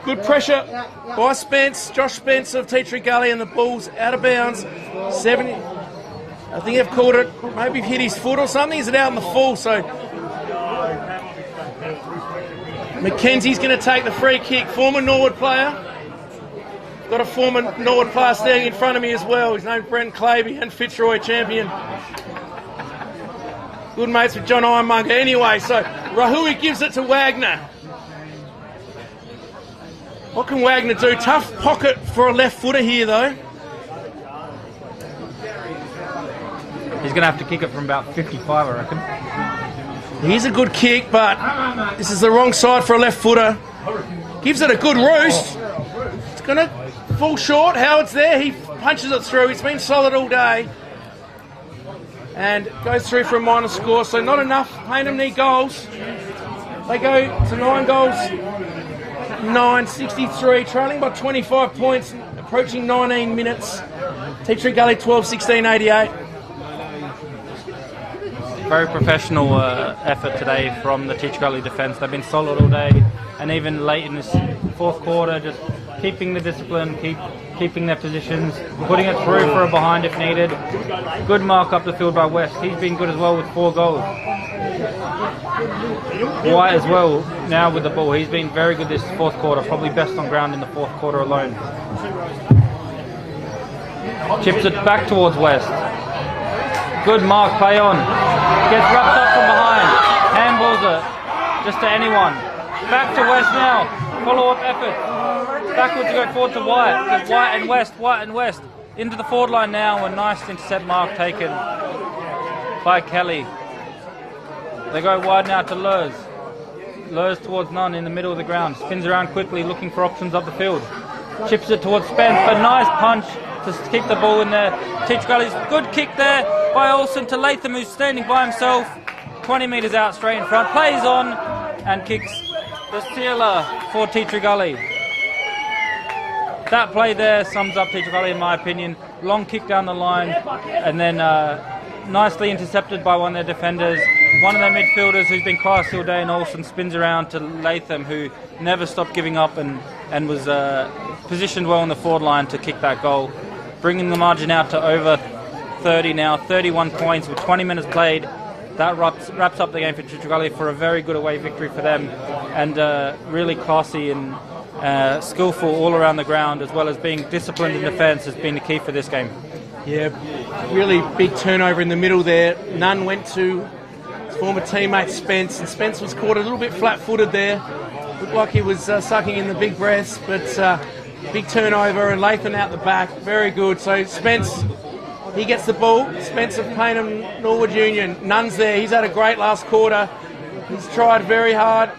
Good pressure by Spence, Josh Spence of Tea Tree Gully, and the ball's out of bounds. 70. I think they've called it, maybe hit his foot or something. Is it out in the full? So Mackenzie's going to take the free kick. Former Norwood player. Got a former Norwood player standing in front of me as well. His name's Brent Claby and Fitzroy champion. Good mates with John Ironmonger. Anyway, so Rahui gives it to Wagner. What can Wagner do? Tough pocket for a left footer here, though. He's going to have to kick it from about 55, I reckon. He's a good kick, but this is the wrong side for a left footer. Gives it a good roost. It's going to fall short. Howard's there. He punches it through. He's been solid all day. And goes through for a minor score. So not enough. Payneham need goals. They go to 9 goals. 9-63, trailing by 25 points, approaching 19 minutes. Tea Tree Gully 12-16-88. Very professional effort today from the Tea Tree Gully defence. They've been solid all day, and even late in this fourth quarter, just keeping the discipline, keeping their positions, putting it through for a behind if needed. Good mark up the field by West. He's been good as well with 4 goals. White as well now with the ball. He's been very good this fourth quarter, probably best on ground in the fourth quarter alone. Chips it back towards West. Good mark, play on. Gets wrapped up from behind. Handballs it. Just to anyone. Back to West now. Follow-up effort. Backwards to go forward to White. There's White and West. Into the forward line now. A nice intercept mark taken by Kelly. They go wide now to Lurs. Lurs towards none in the middle of the ground. Spins around quickly, looking for options up the field. Chips it towards Spence, but nice punch to keep the ball in there. Tea Tree Gully's good kick there by Olsen to Latham, who's standing by himself. 20 metres out, straight in front. Plays on and kicks the sealer for Tea Tree Gully. That play there sums up Tea Tree Gully in my opinion. long kick down the line, and then nicely intercepted by one of their defenders. One of their midfielders who's been classy all day, and Olsen spins around to Latham, who never stopped giving up and was positioned well on the forward line to kick that goal, bringing the margin out to over 30 now, 31 points with 20 minutes played. That wraps up the game for Gully for a very good away victory for them, and really classy and skillful all around the ground, as well as being disciplined in defence has been the key for this game. Yeah, really big turnover in the middle there. Nunn went to his former teammate Spence, and Spence was caught a little bit flat-footed there. Looked like he was sucking in the big breaths, but big turnover, and Latham out the back. Very good. So Spence, he gets the ball. Spence of Payneham Norwood Union. Nunn's there. He's had a great last quarter. He's tried very hard.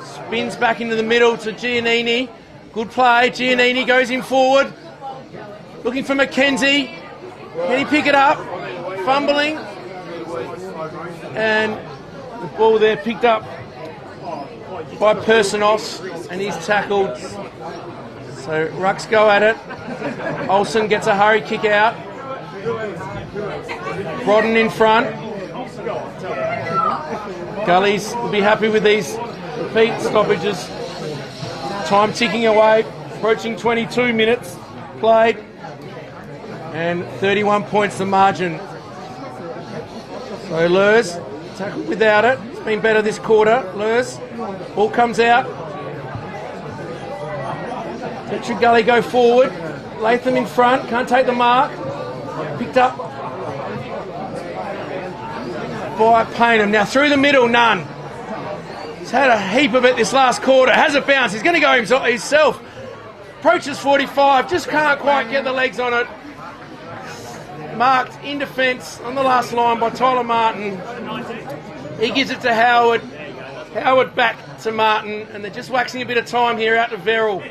Spins back into the middle to Giannini. Good play. Giannini goes in forward. Looking for McKenzie. Can he pick it up? Fumbling. And the ball there picked up by Personos, and he's tackled. So Rucks go at it. Olsen gets a hurry kick out. Brodden in front. Gullies will be happy with these repeat stoppages. Time ticking away, approaching 22 minutes played, and 31 points the margin. So Lurs tackled without it. It's been better this quarter. Lurs, ball comes out. Tetra Gully go forward. Latham in front, can't take the mark. Picked up by Payneham. Now through the middle, Nunn. He's had a heap of it this last quarter. Has a bounce. He's going to go himself. Approaches 45. Just can't quite get the legs on it. Marked in defence on the last line by Tyler Martin. He gives it to Howard. Howard back to Martin. And they're just waxing a bit of time here out to Verrill.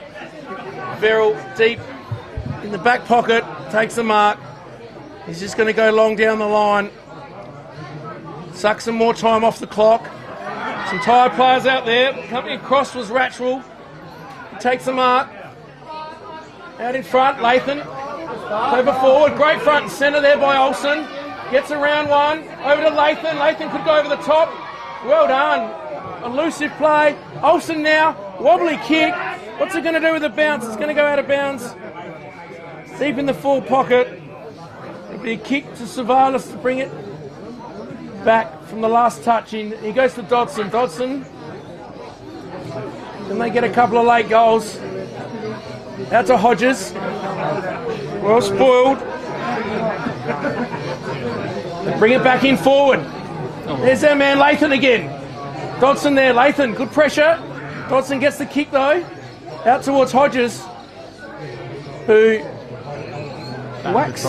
Verrill deep in the back pocket. Takes the mark. He's just going to go long down the line. Suck some more time off the clock. Some tired players out there. Coming across was Ratchwell. He takes the mark. Out in front, Latham. Over forward. Great front and centre there by Olsen. Gets around one. Over to Latham. Latham could go over the top. Well done. Elusive play. Olsen now. Wobbly kick. What's it going to do with the bounce? It's going to go out of bounds. Deep in the full pocket. It'll be a kick to Savalas to bring it back from the last touch in. He goes to Dodson. Dodson. Then they get a couple of late goals. Out to Hodges. Well spoiled. They bring it back in forward. There's our man Latham again. Dodson there. Latham, good pressure. Dodson gets the kick though. Out towards Hodges, who whacks.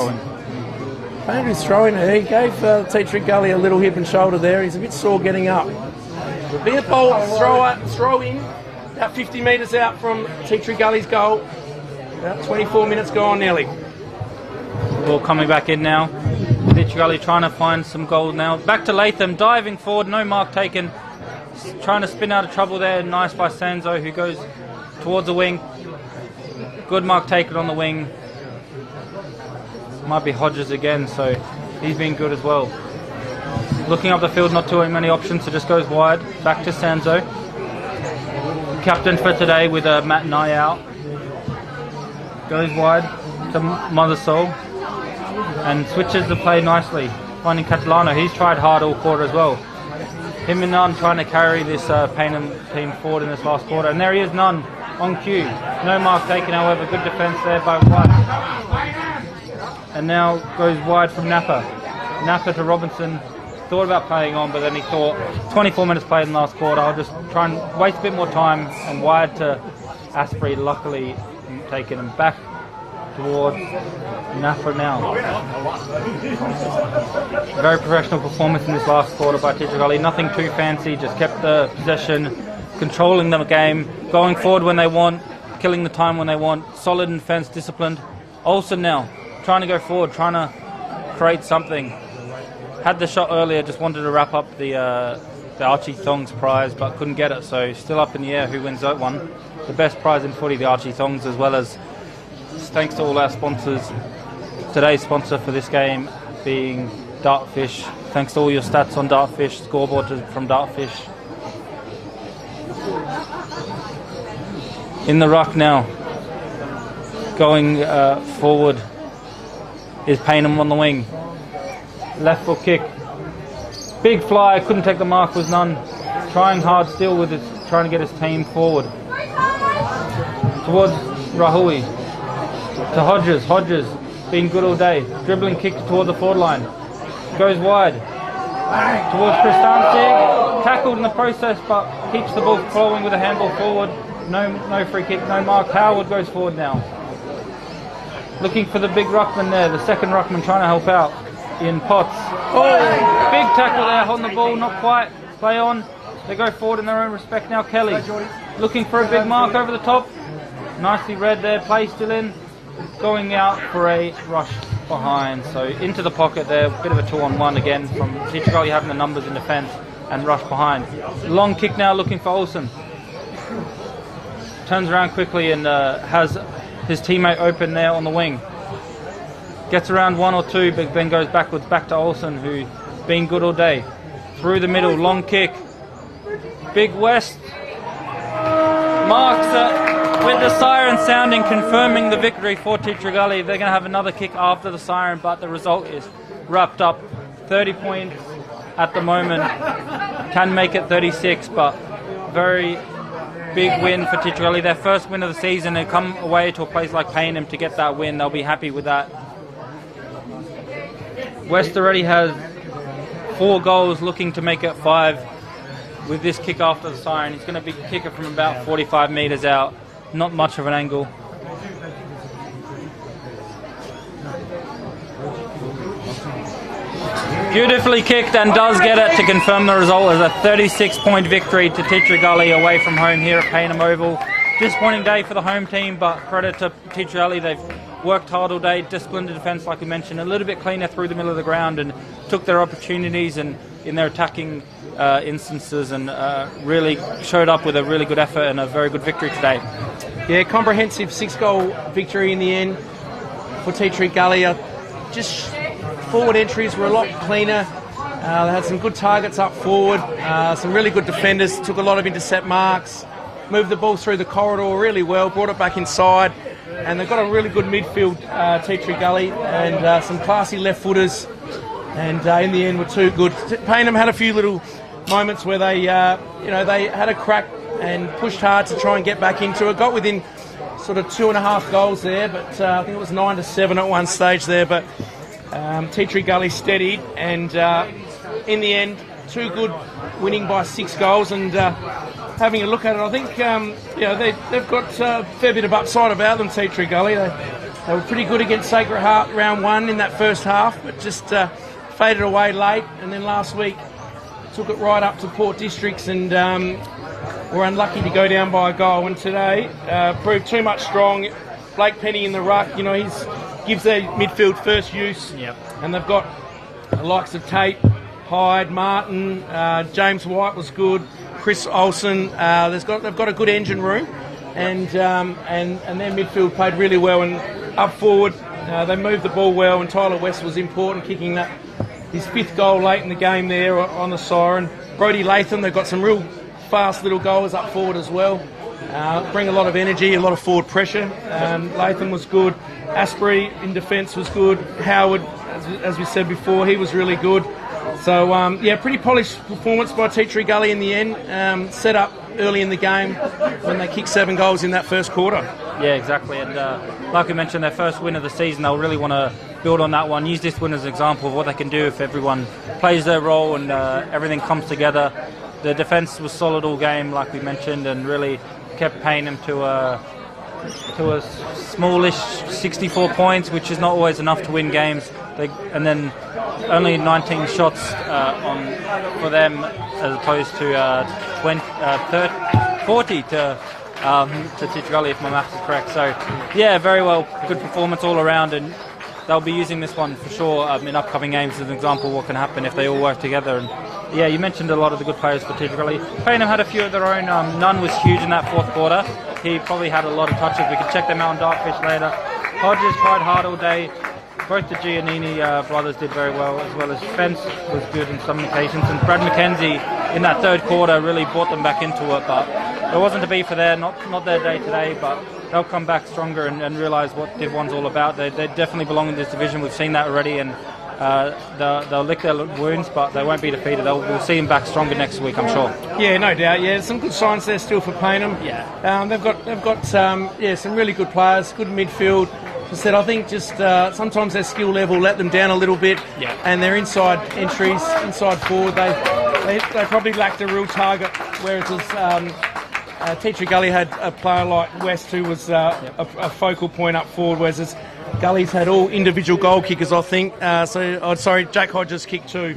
Andrew's throwing it. He gave Tetra Gully a little hip and shoulder there. He's a bit sore getting up. The beer bowl throw in about 50 metres out from Tetra Gully's goal. About 24 minutes gone nearly. Ball coming back in now. Tetra Gully trying to find some goal now. Back to Latham, diving forward, no mark taken. Trying to spin out of trouble there. Nice by Sanzo, who goes towards the wing. Good mark taken on the wing. Might be Hodges again, so he's been good as well. Looking up the field, not too many options, so just goes wide. Back to Sanzo. Captain for today with Matt and I out. Goes wide to Mothersole and switches the play nicely. Finding Catalano, he's tried hard all quarter as well. Him and Nunn trying to carry this Payneham team forward in this last quarter. And there he is, Nunn on cue. No mark taken, however. Good defence there by White. And now goes wide from Napa. Napa to Robinson. Thought about playing on, but then he thought 24 minutes played in the last quarter. I'll just try and waste a bit more time. And wide to Asprey, luckily taking him back towards Napa now. Very professional performance in this last quarter by Tetra Gully. Nothing too fancy, just kept the possession, controlling the game, going forward when they want, killing the time when they want, solid in defence, disciplined. Olsen now, trying to go forward, trying to create something. Had the shot earlier, just wanted to wrap up the Archie Thongs prize, but couldn't get it, so still up in the air who wins that one. The best prize in footy, the Archie Thongs, as well as thanks to all our sponsors, today's sponsor for this game being Dartfish. Thanks to all your stats on Dartfish, scoreboard from Dartfish. In the ruck now, going forward is Payneham on the wing. Left foot kick. Big fly, couldn't take the mark, was none. Trying hard still with it, trying to get his team forward. Towards Rahui. To Hodges. Hodges, been good all day. Dribbling kick toward the forward line. Goes wide. Towards Kristanstig. Tackled in the process, but keeps the ball flowing with a handball forward. No free kick, no mark. Howard goes forward now. Looking for the big ruckman there, the second ruckman trying to help out in Potts. Oh, big tackle there, holding the ball, not quite. Play on. They go forward in their own respect now. Kelly looking for a big mark over the top. Nicely read there, play still in. Going out for a rush behind. So into the pocket there, bit of a 2-on-1 again from Teacher Gully having the numbers in defence and rush behind. Long kick now looking for Olsen. Turns around quickly and has his teammate open there on the wing. Gets around one or two, but then goes backwards back to Olsen, who's been good all day. Through the middle, long kick. Big West marks with the siren sounding, confirming the victory for Teacher Gully. They're going to have another kick after the siren, but the result is wrapped up. 30 points at the moment. Can make it 36, but very big win for Teacher Gully. Their first win of the season. They come away to a place like Payneham to get that win. They'll be happy with that. West already has 4 goals, looking to make it 5 with this kick after the siren. He's going to be kicker from about 45 metres out. Not much of an angle. Beautifully kicked and does get it to confirm the result as a 36-point victory to Teacher Gully away from home here at Payneham Oval. Disappointing day for the home team, but credit to Teacher Gully. They've worked hard all day, disciplined the defence like we mentioned, a little bit cleaner through the middle of the ground and took their opportunities and in their attacking instances and really showed up with a really good effort and a very good victory today. Yeah, comprehensive 6-goal victory in the end for Teacher Gully. Just forward entries were a lot cleaner. They had some good targets up forward, some really good defenders, took a lot of intercept marks, moved the ball through the corridor really well, brought it back inside, and they've got a really good midfield, Teacher Gully, and some classy left footers, and in the end were too good. Payneham had a few little moments where they, they had a crack and pushed hard to try and get back into it. Got within sort of 2.5 goals there, but I think it was 9-7 at one stage there. But Teacher Gully steadied, and in the end, too good, winning by 6 goals. And having a look at it, I think they've got a fair bit of upside about them. Teacher Gully, they were pretty good against Sacred Heart round 1 in that first half, but just faded away late. And then last week took it right up to Port Districts and were unlucky to go down by a goal. And today proved too much strong. Blake Penny in the ruck, he gives their midfield first use. Yep. And they've got the likes of Tate, Hyde, Martin, James White was good, Chris Olsen. They've got a good engine room, and their midfield played really well. And up forward, they moved the ball well, and Tyler West was important, kicking his 5th goal late in the game there on the siren. Brodie Latham, they've got some real fast little goals up forward as well. Bring a lot of energy, a lot of forward pressure. Latham was good. Asprey in defence was good. Howard, as we said before, he was really good. So, pretty polished performance by Teacher Gully in the end. Set up early in the game when they kicked 7 goals in that first quarter. Yeah, exactly. And like we mentioned, their first win of the season, they'll really want to build on that one. Use this win as an example of what they can do if everyone plays their role and everything comes together. The defence was solid all game, like we mentioned, and really kept Payneham to a smallish 64 points, which is not always enough to win games. And then only 19 shots for them, as opposed to 40 to Teacher Gully, if my maths is correct. So, yeah, very well, good performance all around, and they'll be using this one for sure in upcoming games as an example of what can happen if they all work together. And yeah, you mentioned a lot of the good players for Teacher Gully. Payneham had a few of their own. None was huge in that 4th quarter. He probably had a lot of touches. We can check them out on Dartfish later. Hodges tried hard all day. both the Giannini brothers did very well as Spence was good in some occasions, and Brad McKenzie in that third quarter really brought them back into it. But it wasn't to be for not their day today, but they'll come back stronger and realise what Div 1's all about. They definitely belong in this division. We've seen that already, and they'll lick their wounds, but they won't be defeated. We'll see them back stronger next week, I'm sure. Yeah, no doubt. Yeah, some good signs there still for Payneham. Yeah, they've got some really good players, good midfield. As I said, I think just sometimes their skill level let them down a little bit, and their inside entries, inside forward, they probably lacked a real target. Whereas Teacher Gully had a player like West who was a focal point up forward, whereas Gully's had all individual goal kickers, I think. Jack Hodges kicked 2.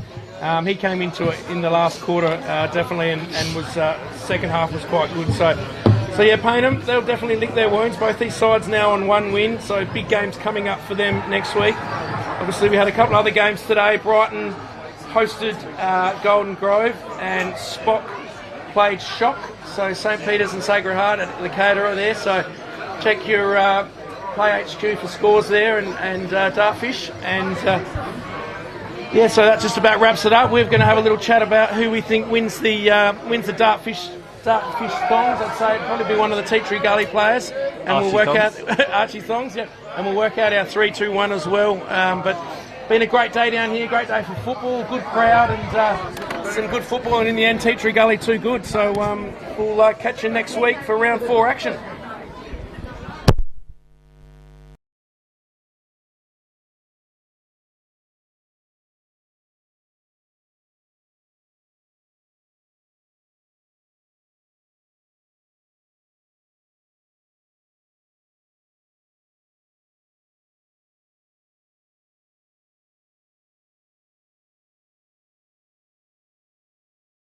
He came into it in the last quarter, definitely, and was second half was quite good. So yeah, Payneham, they'll definitely lick their wounds. Both these sides now on 1 win, so big games coming up for them next week. Obviously, we had a couple other games today. Brighton hosted Golden Grove, and Spock played Shock. So St Peter's and Sacred Heart at the Caterer there. So check your Play HQ for scores there, and Dartfish. And so that just about wraps it up. We're going to have a little chat about who we think wins the Dartfish Thongs. I'd say it'd probably be one of the Teachery Gully players, and we'll work out Archie Thongs, and we'll work out our 3-2-1 as well. But been a great day down here, great day for football, good crowd, and some good football, and in the end, Teachery Gully too good. So we'll catch you next week for round 4 action.